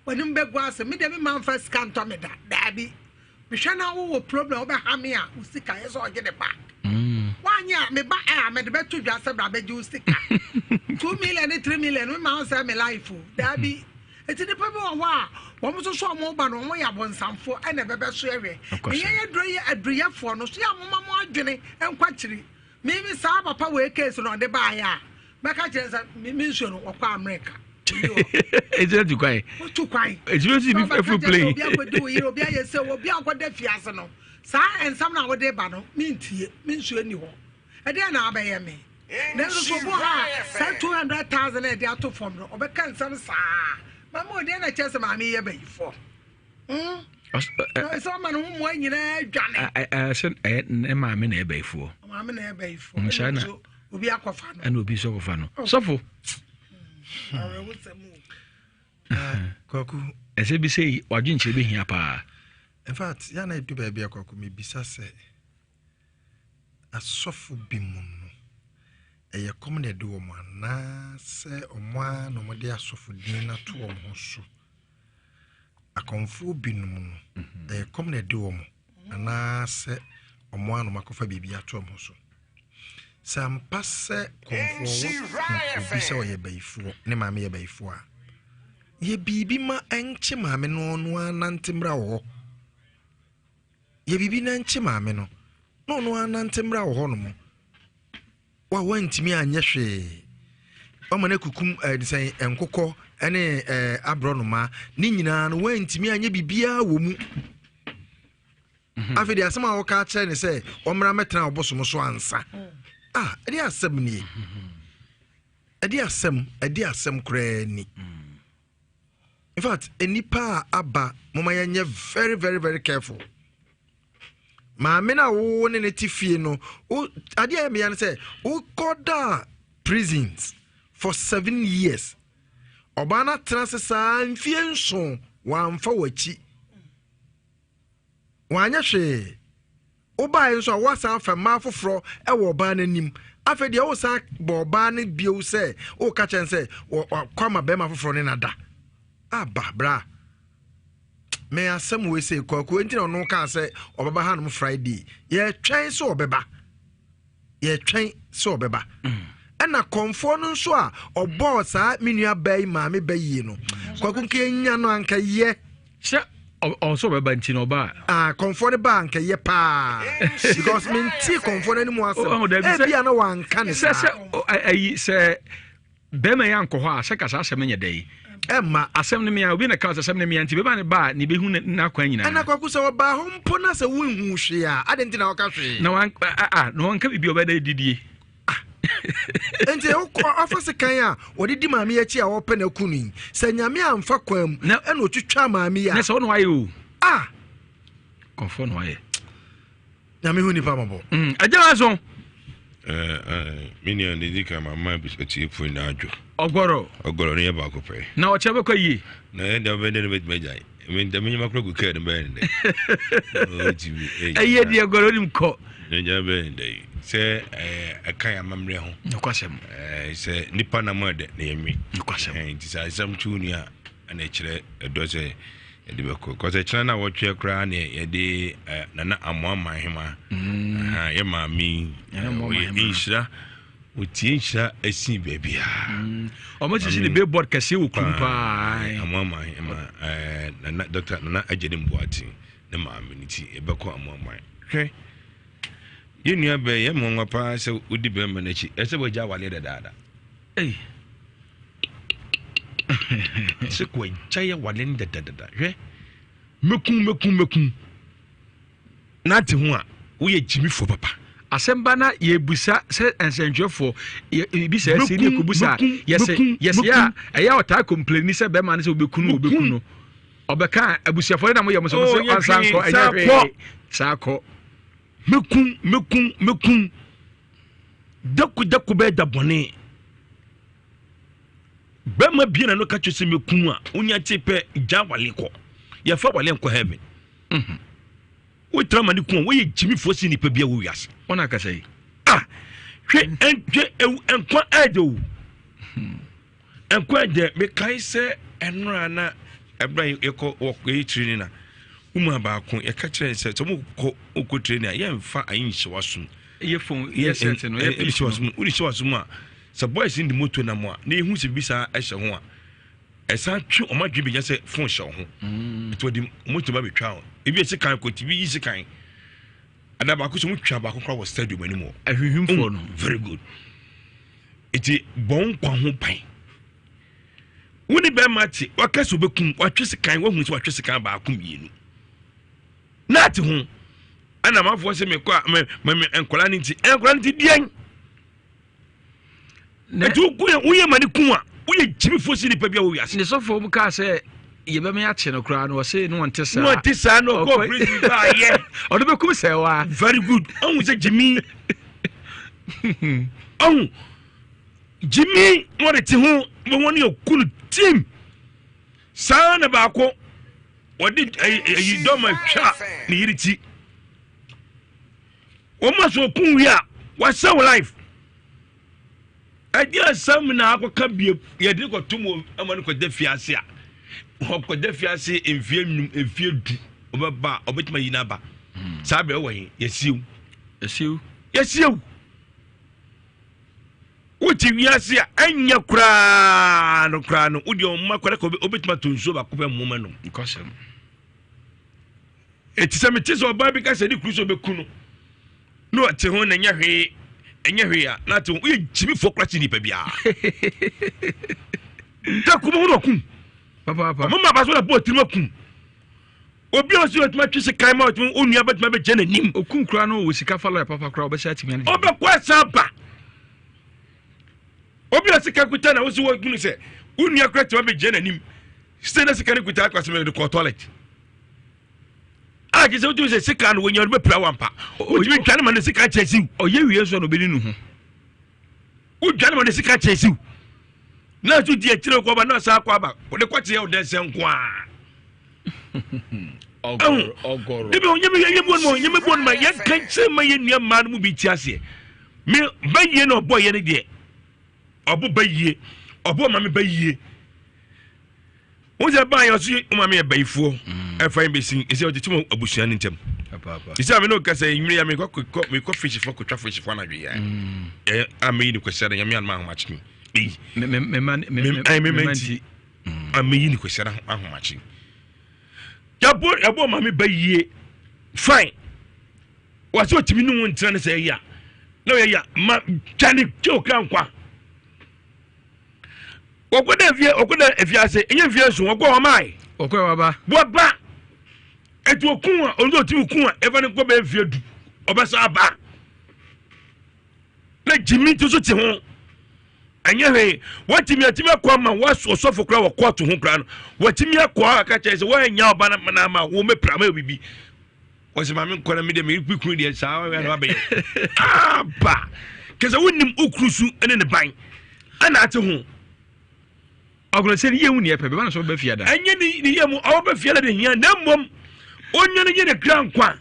wani mbegu ase me de me man fa sika nto me da bi me hwe na wo problem obe ha me a usika yeso oge de back wanya me ba me de betu dwa se bra be ji usika 2 million 3 million me man say me life da bi eti de pebe wo a wo mo so mo ba no mo ya bonsamfo ene bebe so ewe me ye droye adruyefo no so ya mo ma mo adwene enkwakiri me sa papa we case no de ba ya beka chenza me nsuo no okwa America ejira tukwai ejira si bi efu play obi akodo yi obi ayese obi akoda fiase no sa ensam na wode ba no mintie minsuo ni ho e de na abaye me na so bo ha sa 200,000 e de ato form no obeka ensam sa mama ode na chese ma me ye bayifo so man hu mo nyina dwane sen ne ma me na e bayifo so obi akofa no ana obi so kofa no sofo Kwaku ese bi sei waju nche be hia pa in fact ya na edu ba bia Kwaku me bisa se asofu bimun no eye kom na edu omo na se omo a no mo de asofu din na to omo so akonfu binum no eye kom na edu omo na se omo a no makofa bibia to omo so sampase konfo bisa o ye baifo ne ma me ye baifo a ye bibi ma enche ma me no no anantemra wo ye bibi na enche ma me no no anantemra wo no mo wa wantimi anye hwe omane kukum say enkokɔ ene abronoma ni nyina no wantimi anye bibia wo mu afedi asema wo ka kire ne say omra metena obosom so ansa edi asem ni edi asem kra ni in fact enipa aba mama yanye very very very careful Mamina wo ne netifie no ade ya me yan say wo koda prisons for 7 years obana transesa mfie nso wamfa wachi wanya hwe oba nso wasa fa ma foforo e wo ba nanim afedi wo sa bo ba ne bio say wo ka chen say kwama be ma foforo ne nada aba bra me asem we say Kwaku enti no ka say obaba hanum Friday ye twen so obeba na komfo no nso a obo sa menua bai ma me bayi no Kwaku kenya no anka ye se also obeba nti no ba komfo ne ba anka ye pa because me nti komfo no ni mu asem e bia na wanka ne se se be me yanko ho a se kasa asem nye dai Emma asem ne me obi na ka asem ne me anti be ba ne ba ne be hu na kwa nyina ana Kwaku se oba ho mpo na se wonhu hwe a adenti na waka hwe na wan no wanka bibi obeda didie enti office kan a wodi di maami achi a wo pe na kunu se nyame amfa kwam e na otwitwa maami a na se wono aye o konfo no aye nyame hu ni pa mabo agya so mini and the mama biscuit for Najo. Ogoro near Bacope. Now, Chabako ye. No, I never been with Majai. I mean, the minimum could care the band. A year, dear Gorodim co. Day. Say, a kaya mamre. No question. Say, Nipana murder near me. No question. And decide some junior and a dozen. Because I China watch your crown a day, Nana Amwa Mahima, Emma me, Insha, with Insha, a sea baby. Almost you see the billboard Cassie Kumpa, Emma, Doctor Nana Ajedim Boati, the Mamminity, a Bako Amwa. Okay. You near Bay, among pass would the Bermanachi, as a way Java later dada. Eh. Se kwa chaya walenda dada mekum na te ho a wo ye jimi fo papa asemba na ye busa se ensentwefo ye bi se se ni ko busa yes ya eya ota complain se be ma ne se obekunu obeka abusiafo na mo ye mo so ansanko eya sako mekum daku be da bone bema biena no kacho se mekum a unya chepe jawale ko ye fa wale nko heaven we trama ni kun we jimi fosi ni pe bia wo wiase ona ka sei hwe enko edo enko ede me kai se enra na ebra yeko wo training na umu aba ko ye ka kire se to mo ko training ye mfa ayin hyewaso ye fon ye set no ye hyewaso mu a so boys in the motor na mo na ehu se bisa ehye ho a esa twi o madwe bi se phone hye ho to di motor ba betwa ho ebi ese kan ko tibi yi se kan ada ba ko so mutwa ba ko kwa wo stadium animo ahwehwim phone very good iti bon kwa ho pan woni be mati wakaso bekum watwe se kan wo hu se watwe se kan ba akum yenu na ati ho ana mafo se me kwa me enkola nti dian na tu ku uye mani kuma uye jimi fosi ni pebia wo wiase ne so fo mu ka se ye be me ache no kra no wo se no wonte sa no go bring ba ye odo be kum se wa very good on se jimi on jimi wori ti ho bo woni okunu team sa na ba ko wodi yi do ma twa ni yiriti o ma so kun wi a wa say life idea sam na akoka bie ye de ko tomo amane ko defiase a ko defiase enfie du obeba obetima yina ba sabe wo hin yesiu uti wiase a anya kra no udi o makwara ko obetima tonso ba ko be moma no nkosem eti se metizo oba bi ka se di kruso be kunu no ate ho na nya hwe enye hwe ya na to we jimi fokrati ni pa bia ta kuma ho kum papa mama ba so na bo tirima kum obi o si o tuma twise kan ma o tuma onua ba tuma be je na nim okun kura no wo sika falo ya papa kura obesha timi ani obe kwa samba obi o sika kuta na wo si wo gunu se onua kura tuma be je na nim stay na sika ni kuta kwa se me de toilet je say say sika no wonyo be pra wampa o timi twane ma ne sika chesiu o ye wiye so no be ni nu ho o twane ma ne sika chesiu na so die kire ko ba na sa kwa ba o de kwache o de sen kwa ogoro de be onye me bon ma ye kan se ma ye nua ma no mu bi ti ase me baye no boy ye ne de obo baye obo ma me baye o je ba yo so o ma me bayifuo e fa be sin e se o titimo abusuan ntem papa e se me no ka se nwiri ya me ko fish for ko twa fish for na dwe ya e ameyi ni kwesere ya me an ma homachi me ameyi ni kwesere ahomachi yabo ma me baye fine wa so timi nu ntra ne se ya no ya ma tani choka nkwa okoda efia se enye fia so ogwo mai okwa baba boba etu okun a ozo timi kun a eva ne ko be fia du obesa ba na jimi to so ti ho enye he watimi atimi akwa ma waso sofo kra wo koto ho kra no watimi akwa aka che se wa nya oba na ma wo me prama bibi wose ma me nkora me de me kwikuru de sa wa na ba ba keza wonim okrusu ene ne ban ana ate ho ogro se ye hu ne pe be ba so ba fia da enye ni ye mu o ba fia da de hia na mom onye ne ye de kra nkwa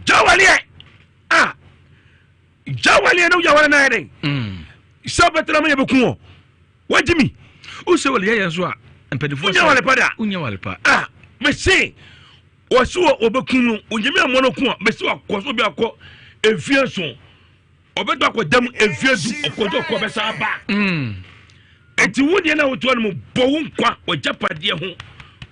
jawale jawale no jawale na eden so betra me ye be ku wajimi o se wale ye so a empedifo jawale pada unya wale pa me se o so obekunu onyemi amono ku me se akoso bi akọ efie so obedo akodam efie du okodo ko be sa ba enti wodi na woto no bo nkwa o japade ho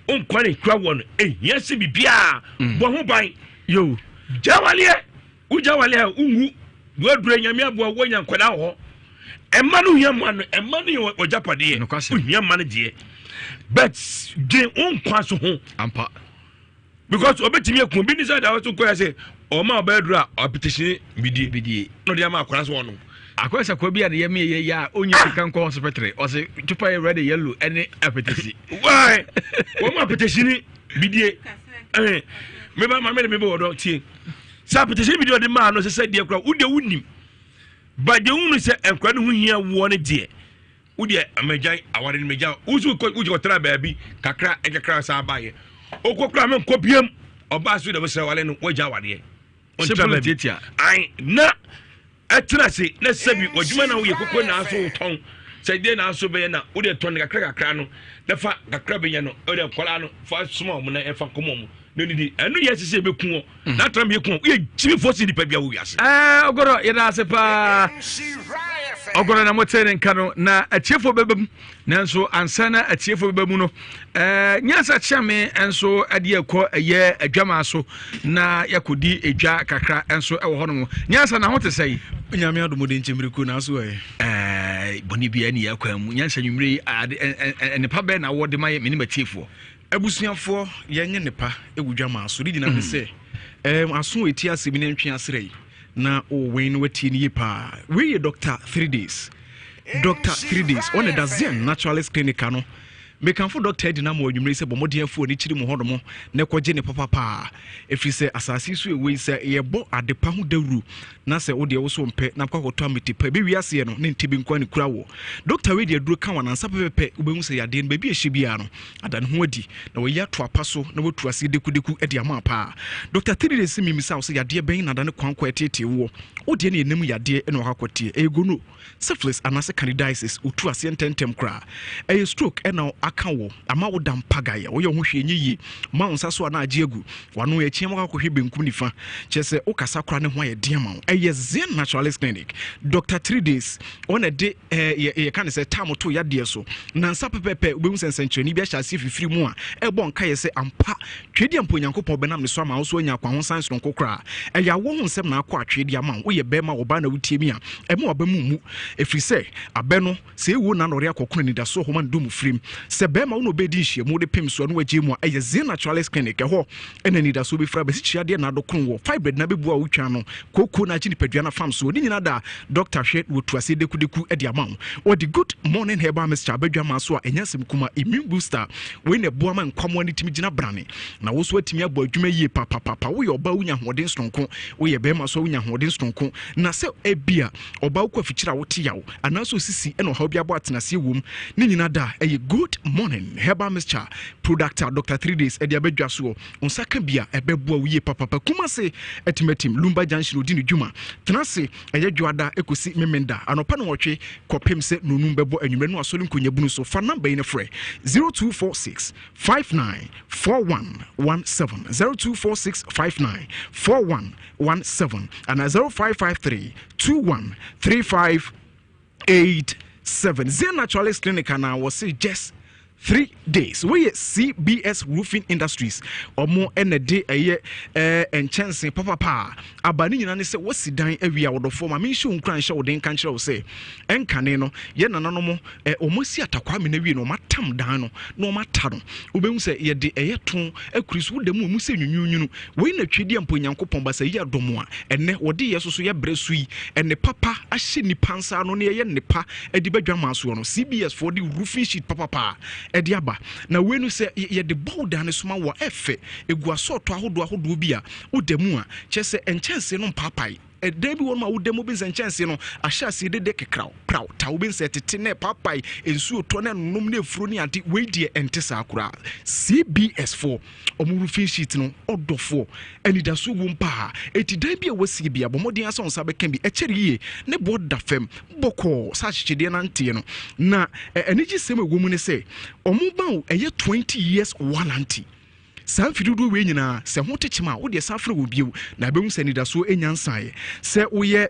nkwa ne kwa won ehia se bibia bo ho ban yo jawale ungu duadure nyame abo wonya nkwada ho emma no hia ma no emma no o japade hia ma no de but de nkwa so ho ampa because obetimi ekun bi ni say da so ko say o ma obedura petition bidie no de ma akwara so wono akwasa ko bia de yeme ye ya onye sika nko hospital o se tupa ye red yellow any appetite why wo ma petition bidie me ba ma me bo tie sa petition bidie de ma no se de kra wo de wunim ba de unu se enkra no hu hia wo ne de wo de amagyan aware ne magyan wo so ko tra ba bi kakra ekakra sa abaye okokra me nkobiam oba so de be se wale no wagya wade on tra ba titia ai na etrase na sabi wajuma na wo ye kokko na aso ton sai de na aso be na wo de ton kakra no na fa kakra be no wo de kola no fa suma mo na e fa komo mo no ni enu ye sese be kun na tram ye kun ye jimi fosi di pa bia wo wiase ogoro ye na sepa ogoro na motere nka no na atiefo bebam nanso ansana atiefo bebamu no nyasa chiame enso ade ekọ eye adwama so na yakodi edwa kakra enso ewo ho no nyasa na ho te sei nyame adomode nchemiriku na so boni bia ni yakwa mu nyasa nwumire ne pa be na wo de maye mini matiefo abusuafo yenye nepa egudwama so di na me se aso eti asemi na ntwe asrei na o wen wati ni pa we doctor 3 days doctor 3 days on the Zen naturalist clinic no me kan for doctor di na mo adwumre se bomodiafo ni chiri mo hodomo na koje ne papa efi se asase so ewe se yebo adepa ho dawru na se wo de wo so mpe na kwakoto ameti pa be wiase no ne ntibi nkwa ne kura wo doctor we de duro kan wana nsa pepepe ubehu se yade no be ehye bia no ada ne ho adi na wo ya to apaso na wo tu ase deku edi ama pa doctor 3 days mi misa wo se yade ben na da ne kwankwa etete wo wo de ne enemu yade ene wakakotie ego no syphilis anase candidiasis utu ase ententem kra stroke ena aka wo ama wo dam pagaya wo ye ho hwe nyi ma unsa so na age agu wano ye chiam ka hwe benkum nifa chese wo kasa kra ne ho ye de ma eye Zen Naturalist Clinic Dr. 3 days on a day ye kan say time to ya de so na nsa pepepe wo be nsensencheni bi a hya se fifiri mu a e bon ka ye se ampa twedi ampo Nyankopon benam ne so ama wo so anya kwa ho sans no kokra eya wo ho nsem na akwa twedi ama wo ye be ma wo ba na wutiemi a e ma ba mu efiri se abe no se ewu na no re akokuna ni da so ho man dum frim se be ma wo no be di hye mu de pem so no waje mu a eye Zen Naturalist Clinic ho ena ni da so be fra be si chia de na do kron wo fibroid na be bua wo twa no koko na chi ni padua na fam so ni nyina da Dr. Shed wo tuase deku e de ama wo the good morning herbal mixture abadwa ma so a enyasem kuma immune booster we ne boa man kwamo ni timi gina brane na wo so atimi abo adwuma yie papa wo ye oba wunya hoden stronko wo ye be ma so wunya hoden stronko na se ebia oba wo kwafikyira wo te yawo anaso sisi e no ha obi abo atenase wom ni nyina da e good morning herbal mixture product Dr. 3 days e de abadwa so onsaka bia e beboa wo yie papa kuma se etimatim Lumba Junction odi ne dwuma tenase e dwada ekosi memenda anopa no wotwe kopem se nonum bebo anwumre no asole nkonya bunu so fa number ine frɛ 0246 594117 0246 594117 and 0553 213587 Zen Naturalist Clinic and I was say just 3 days. We CBS Roofing Industries omo ene de eye enchanse papa abani nyina ne se wosidan awia wodofo ma menhye unkran hye woden kan kire wo se enkane no ye nananom omo si atakwa me na wie no matam dan no no mata no obehu se ye de eye ton akurisu wodam mu se nwunwunu we na twedi ampo Nyankopon basa ye adomo a ene wode ye soso ye bresu yi ene papa ahye ni pansa no ne ye nepa edi badwa maso no CBS for the roofing sheet papa ediaba na wenu se ye de bowda ne soma wo efe eguaso to ahodo bi a wodemu a chese enchanse no papai edebi won ma wodemu bi enchanse no ahya se de kekraw praw ta wo bi tete ne papai ensu to ne nom ne furo ni ade we die entesa akura CBS4 omuru sheet no odofo enida so wo mpa etidan bi a wasi bi abomodin asa onsa be kan bi echeriye ne boda fem boko sa chichide na ntie no na enigi sem ewomu ne se omuba eye 20 years warranty san fidudu we nyina se ho techima wo de safre wo biu na be hu se nida so enyansan se wo ye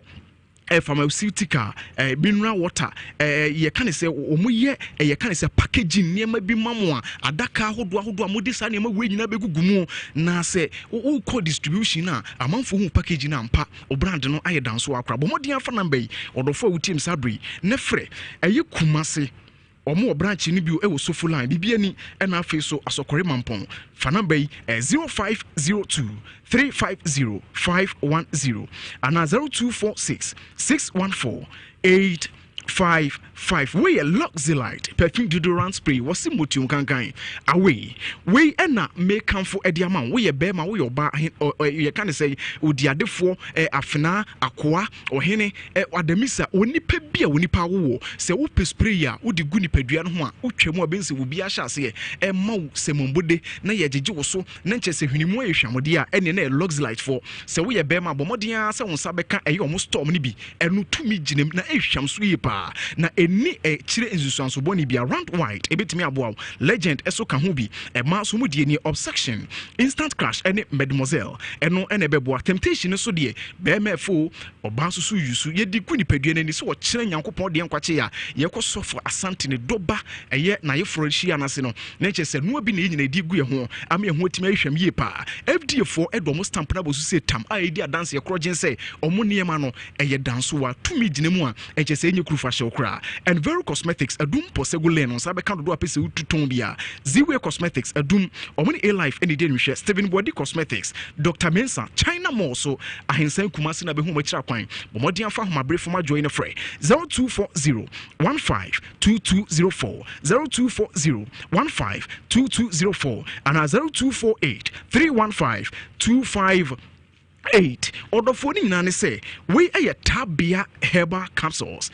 pharmaceutical mineral water ye kan se omuye ye kan se packaging niema bi mamo a adaka hodo amodi sa niema we nyina begugumu na se wo co distribution na amanfo hu packaging na mpa o brand no aye danso akra bomodi afa number yi odofo wo team sabri ne frɛ eye kumase omo branch ni bi e wo sofu line bibia ni e na afi so asokore mampon fa number 0502 350 510 and 0246 614 855 we a Luxelite perfume deodorant spray wasi motion kankan away we na make am for ediaman we be ma we oba ye kan say odiadefo afena akoa ohene adamisa onipa bia onipa wo se wo pe spray a wo di gu nipadua no ho a wotwam abense wo bia hya se ma wo semombode na ye jeje wo so na nche se hwinimu ayehwamode a ene na Luxelite for se we be ma bomodin se wonsa beka omo storm ni bi enu tumi ginem na ehwam so yipa na eni chire ensusanso boni bia round white ebetimi aboa legend eso ka ho bi ma so mu die ni obsession instant crash ene mademoiselle eno ene beboa temptation so de be ma fo oba so yusu ye di kuni padua nani so wo chire Nyankopon de nkwache ya ye ko sofo asante ne doba eye na ye foroshi anase no na che se no bi na nyina di gu ye ho am ye ho otimi ahwam ye pa FD for edo stamp na bo so se tam a ye di dance ye krogen se omo niema no eye danso wa tumi ginemu a eche se enye krufa shokra and Vero Cosmetics adum posegule no sabe kan do apese ututon bia Ziwe Cosmetics adum omoni a life any day nhwe Steven Body Cosmetics Dr. Mensa China Mall so ahensan kumase na be hu machira kwan bomodi afa homa brefo ma join frɛ 0240 152204 0240 152204 and 0248 315 258 odofoni nyina ne say we eye Tabia herbal capsules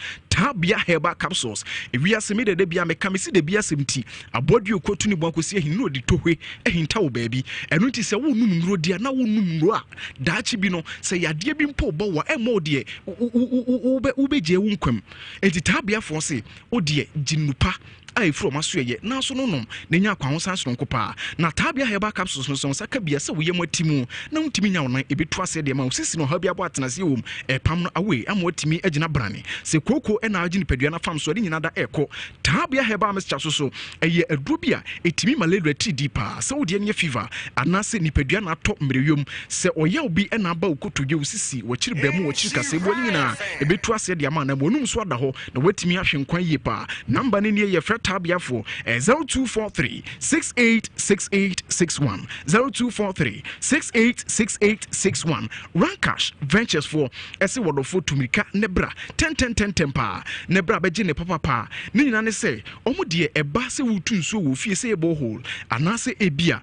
if we are semi de bia me kamisi de bia semti abodi okotu ni bwankosi ehin no di tohwe ehinta wo baabi enu ti se wo num nro dia na wo num nro a daachi bi no se yade bi mpo bo wa emo de ube je wo nkwam enti Tabia fo se o de ginupa a efuro maso ye na so no nom na nya kwa ho san so nko pa na tabia heba capsules no so saka bia se wo ye mwatimu na untimi nya wona ebetu ase de ma osisi no ha bia bo atena se wom pam no away ama watimi agina brane se koko na agini padua na fam so de nyina da eko tabia heba mixture so eye aduro bia etimi malaria TD pa se wo de nye fever anase nipadua na to mreyom se oya obi na aba ukotodwe osisi wo chiri bemu wo chiri kase bo nyina ebetu ase de ama na monum so ada ho na watimi ahwe nkwan ye pa number ne ye fre tabia fo 0243 686861 0243 686861 Rankash Ventures for ese wodofo tumika nebra 10 pa nebra beje ne papa ni nyina ne se omo de eba se wutu nsuo wo fie se ebo hole anase ebia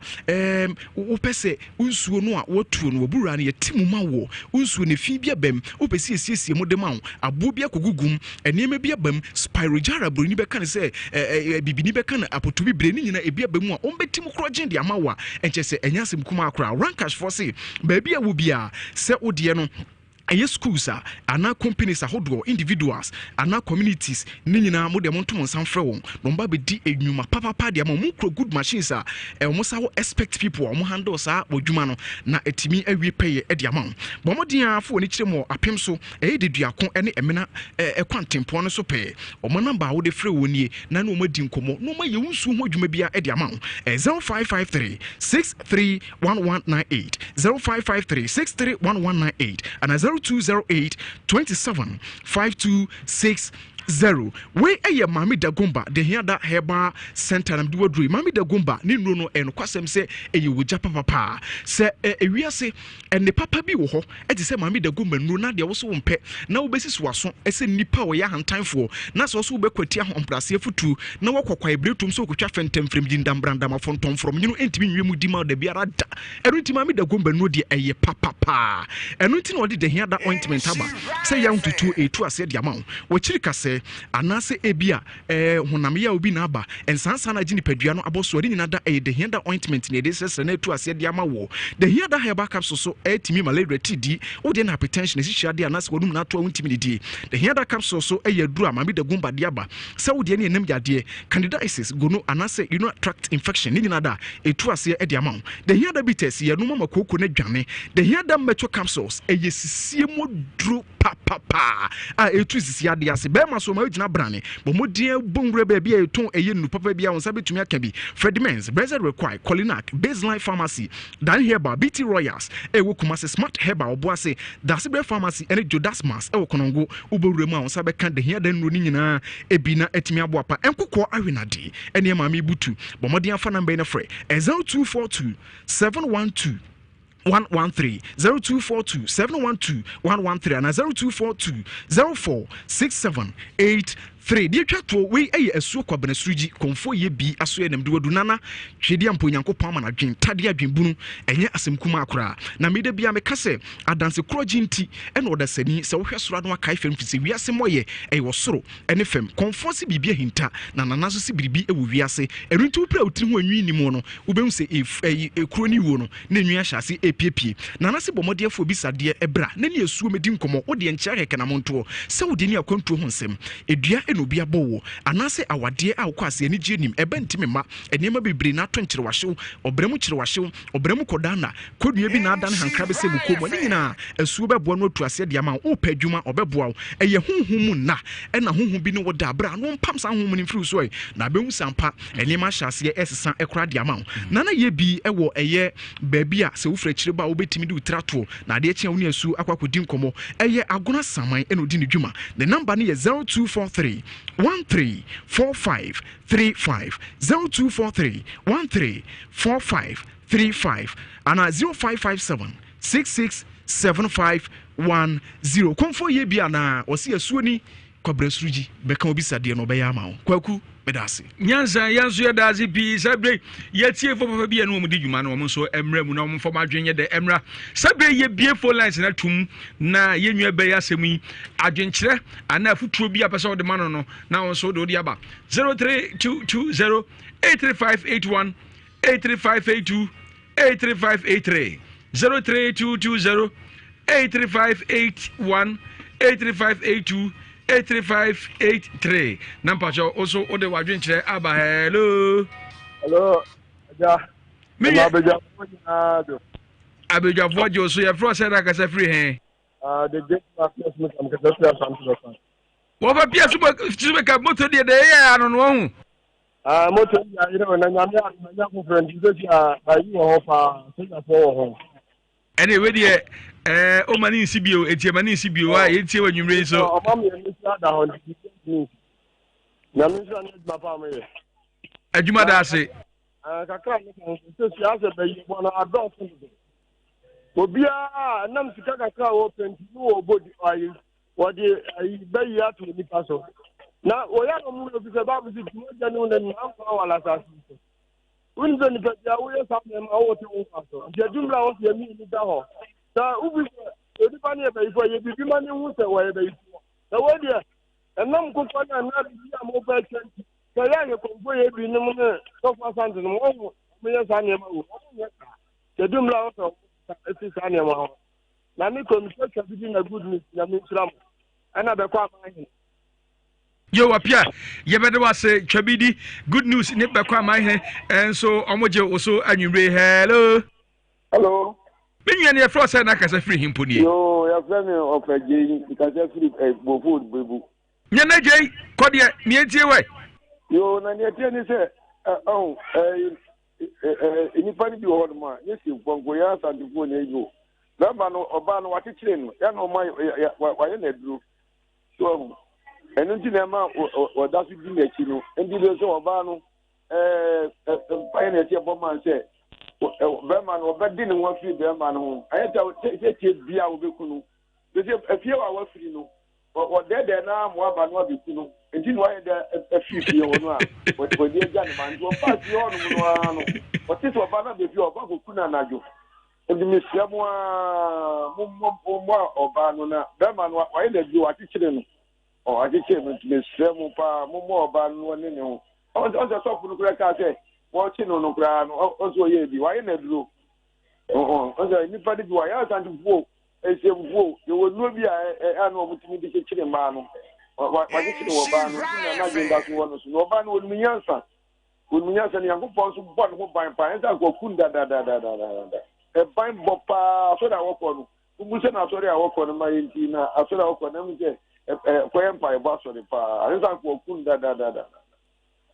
wo pese nsuo no a wotuo no wobura ne yetimu ma wo nsuo ne fi bia bem wo pese esiesie mo de ma wo abo bia kogugum enema bia bem spirojara broni beka ne se bibini beka na apotubi bre ni nyina ebia bem a ombetimu krogen de ama wa enche se enyasem kuma akra Rankash for say baby a wo bia se odie no aye schools ana companies ahodo individuals ana communities ni nyina mo de mo ntom nsan frɛ won no mba be di enwuma papa de ama mo kro good machines mo sa wo expect people mo handle sa wodwuma no na etimi awie peye de ama bo mo dia afo ni kire mo apem so de duako ne emena ekwantempo no so pe o mo number wo de frɛ wonie na no mo di nkomo no mo ye wunsu ho dwuma bia de ama 0553 631198 0553 631198 and 0208 27 526 0 we eye mami da gomba de here da heba center nam de wadru mami da gomba ni nro no en kwasem se eye woja papa se ewiase en ne papa bi wo ho e ti se mami da gomba nro na de wo so wompe na wo besiso aso ese nipa wo ya hantanfo na so so wo bekwati ahomprase futu na wo kwakwa ebretum so kwatwa fentem frem jindam brandam afontom from nyino entimi nwemu di ma da biara da eruti mami da gomba nro de eye papa enuti no de here da ointment aba se ya ntutu etu ase de ama wo chiri kase anase ebia honam ya obi na aba ensansa na gini padua no aboso nyina da de hianda ointment ne de sese na etu ase de ama wo de hianda herbal capsule so etimi malaria TD wo de na hypertension esihia de anase wodum na to wontimi de de hianda capsule so eyaduru amami de gumba de aba se wo de ne enem yade candidiasis gono anase urinary tract infection nyina da etu ase de ama de hianda bitters ya no mama koko na dwane de hianda metro capsules eyesisie modro papa etu sisia de ase be so ma ujina brane bo modie bongre ba bia eton eye nu papa bia won sabe tumi akabi Remittance Brother Require Colinac Baseline Pharmacy Dan Herba BT Royals wo kuma se Smart Herba oboase Dasebe Pharmacy ene Jodasmas wo konongo ubowremu a won sabe kan de hia dan nu ni nyina ebina etimi aboapa enkokọ awenade ene ma me butu bo modie afa number ne frɛ 0242 712 113 0242 712 113 and 0242 046783 di twato we eye asuo kwabena suruji konfo ye bi aso enam de wadu nana hwedi ampo nyankopon ma na dwen tade adwenbunu enye asemkuma akora na mede bia me kase adanse kroji nti ene oda sani se wo hwesoro no akai fem fisi wiase moye eye wosoro ene fem konfo se bibia hinta na nanaso se biribi ewo wiase eruntu pra otiri ho anwi ni mu no wobem se ekro ni wo no na enwi ahyase epiepie nanase bomode afo bi sade ebra na ne asuo medi nkomo wo de nkyare kana monto se wo de ni akwantu ho nsem edua eno bia bowo anase awade a kwase ani gye nim ebe ntime ma enema bebre na to nkyere wahyew obremu kyere wahyew obremu kodana kodua bi na adan hankra be se bukomo ni nyina asuo bebo no atu ase de ma wo padwuma obeboa eye honhum na ena honhum bi ne wo da bra no mpam san honhum ni mfiri so na behu sampa enema hyase esesa ekra de ma na na ye bi ewo eye baabi a se wo fra kyere ba wo betimi de utrato na de ekye wo ne asu akwakodi nkomo eye agona saman eno di ne dwuma the number ne ye 0243 134535 0243 134535 and 0557 667510 komfo ye bia na osi asuoni kwabresuruji beka obisade no beya ma kwaku medase nyanza yanzu ya dazi bi sabre yetie fo papa bia no mu di dwuma no mo so emra mu na mo fo madwenye de emra sabre ye bie fo lines na tum na yenwa be ya semu adwenkyere ana futuo bia pese o de ma no na won so do di aba 03220 83581 83582 83583 03220 83581 83582 83583 number jo also ode wadwen kire aba hello ja me abeja abejafo jo so ye fro say da kasa free he the great masters me am kasa free am wo ba pia suba ka moto de ya no no hu moto ya ire na nyame ko friend dey ayi wo fa so ya fo ho ene we de o mani nsibio etie mani nsibio a ye tie wanwumre so o ma me ni ada ho ni nyame so na ma pa me adwuma da ase kakra me kan so si ase be yi bo na adult ni obia nam sika kakra wo penti wo body ayi wo de ayi be yi atu ni paso na wo ya no mu bi se ba bi si mo je ni na am wala sa si unze ni pe ya wo ye sa me ma wo te wo paso je jumla wo se mi ni da ho na ubi odi pa ni e be ifo ye bi ma ni hu se wo ye be ifo na wo de enam ko kwa na bi ya mo ba chanti ka ya ye ko fo ye bi ni mo ne so fa sant no mo ye sa ni ma wo mo ye ka je jumla wo so eti sa ni ma ho na mi communication bi na good news na mi tram ana be kwa ma hin yo wapia ye bede wase twabidi good news ni be kwa ma hin enso omoje oso anwumre hello Minyan ye fro say na kasa free him poni. Yo, ya friend of Jay, kasa free bo food bebu. Nya na Jay, ko de ni etie we. Yo, na ni etie ni say ni pani bi ho ma, ni si bongo ya santifo na ego. Na ba no oba no watikire no, ya no ma wa ye na duro. So, enu ti na ma o da su di na chi no, endi be so oba no pa ye na etie bo man say Berman or Bedin and one free Berman home. I had to be our Bikuno. There's a few hours, you know, or dead and now more than what Bikuno. And you know, a few but for dear gentleman, you pass the honor. But this was Banner if you are Bakuna Najo. And the Miss Yamwa or Banana, Berman, why did you are teaching or I teach him to Miss Yamupa, more Ban one in you. On the top of the crack, I say. Watching on the ground, also, ye be why in the blue. Oh, anybody do I ask and to vote? As you vote, you will not be a annual to the kitchen man. What is it over? Imagine that one is no ban with me answer. With me answer, young folks who bought who buy pines and go kunda a fine boppa, so that I walk on. Who said I sorry I walk on my intina, I said I walk on them, a empire bus on the par. I don't go kunda.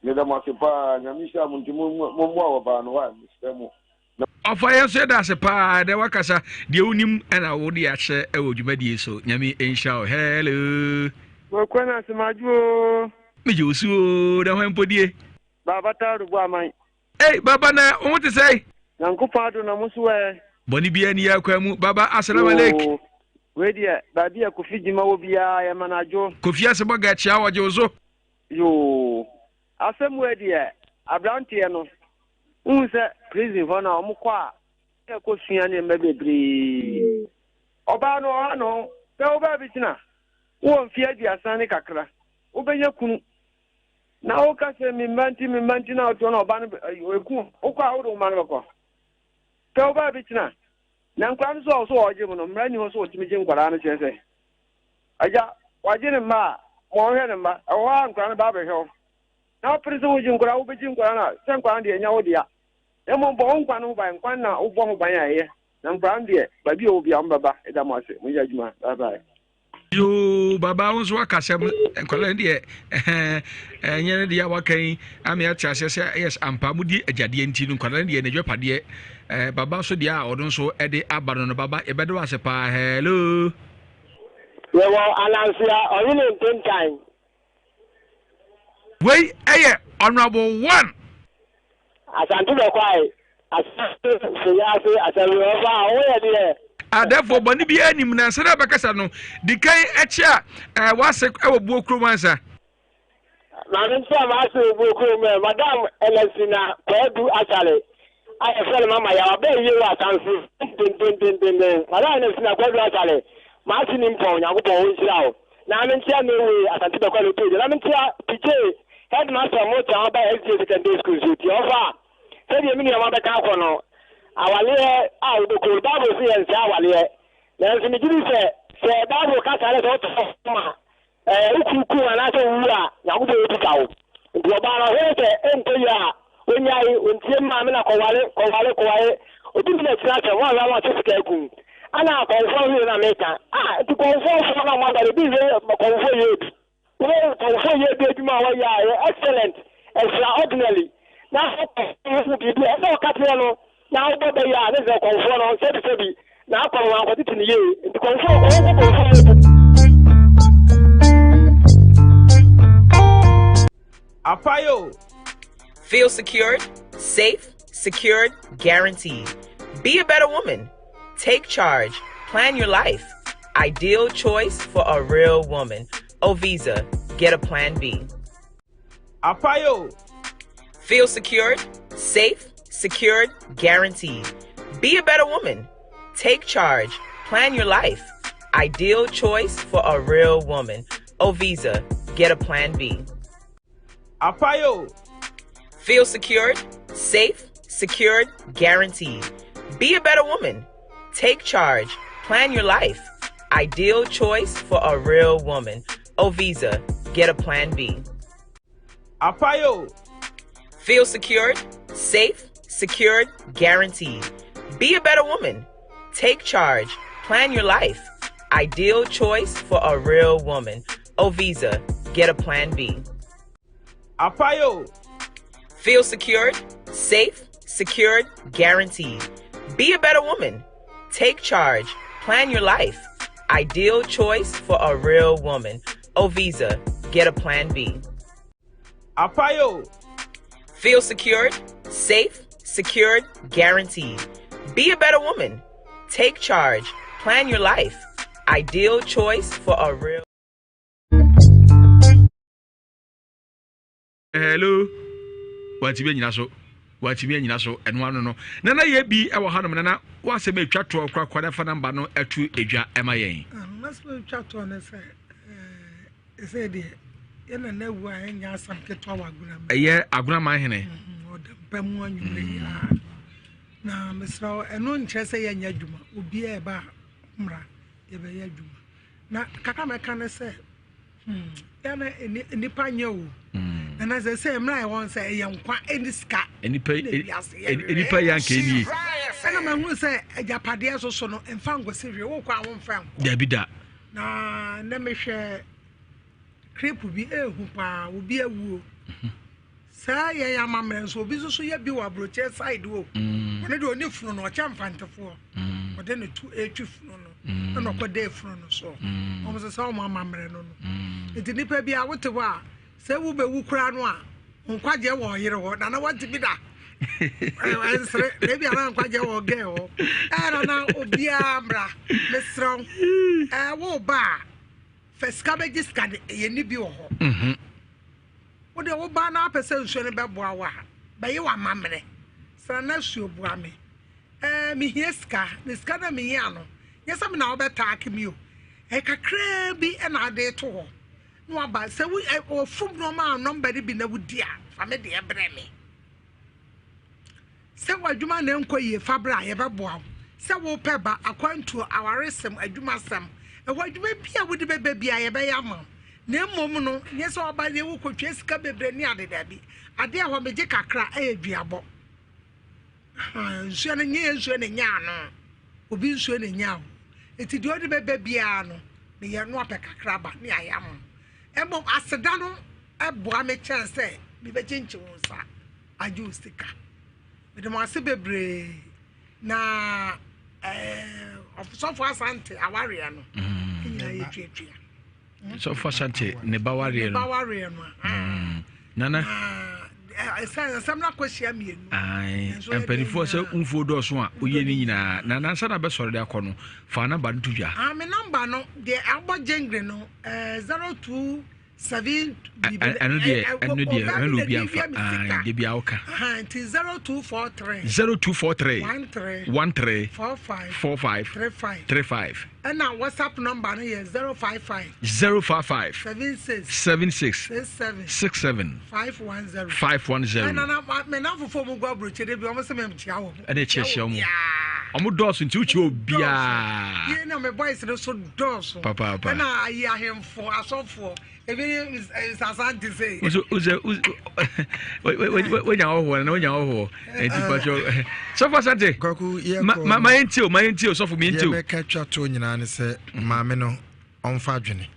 Nedamasipa nyamisha muntimu momwa obano wa mistemu Ofa say that sepa de wakasa de unim na wo de ahye e wodwumadi so nyame ensha hello Wakwana semaju meje osu da hwan podie baba taru bwa man baba na o te say Nyankopa do na musuwe boni bia ni akwamu baba assalamu alaikum we dia babi ya kufijima wo bia ya manajo kofi asebo ga chia waje ozo yo Asemwe die abrantie no unse prison for na omkwa e ko sua ne mbebebri oba no ano pe oba bitina wo mfi aduasa ne kakra obenya kunu na o ka se mi manti na oto na oba no eku okwa wo do ma no ko pe oba bitina na nkwa no so oje mu no mra ni ho so otimi je nkwara no chese aja waje ne ma mo hwe ne ma o nkwa no ba be hwe na prison wo jinkura wo be jinkura na sen kwa de nya wo dia e mo bo nkwa no ba nkwa na wo bo ho ban aye na nkwa de ba bi o bia mbaba e da mo ase mo ya juma bye bye yo baba won so akasem nkwala de nyene de wakan am ya tiase se yes ampa mudi agade enti no nkwala de na dwepade baba so de a odon so e de abaro no baba e bedo ase pa hello we wa Ananse oyine ntenkan Wait, honorable one. Asantu be kwai. Asantu se asantu over where there. Therefore boni bi anim na se na bekasa no di kan echia wase e buo kromansa. Na nti ma se buo krom madam Elesina Kwadu Asale. I feel mama ya be yi wa Asantu. Tin. Madam Elesina Kwadu Asale. Ma si ni mpon ya go bon hira o. Na nti a me we Asantu be kwalo page. Na nti a pije headmaster mo ta ba SJ secondary school so ti ofa se di emi ni ma be ka ko no awale a do ko Bible se en sa awale na se mi jiri se Bible ka sare so to ma ukuku anaasɛ wu a nyankopɔn yɛpika wo nti ɔbaa no ɔhwɛ sɛ ɛntɔ yi a onyae ontie maame na kɔware obi bi na kyerɛ sɛ wɔn a wɔte sika akum ana akɔnfoɔ yɛ na meka nti kɔnfoɔ na mɔda bi yɛ kɔnfoɔ yɛ bi kɔnfoɔ yɛ bi adwuma a wɔyɛ a yɛ excellent extraordinary na ɔkɔnfoɔ biribi a ɛsɛ ɔka kyerɛ no na wobɔ bɛyɛ a ne sɛ kɔnfoɔ no sɛbi na akɔn wɔn akɔtete ne yie nti kɔnfoɔ yɛ Apayo. Feel secured, safe, secured, guaranteed. Be a better woman. Take charge. Plan your life. Ideal choice for a real woman. Ovisa. Get a plan B. Apayo. Feel secured, safe, secured, guaranteed. Be a better woman. Take charge. Plan your life. Ideal choice for a real woman. Ovisa. Get a plan B. Apayo. Feel secured, safe, secured, guaranteed. Be a better woman. Take charge. Plan your life. Ideal choice for a real woman. Ovisa. Get a plan B. Apayo. Feel secured, safe, secured, guaranteed. Be a better woman. Take charge. Plan your life. Ideal choice for a real woman. Ovisa. Get a plan B. Apayo. Feel secured, safe, secured, guaranteed. Be a better woman. Take charge. Plan your life. Ideal choice for a real woman. Ovisa. Get a plan B. Apayo. Feel secured, safe, secured, guaranteed. Be a better woman. Take charge. Plan your life. Ideal choice for a real. Hello. Watibia nyina so eno ano no. Nana ye bi e wo hanom nana wa se betwa to kwakwa fa namba no atu edwa ema yen. Mas betwa to na se de yana na wu a nya asam keto aguna. Eye aguna man hene. Odempam anwure ya. Na mesra eno nkyere se ya nya adwuma. Obi e ba mra ye be ya adwuma. Na kaka meka ne se yana nipa nya o. And as I say, I'm not one say, young qua any ska, any pay yank any. And I'm going to say, a Japadia so no, and found was serious, walk our own family. There be that. Now, let me share. Creep will be a whoopa, will be a woo. Say, ya mamma, so busy so you be a brochure side woo. When I do a new phone or champion to four, but then a 2 and not a day front or so. Almost a song, my mamma. It didn't be out to war. Say we be wukra no a nkwaje wo yire ho na na want bi da answer maybe ana nkwaje wo ge ho na obi amra mesron wo ba first cabbage scan ye ni bi wo ho wo de wo ba na pese nsuo ne beboa wa ba ye wa mamre sra na suo bua me mi hieska ne ska na mi ya no yesa me na wo beta akimi o kakra bi na ade to ho no aba say we from normal number bi na wudi a fa me de ebre me say wadwuma na enkoye fabra ye beboa say wo pe ba akwantu awaresem adwuma sam e wadwuma bia wudi bebe bia ye be yama na mmom no nye say oba ye wo kotwe sika bebre ni ade da bi ade a ho meje kakra e aduabo nsuo na nye nsuo na nya no obi nsuo na nya eti de odi bebe bia no me ye no apɛ kakra ba ni ayam ebo aseda no eboa me chance bi be chinchi wonsa aju stika me de mo ase bebre na so for asante aware no nya ye twetwea so for asante ne baware no nana samna kwashia mienu ai emperifo se unfo do so a oye ni nyina na nansa na be sore de akono fa na ba ntu dwa me number no de agbo jengre no 027 anu de anu bi amfa de bi awka 0243 13 45 and now WhatsApp number no is 055 76 67 510 and now me na fofo mu go abroche de bi o mo se me mtia wo ade chechia mo omo dɔɔso nti uchi obia ye na me boys no so dɔɔso papa na ayi ahemfo asɔfo ebi sasanti say uze we nya oho enti pacho so for sante Kwaku ye ma yentio so for me yentio ye meka twa to nyina ne se maame no onfa adwene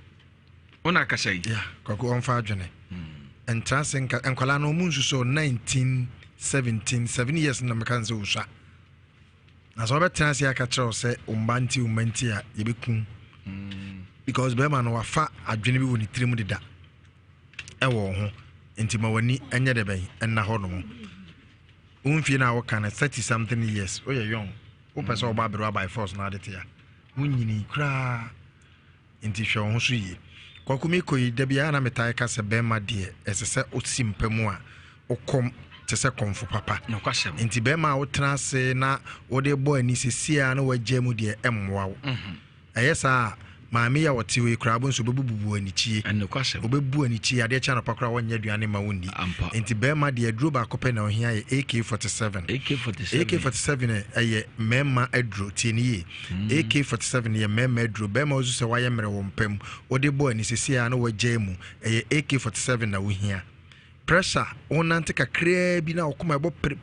ona kasa yi Kwaku onfa adwene entrance enkwala no mu nsuso 1917 7 years na meka nse usha na so betra se aka kyerɛ sɛ umbanti a yebekun because be man wafa adwene bi woni tirim deda ɛwɔ ho enti ma wani enye de bɛn enna hɔ no umfie na wo kana 30 something years o ye young o pɛ sɛ ɔba bero by force na adete ya munyini kra enti hwɛ ho so yi Kwakumi koyi da bia na metai ka sɛ bɛma de ɛsɛ sɛ osimpamu a okom te sɛ komfo papa no kwasɛm enti bɛma wo tena se na wo de bɔ ani sesia na wagya mu de emmoa wo ɛyɛ saa maame ya wɔte we kra bonso bebubu ani chie no kwasɛm obebu ani chie ade cha no pakra wanya aduane ma wonni enti bɛma de aduro ba kopɛ na ohia yɛ AK47 ɛyɛ mɛma aduro tieniye AK47 yɛ mɛma aduro bɛma ozu sɛ wayɛ mmerɛ wo mpam wo de bɔ ani sesia na wagya mu ɛyɛ AK47 na wohia pressure onante kakra bi na okoma ebo pri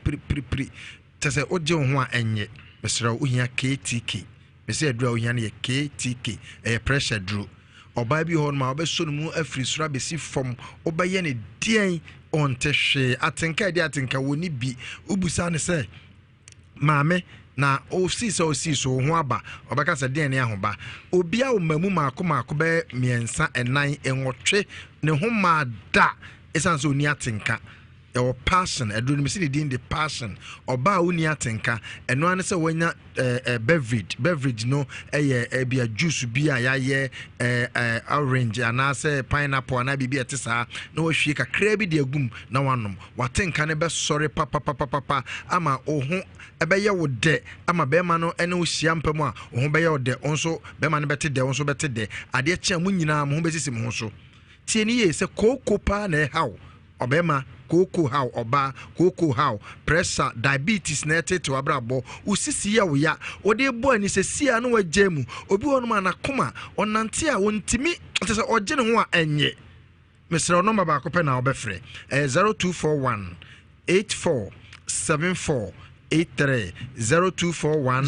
tese oje ho a enye besra ohia KTK bese adura ohia na KTK pressure duro oba bi ho ma obeso no mu afri sura besi fom obaye ne dien onte hwe atenka woni bi ubusa ne se maame na osi so ho aba obeka se den ne ahoba obi a omamu maako be miensa enan enwotwe ne ho ma da esan so ni atenka your passion aduru me see the passion oba uni atenka eno ane se wanya beverage no bia juice bia ya orange anase pineapple ana bibia tesa na wahwie kakra bi de agum na wanom watenka ne be sorry papa ama oho ebeye wo de ama be ma no ene wo hia mpamu a oho beye wo de onso be ma ne bete de onso bete de ade chia mu nyina mo ho besisi mo ho so tieni ye se koko pa na how obema koko how oba koko how pressure diabetes na tete wabrabo usisi ya wo ya ode bo ani se sia na wagyamu obi wonu ma na koma onante a wontimi tese ogye ne ho a enye mesra no ba ko pe na obefre 0241 8474 83 0241